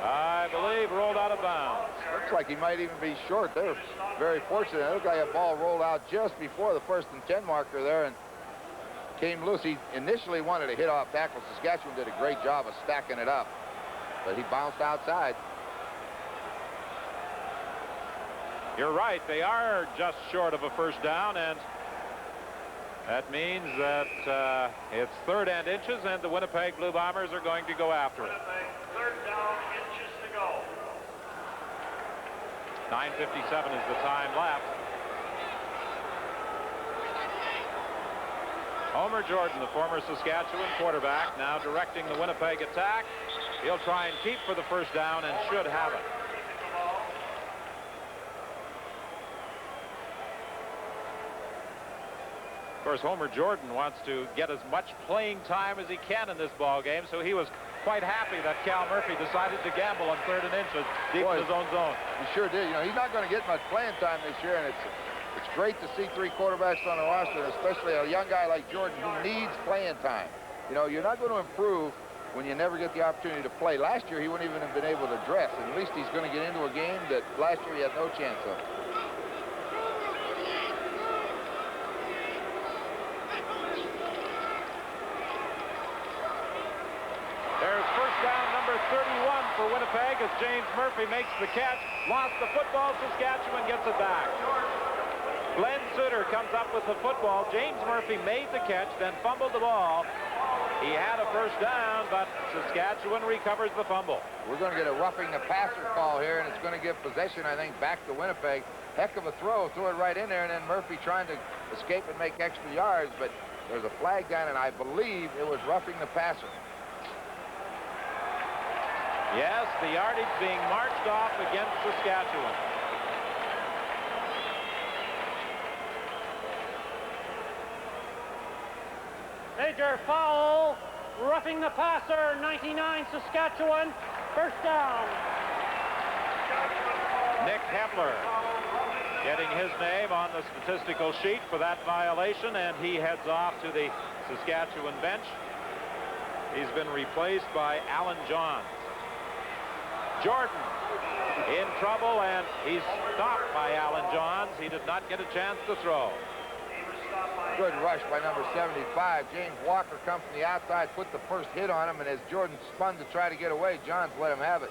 S1: I believe, rolled out of bounds.
S12: Looks like he might even be short. They're very fortunate. It looked like a ball rolled out just before the 1st and 10 marker there and came loose. He initially wanted to hit off tackle. Saskatchewan did a great job of stacking it up, but he bounced outside.
S1: You're right. They are just short of a 1st down, and that means that it's 3rd and inches, and the Winnipeg Blue Bombers are going to go after it.
S11: 3rd down, inches to go.
S1: 9:57 is the time left. Homer Jordan, the former Saskatchewan quarterback, now directing the Winnipeg attack. He'll try and keep for the 1st down and should have it. Of course, Homer Jordan wants to get as much playing time as he can in this ball game, so he was quite happy that Cal Murphy decided to gamble on 3rd and inches deep in his own zone.
S12: He sure did. You know, he's not going to get much playing time this year, and It's great to see 3 quarterbacks on the roster, especially a young guy like Jordan who needs playing time. You know, you're not going to improve when you never get the opportunity to play. Last year, he wouldn't even have been able to dress, and at least he's going to get into a game that last year he had no chance of.
S1: There's first down number 31 for Winnipeg as James Murphy makes the catch. Lost the football. Saskatchewan gets it back. Glenn Suter comes up with the football. James Murphy made the catch, then fumbled the ball. He had a first down, but Saskatchewan recovers the fumble.
S12: We're going to get a roughing the passer call here, and it's going to give possession, I think, back to Winnipeg. Heck of a throw. Threw it right in there, and then Murphy trying to escape and make extra yards, but there's a flag down, and I believe it was roughing the passer.
S1: Yes, the yardage being marched off against Saskatchewan.
S11: Major foul, roughing the passer, 99 Saskatchewan, first down.
S1: Nick Hepler getting his name on the statistical sheet for that violation, and he heads off to the Saskatchewan bench. He's been replaced by Alan Johns. Jordan in trouble, and he's stopped by Alan Johns. He did not get a chance to throw.
S12: Good rush by number 75. James Walker comes from the outside, put the first hit on him, and as Jordan spun to try to get away, Johns let him have it.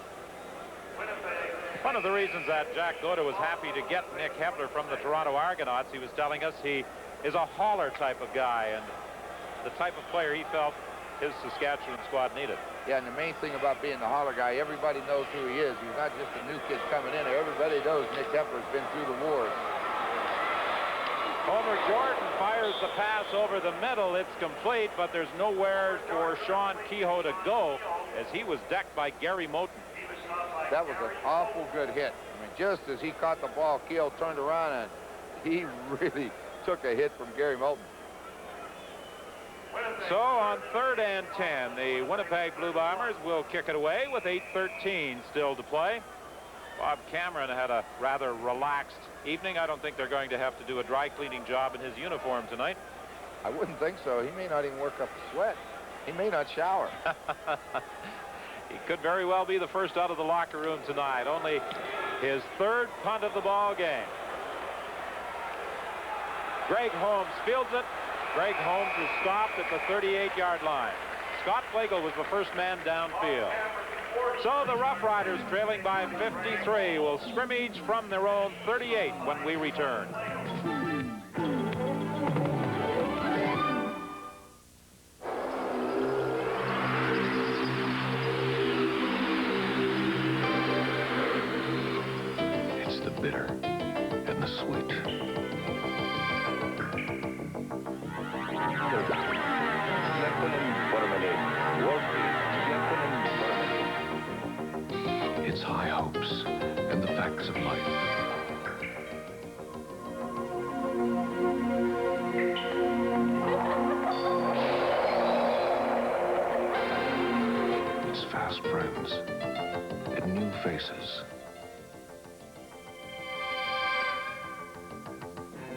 S1: One of the reasons that Jack Goda was happy to get Nick Hepler from the Toronto Argonauts, he was telling us he is a hauler type of guy and the type of player he felt his Saskatchewan squad needed.
S12: Yeah, and the main thing about being the holler guy, everybody knows who he is. He's not just a new kid coming in there. Everybody knows Nick Hepler's been through the wars.
S1: Homer Jordan fires the pass over the middle. It's complete, but there's nowhere for Sean Kehoe to go as he was decked by Gary Moten.
S12: That was an awful good hit. I mean, just as he caught the ball, Kehoe turned around, and he really took a hit from Gary Moten.
S1: So on 3rd and 10, the Winnipeg Blue Bombers will kick it away with 8:13 still to play. Bob Cameron had a rather relaxed evening. I don't think they're going to have to do a dry cleaning job in his uniform tonight.
S12: I wouldn't think so. He may not even work up the sweat. He may not shower.
S1: He could very well be the first out of the locker room tonight. Only his 3rd punt of the ball game. Greg Holmes fields it. Greg Holmes is stopped at the 38-yard line. Scott Flagel was the first man downfield. So the Roughriders, trailing by 53, will scrimmage from their own 38 when we return.
S9: It's the bitter and the sweet. It's high hopes and the facts of life. It's fast friends and new faces.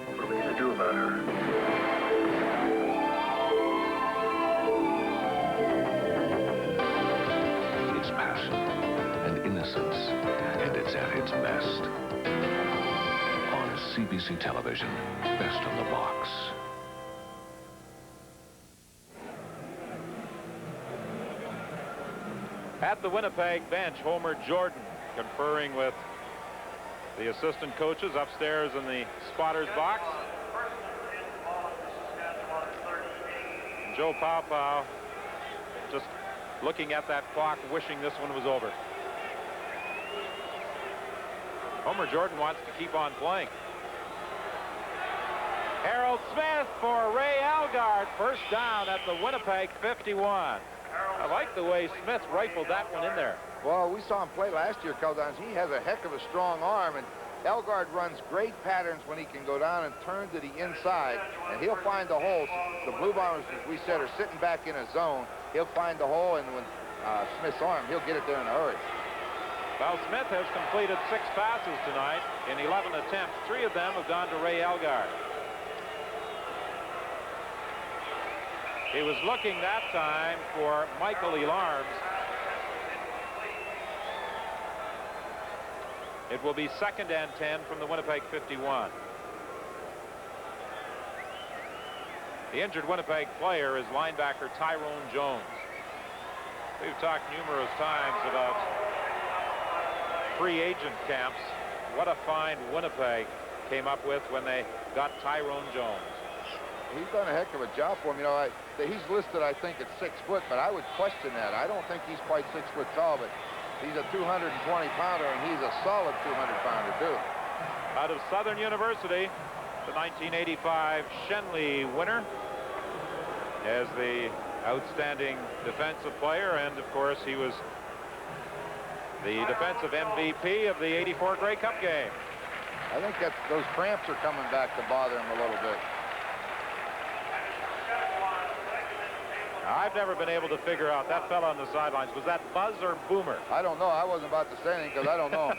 S9: What are we going to do about her? And it's at its best. On CBC television, Best on the Box.
S1: At the Winnipeg bench, Homer Jordan conferring with the assistant coaches upstairs in the spotter's box. Joe Pau just looking at that clock, wishing this one was over. Homer Jordan wants to keep on playing. Harold Smith for Ray Algard. First down at the Winnipeg 51. I like the way Smith rifled that one in there.
S12: Well, we saw him play last year a couple times. He has a heck of a strong arm, and Algard runs great patterns when he can go down and turn to the inside, and he'll find the hole. The Blue Bombers, as we said, are sitting back in a zone. He'll find the hole, and when Smith's arm, he'll get it there in a hurry.
S1: Well, Smith has completed 6 passes tonight in 11 attempts. 3 of them have gone to Ray Elgard. He was looking that time for Michael Elarms. It will be 2nd and 10 from the Winnipeg 51. The injured Winnipeg player is linebacker Tyrone Jones. We've talked numerous times about free agent camps. What a find Winnipeg came up with when they got Tyrone Jones.
S12: He's done a heck of a job for him. You know, he's listed, I think, at 6 foot, but I would question that. I don't think he's quite 6 foot tall, but he's a 220-pounder, and he's a solid 200-pounder, too.
S1: Out of Southern University, the 1985 Shenley winner, as the outstanding defensive player, and of course he was the defensive MVP of the '84 Grey Cup game.
S12: I think that those cramps are coming back to bother him a little bit.
S1: I've never been able to figure out that fella on the sidelines. Was that Buzz or Boomer?
S12: I don't know. I wasn't about to say anything because I don't know.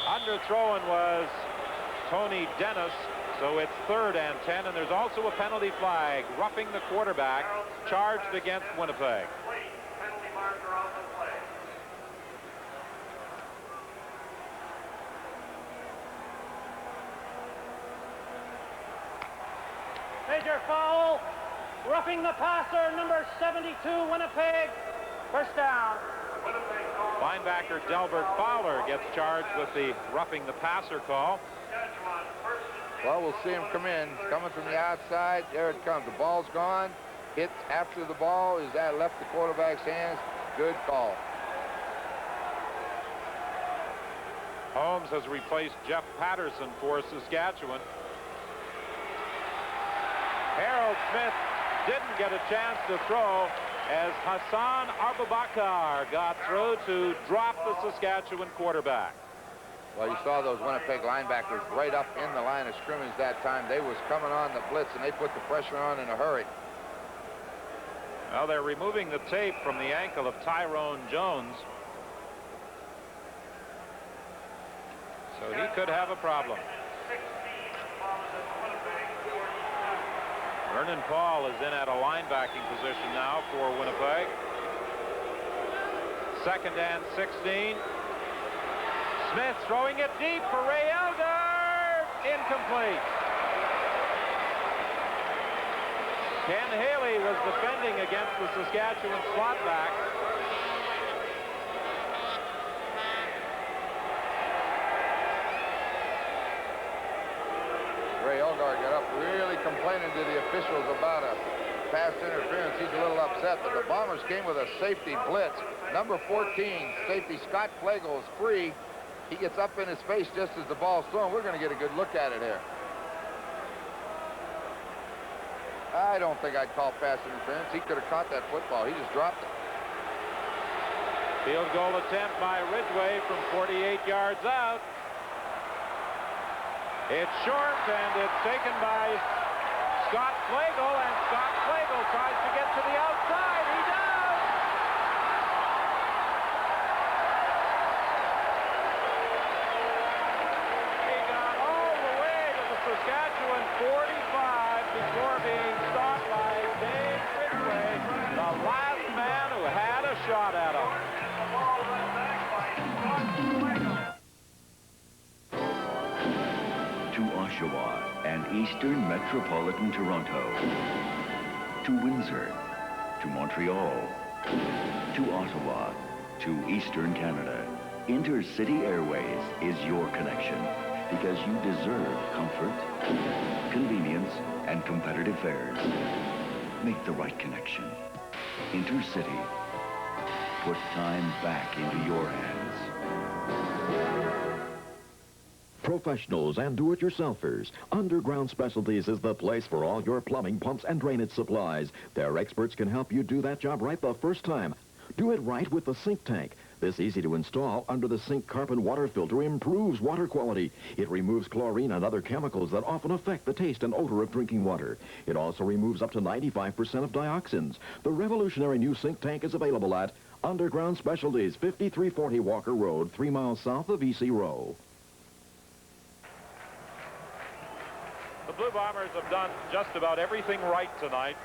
S1: Under throwing was Tony Dennis, so it's 3rd and 10, and there's also a penalty flag, roughing the quarterback, charged against Winnipeg.
S11: Major foul, roughing the passer, number 72, Winnipeg, 1st down.
S1: Linebacker Delbert Fowler gets charged with the roughing the passer call.
S12: Well, we'll see him come in. Coming from the outside. There it comes. The ball's gone. Hit after the ball. Is that left the quarterback's hands? Good call.
S1: Holmes has replaced Jeff Patterson for Saskatchewan. Harold Smith didn't get a chance to throw as Hassan Abubakar got through to drop the Saskatchewan quarterback.
S12: Well, you saw those Winnipeg linebackers right up in the line of scrimmage that time. They was coming on the blitz, and they put the pressure on in a hurry.
S1: Well, they're removing the tape from the ankle of Tyrone Jones. So he could have a problem. Vernon Paul is in at a linebacking position now for Winnipeg. 2nd and 16. Smith throwing it deep for Ray Elgard. Incomplete. Ken Haley was defending against the Saskatchewan slot back.
S12: Ray Elgard got up really complaining to the officials about a pass interference. He's a little upset, but the Bombers came with a safety blitz. Number 14, safety Scott Flegel is free. He gets up in his face just as the ball's thrown. We're going to get a good look at it here. I don't think I'd call pass interference. He could have caught that football. He just dropped it.
S1: Field goal attempt by Ridgway from 48 yards out. It's short, and it's taken by Scott Flegel, and Scott Flegel tries to get to the outside. He does! He got all the way to the Saskatchewan 45 before being stopped by Dave Ridgway, the last man who had a shot at him.
S17: To Oshawa and eastern metropolitan Toronto, to Windsor, to Montreal, to Ottawa, to eastern Canada, Intercity Airways is your connection because you deserve comfort, convenience, and competitive fares. Make the right connection. Intercity. Put time back into your hands.
S18: Professionals and do-it-yourselfers, Underground Specialties is the place for all your plumbing, pumps, and drainage supplies. Their experts can help you do that job right the first time. Do it right with the sink tank. This easy-to-install under-the-sink carbon water filter improves water quality. It removes chlorine and other chemicals that often affect the taste and odor of drinking water. It also removes up to 95% of dioxins. The revolutionary new sink tank is available at Underground Specialties, 5340 Walker Road, 3 miles south of EC Row.
S1: The Blue Bombers have done just about everything right tonight.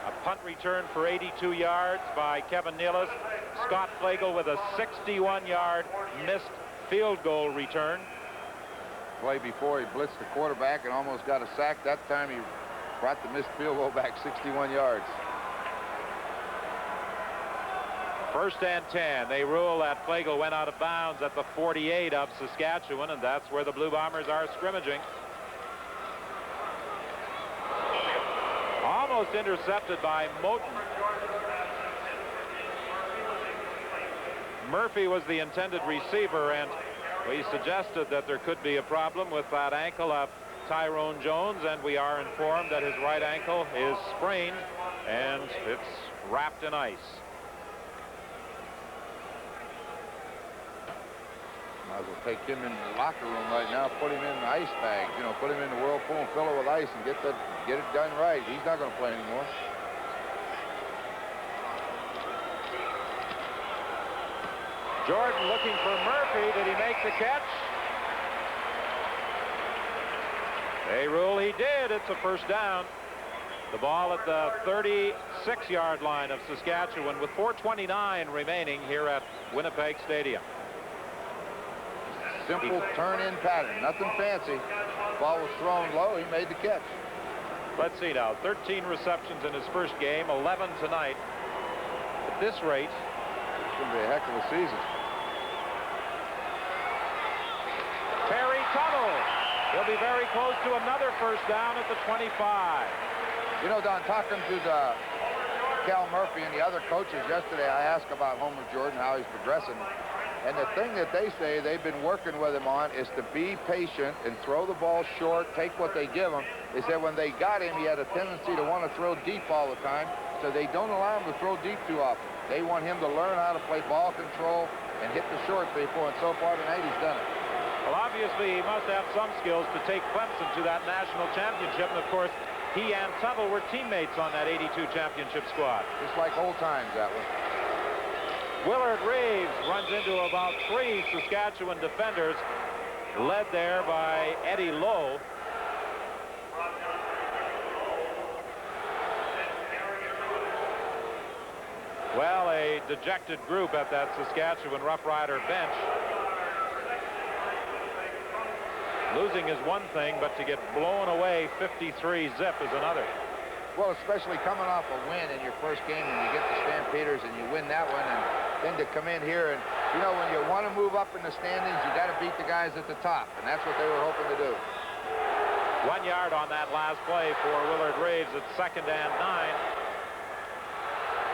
S1: A punt return for 82 yards by Kevin Nealis. Scott Flagel with a 61-yard missed field goal return.
S12: Play before he blitzed the quarterback and almost got a sack. That time he brought the missed field goal back 61 yards.
S1: 1st and 10. They rule that Flagel went out of bounds at the 48 of Saskatchewan, and that's where the Blue Bombers are scrimmaging. Almost intercepted by Moten. Murphy was the intended receiver, and we suggested that there could be a problem with that ankle of Tyrone Jones, and we are informed that his right ankle is sprained and it's wrapped in ice.
S12: Might as well take him in the locker room right now, put him in the ice bags, you know, put him in the whirlpool and fill it with ice and get it done right. He's not going to play anymore.
S1: Jordan looking for Murphy. Did he make the catch? They rule he did. It's a 1st down. The ball at the 36-yard line of Saskatchewan with 4:29 remaining here at Winnipeg Stadium.
S12: Simple turn-in pattern, nothing fancy. Ball was thrown low, he made the catch.
S1: Let's see now, 13 receptions in his first game, 11 tonight. At this rate,
S12: it's going to be a heck of a season.
S1: Terry Tuttle will be very close to another 1st down at the 25.
S12: You know, Don, talking to Cal Murphy and the other coaches yesterday, I asked about Homer Jordan, how he's progressing. And the thing that they say they've been working with him on is to be patient and throw the ball short, take what they give him. They said when they got him, he had a tendency to want to throw deep all the time, so they don't allow him to throw deep too often. They want him to learn how to play ball control and hit the short people, and so far tonight he's done it.
S1: Well, obviously he must have some skills to take Clemson to that national championship, and of course he and Tuttle were teammates on that 82 championship squad.
S12: Just like old times, that one.
S1: Willard Reeves runs into about 3 Saskatchewan defenders, led there by Eddie Lowe. Well, a dejected group at that Saskatchewan Roughrider bench. Losing is one thing, but to get blown away 53-zip is another.
S12: Well, especially coming off a win in your first game and you get the Stampeders and you win that one, and then to come in here and, you know, when you want to move up in the standings, you got to beat the guys at the top, and that's what they were hoping to do.
S1: 1 yard on that last play for Willard Reeves at 2nd and 9.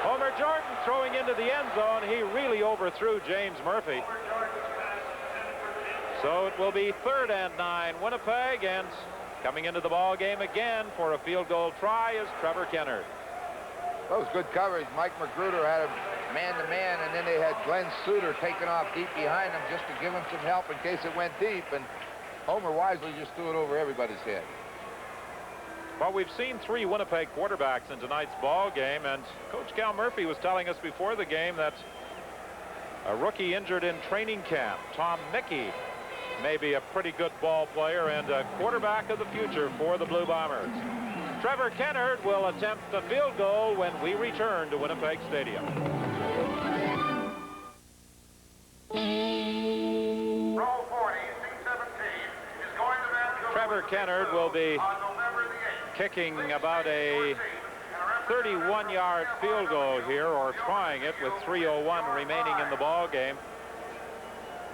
S1: Homer Jordan throwing into the end zone. He really overthrew James Murphy. So it will be 3rd and 9 Winnipeg, and coming into the ball game again for a field goal try is Trevor Kennard.
S12: That was good coverage. Mike Magruder had him man-to-man, and then they had Glenn Suter taking off deep behind him just to give him some help in case it went deep, and Homer wisely just threw it over everybody's head.
S1: Well, we've seen 3 Winnipeg quarterbacks in tonight's ball game, and Coach Cal Murphy was telling us before the game that a rookie injured in training camp, Tom Mickey, may be a pretty good ball player and a quarterback of the future for the Blue Bombers. Trevor Kennard will attempt the field goal when we return to Winnipeg Stadium.
S19: Roll 40, C-17 is going to Vancouver.
S1: Trevor Kennard will be kicking about a 31-yard field goal here, or trying it with 3:01 remaining in the ball game.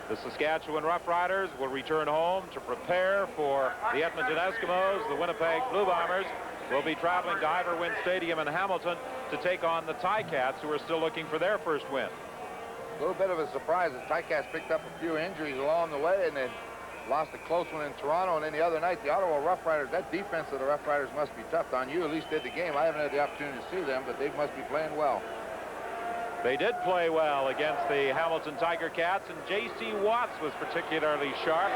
S1: The Saskatchewan Roughriders will return home to prepare for the Edmonton Eskimos. The Winnipeg Blue Bombers will be traveling to Iverwin Stadium in Hamilton to take on the Ticats, who are still looking for their first win.
S12: A little bit of a surprise. The Ticats picked up a few injuries along the way and then lost a close one in Toronto. And then the other night, the Ottawa Roughriders, that defense of the Roughriders must be tough. Don, you at least did the game. I haven't had the opportunity to see them, but they must be playing well.
S1: They did play well against the Hamilton Tiger Cats, and J.C. Watts was particularly sharp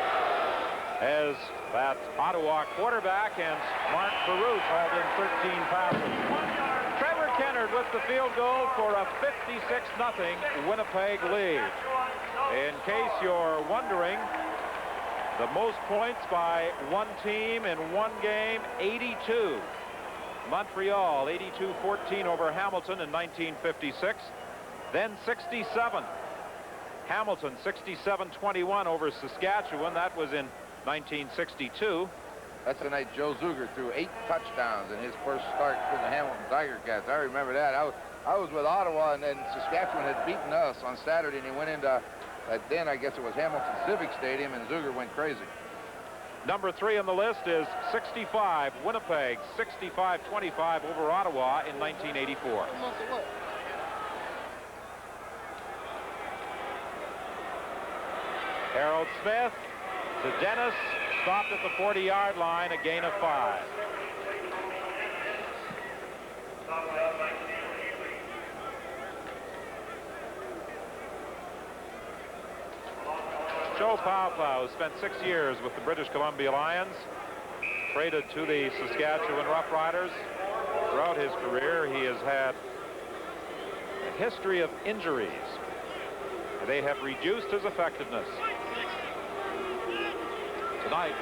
S1: as that Ottawa quarterback and Mark Peru called in 13 passes. Trevor Kennard with the field goal for a 56-0 Winnipeg lead. In case you're wondering, the most points by one team in one game, 82. Montreal, 82-14 over Hamilton in 1956. Then 67. Hamilton, 67-21 over Saskatchewan. That was in 1962.
S12: That's the night Joe Zuger threw 8 touchdowns in his first start for the Hamilton Tiger Cats. I remember that. I was with Ottawa, and then Saskatchewan had beaten us on Saturday, and he went into, then I guess it was Hamilton Civic Stadium, and Zuger went crazy.
S1: Number 3 on the list is 65. Winnipeg, 65-25 over Ottawa in 1984. Harold Smith to Dennis, stopped at the 40-yard line, a gain of 5. Joe Paopao spent 6 years with the British Columbia Lions, traded to the Saskatchewan Roughriders. Throughout his career, he has had a history of injuries. They have reduced his effectiveness. Tonight,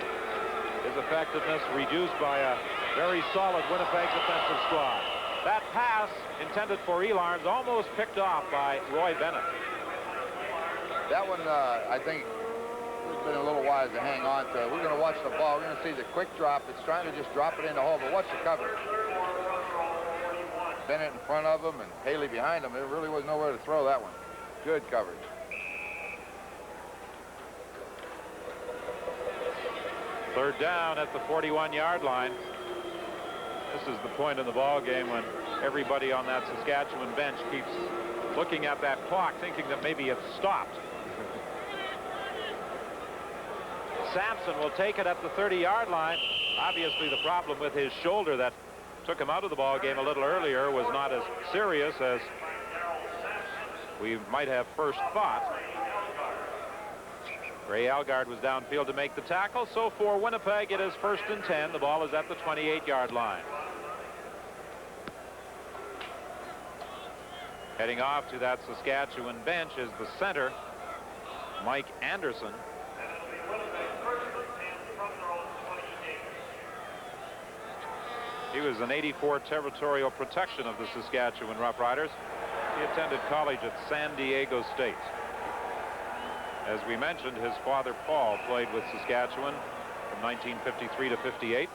S1: his effectiveness reduced by a very solid Winnipeg defensive squad. That pass intended for Elarms almost picked off by Roy Bennett.
S12: That one, I think, has been a little wise to hang on to. We're going to watch the ball. We're going to see the quick drop. It's trying to just drop it in the hole, but watch the cover. Bennett in front of him and Haley behind him. There really was nowhere to throw that one. Good coverage.
S1: Third down at the 41-yard line. This is the point in the ball game when everybody on that Saskatchewan bench keeps looking at that clock, thinking that maybe it's stopped. Sampson will take it at the 30-yard line. Obviously, the problem with his shoulder that took him out of the ball game a little earlier was not as serious as we might have first thought. Ray Algard was downfield to make the tackle. So for Winnipeg, it is 1st and 10. The ball is at the 28-yard line. Heading off to that Saskatchewan bench is the center, Mike Anderson. He was an 84 territorial protection of the Saskatchewan Roughriders. He attended college at San Diego State. As we mentioned, his father, Paul, played with Saskatchewan from 1953 to 58.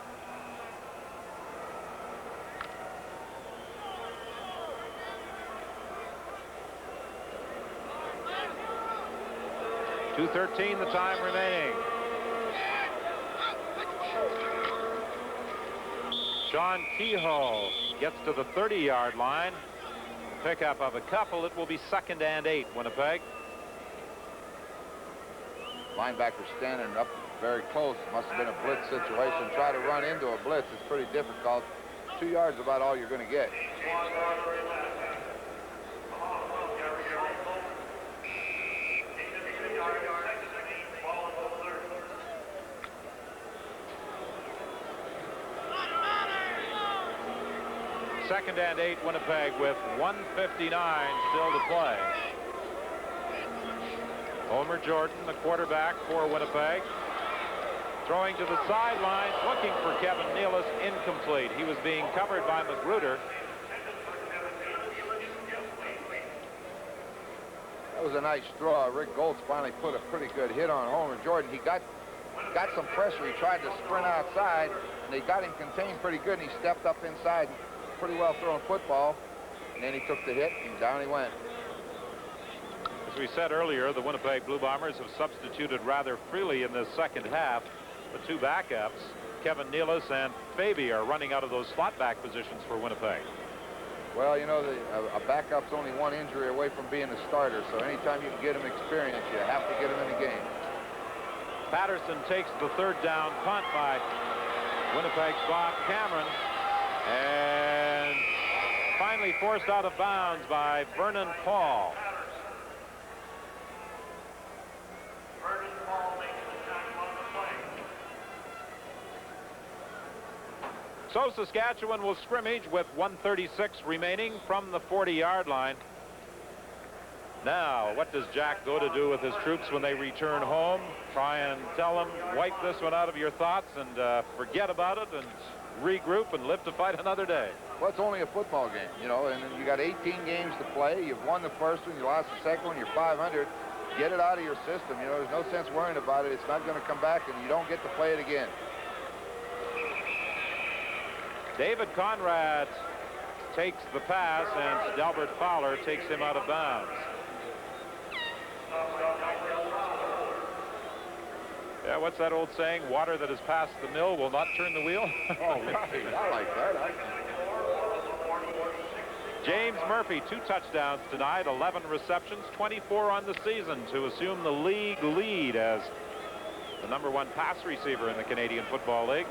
S1: .213 the time remaining. Sean Kehoe gets to the 30-yard line. Pickup of a couple. It will be 2nd and 8, Winnipeg.
S12: Linebacker standing up very close. Must have been a blitz situation. Try to run into a blitz. It's pretty difficult. 2 yards is about all you're going to get.
S1: Second and 8, Winnipeg, with 1:59 still to play. Homer Jordan, the quarterback for Winnipeg, throwing to the sidelines, looking for Kevin Nealis, incomplete. He was being covered by Magruder.
S12: That was a nice throw. Rick Goltz finally put a pretty good hit on Homer Jordan. He got some pressure. He tried to sprint outside, and they got him contained pretty good, and he stepped up inside. Pretty well thrown football, and then he took the hit, and down he went.
S1: As we said earlier, the Winnipeg Blue Bombers have substituted rather freely in this second half. The 2 backups, Kevin Nealis and Fabi, are running out of those slot back positions for Winnipeg.
S12: Well, you know, a backup's only one injury away from being a starter, so anytime you can get him experience, you have to get him in the game.
S1: Patterson takes the 3rd down punt by Winnipeg's Bob Cameron. And finally forced out of bounds by Vernon Paul. So Saskatchewan will scrimmage with 1:36 remaining from the 40-yard line. Now, what does Jack Goda do with his troops when they return home? Try and tell them, wipe this one out of your thoughts and forget about it and regroup and live to fight another day.
S12: Well, it's only a football game, you know, and you got 18 games to play. You've won the first one, you lost the second one, you're 500. Get it out of your system. You know, there's no sense worrying about it. It's not going to come back, and you don't get to play it again.
S1: David Conrad takes the pass, and Delbert Fowler takes him out of bounds. Yeah, what's that old saying? Water that has passed the mill will not turn the wheel.
S12: Oh, right. I like that.
S1: James Murphy, 2 touchdowns tonight, 11 receptions, 24 on the season to assume the league lead as the #1 pass receiver in the Canadian Football League.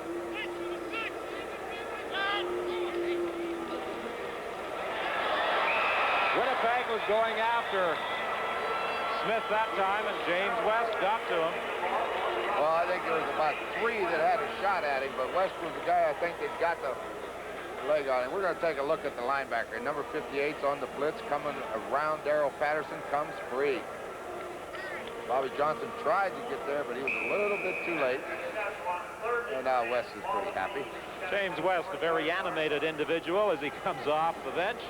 S1: Winnipeg was going after Smith that time, and James West got to him.
S12: Well, I think there was about 3 that had a shot at him, but West was the guy I think that got the leg on him. We're going to take a look at the linebacker. Number 58's on the blitz, coming around. Darrell Patterson comes free. Bobby Johnson tried to get there, but he was a little bit too late. And now West is pretty happy.
S1: James West, a very animated individual as he comes off the bench.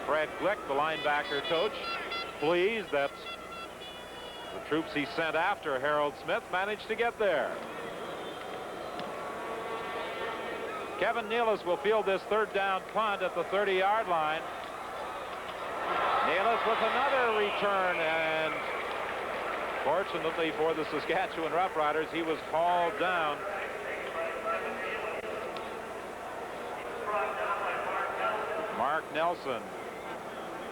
S1: Fred Glick, the linebacker coach, pleased that the troops he sent after Harold Smith managed to get there. Kevin Nealis will field this 3rd down punt at the 30-yard line. Nealis with another return, and fortunately for the Saskatchewan Roughriders, he was hauled down. Mark Nelson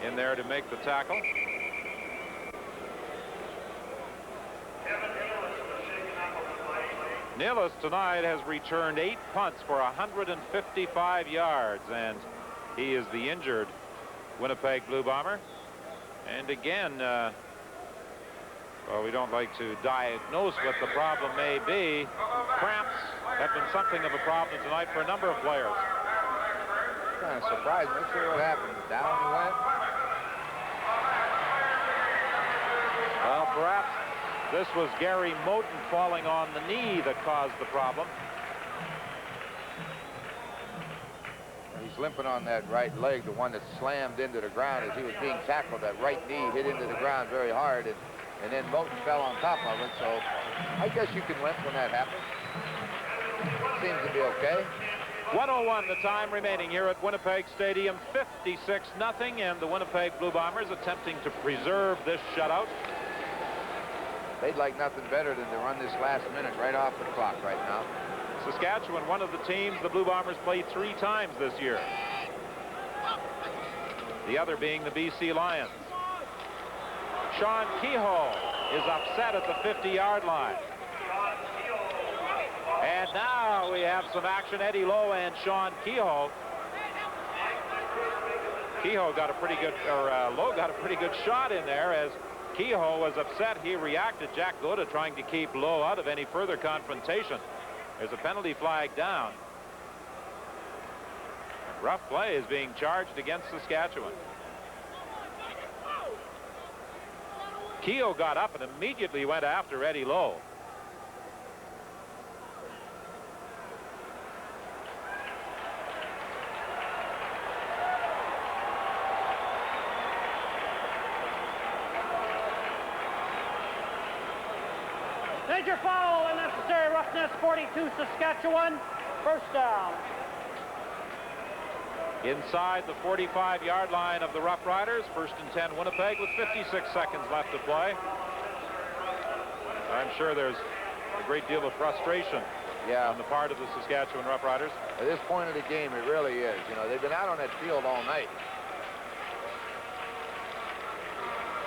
S1: in there to make the tackle. Nealis tonight has returned 8 punts for 155 yards, and he is the injured Winnipeg Blue Bomber. And again, well, we don't like to diagnose what the problem may be. Cramps have been something of a problem tonight for a number of players.
S12: Kind of surprised. Let's see what happened. Down he went.
S1: Well, perhaps this was Gary Moten falling on the knee that caused the problem.
S12: He's limping on that right leg, the one that slammed into the ground as he was being tackled. That right knee hit into the ground very hard, and then Moten fell on top of it. So I guess you can limp when that happens. Seems to be okay.
S1: 1:01 the time remaining here at Winnipeg Stadium. 56-0, and the Winnipeg Blue Bombers attempting to preserve this shutout.
S12: They'd like nothing better than to run this last minute right off the clock right now.
S1: Saskatchewan, one of the teams the Blue Bombers played 3 times this year. The other being the BC Lions. Sean Kehoe is upset at the 50-yard line. And now we have some action. Eddie Lowe and Sean Kehoe. Kehoe got a pretty good, Lowe got a pretty good shot in there as Kehoe was upset. He reacted. Jack Goda trying to keep Lowe out of any further confrontation. There's a penalty flag down. Rough play is being charged against Saskatchewan. Kehoe got up and immediately went after Eddie Lowe.
S11: Major foul, unnecessary roughness, 42 Saskatchewan, 1st down.
S1: Inside the 45-yard line of the Roughriders, 1st and 10 Winnipeg with 56 seconds left to play. I'm sure there's a great deal of frustration on the part of the Saskatchewan Roughriders.
S12: At this point of the game, it really is. You know, they've been out on that field all night.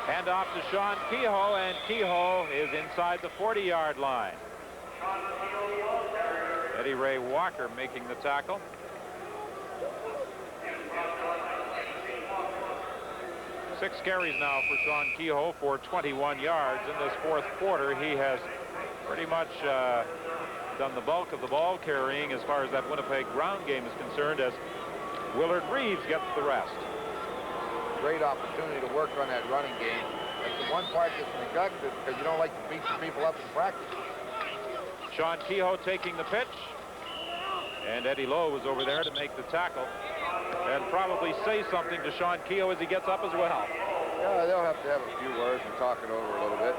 S1: Hand off to Sean Kehoe, and Kehoe is inside the 40-yard line. Eddie Ray Walker making the tackle. 6 carries now for Sean Kehoe for 21 yards. In this fourth quarter, he has pretty much done the bulk of the ball carrying as far as that Winnipeg ground game is concerned, as Willard Reeves gets the rest.
S12: Great opportunity to work on that running game. That's the one part that's neglected because you don't like to beat the people up in practice.
S1: Sean Kehoe taking the pitch. And Eddie Lowe was over there to make the tackle and probably say something to Sean Kehoe as he gets up as well.
S12: Yeah, they'll have to have a few words and talk it over a little bit.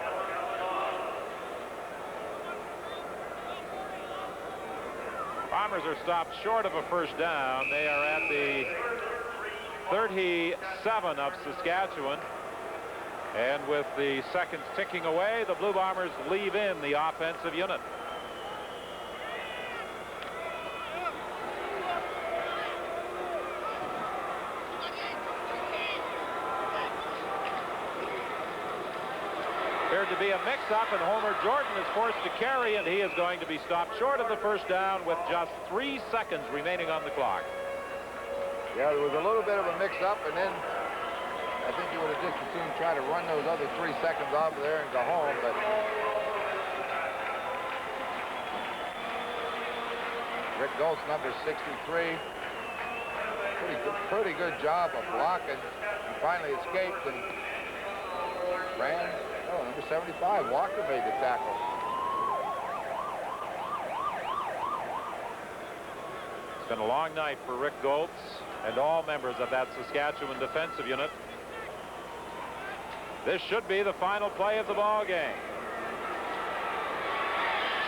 S1: Bombers are stopped short of a first down. They are at the 37 of Saskatchewan. And with the seconds ticking away, the Blue Bombers leave in the offensive unit. Appeared to be a mix-up, and Homer Jordan is forced to carry, and he is going to be stopped short of the first down with just 3 seconds remaining on the clock.
S12: Yeah, there was a little bit of a mix-up, and then I think you would have just as soon try to run those other 3 seconds off of there and go home, but Rick Goltz, number 63, pretty good job of blocking. He finally escaped and ran. Oh, number 75, Walker made the tackle.
S1: It's been a long night for Rick Goltz and all members of that Saskatchewan defensive unit. This should be the final play of the ball game.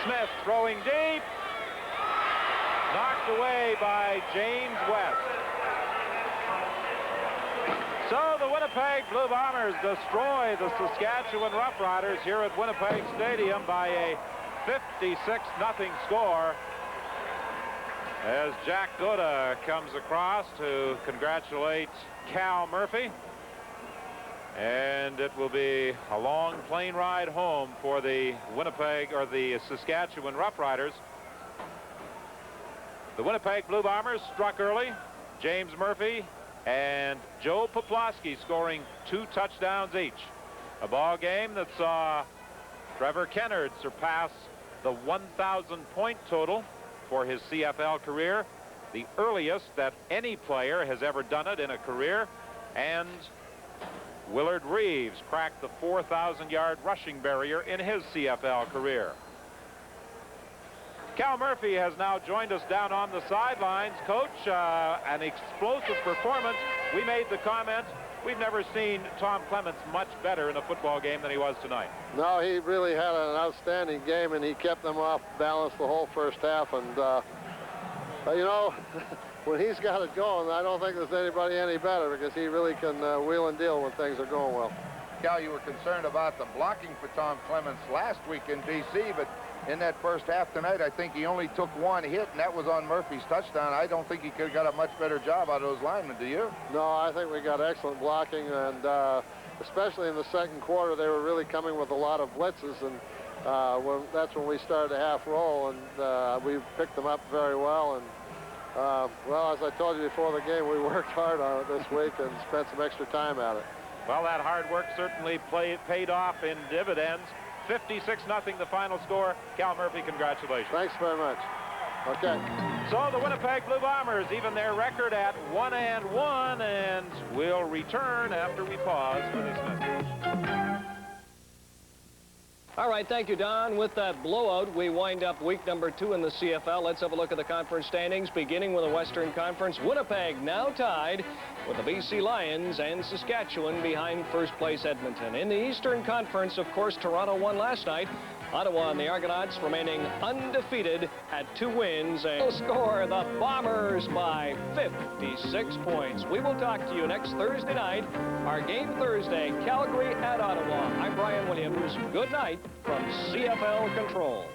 S1: Smith throwing deep. Knocked away by James West. So the Winnipeg Blue Bombers destroy the Saskatchewan Roughriders here at Winnipeg Stadium by a 56-0 score, as Jack Goda comes across to congratulate Cal Murphy. And it will be a long plane ride home for the Winnipeg, or the Saskatchewan Roughriders. The Winnipeg Blue Bombers struck early. James Murphy and Joe Poplawski scoring 2 touchdowns each. A ball game that saw Trevor Kennard surpass the 1,000-point total for his CFL career, the earliest that any player has ever done it in a career, and Willard Reeves cracked the 4,000-yard rushing barrier in his CFL career. Cal Murphy has now joined us down on the sidelines. Coach, an explosive performance. We made the comment, we've never seen Tom Clements much better in a football game than he was tonight.
S3: No, he really had an outstanding game, and he kept them off balance the whole first half. And, you know, when he's got it going, I don't think there's anybody any better, because he really can wheel and deal when things are going well.
S12: Cal, you were concerned about the blocking for Tom Clements last week in D.C., but in that first half tonight, I think he only took 1 hit, and that was on Murphy's touchdown. I don't think he could have got a much better job out of those linemen, do you?
S3: No, I think we got excellent blocking, and especially in the second quarter, they were really coming with a lot of blitzes, and that's when we started a half roll, and we picked them up very well. And well, as I told you before the game, we worked hard on it this week and spent some extra time at it.
S1: Well, that hard work certainly paid off in dividends. 56-0 the final score. Cal Murphy, congratulations.
S3: Thanks very much. Okay.
S1: So the Winnipeg Blue Bombers even their record at 1-1, and we'll return after we pause for this message.
S6: All right, thank you, Don. With that blowout, we wind up week number 2 in the CFL. Let's have a look at the conference standings, beginning with the Western Conference. Winnipeg now tied with the BC Lions, and Saskatchewan behind first place Edmonton. In the Eastern Conference, of course, Toronto won last night. Ottawa and the Argonauts remaining undefeated at 2 wins, and will score the Bombers by 56 points. We will talk to you next Thursday night. Our game Thursday, Calgary at Ottawa. I'm Brian Williams. Good night from CFL Control.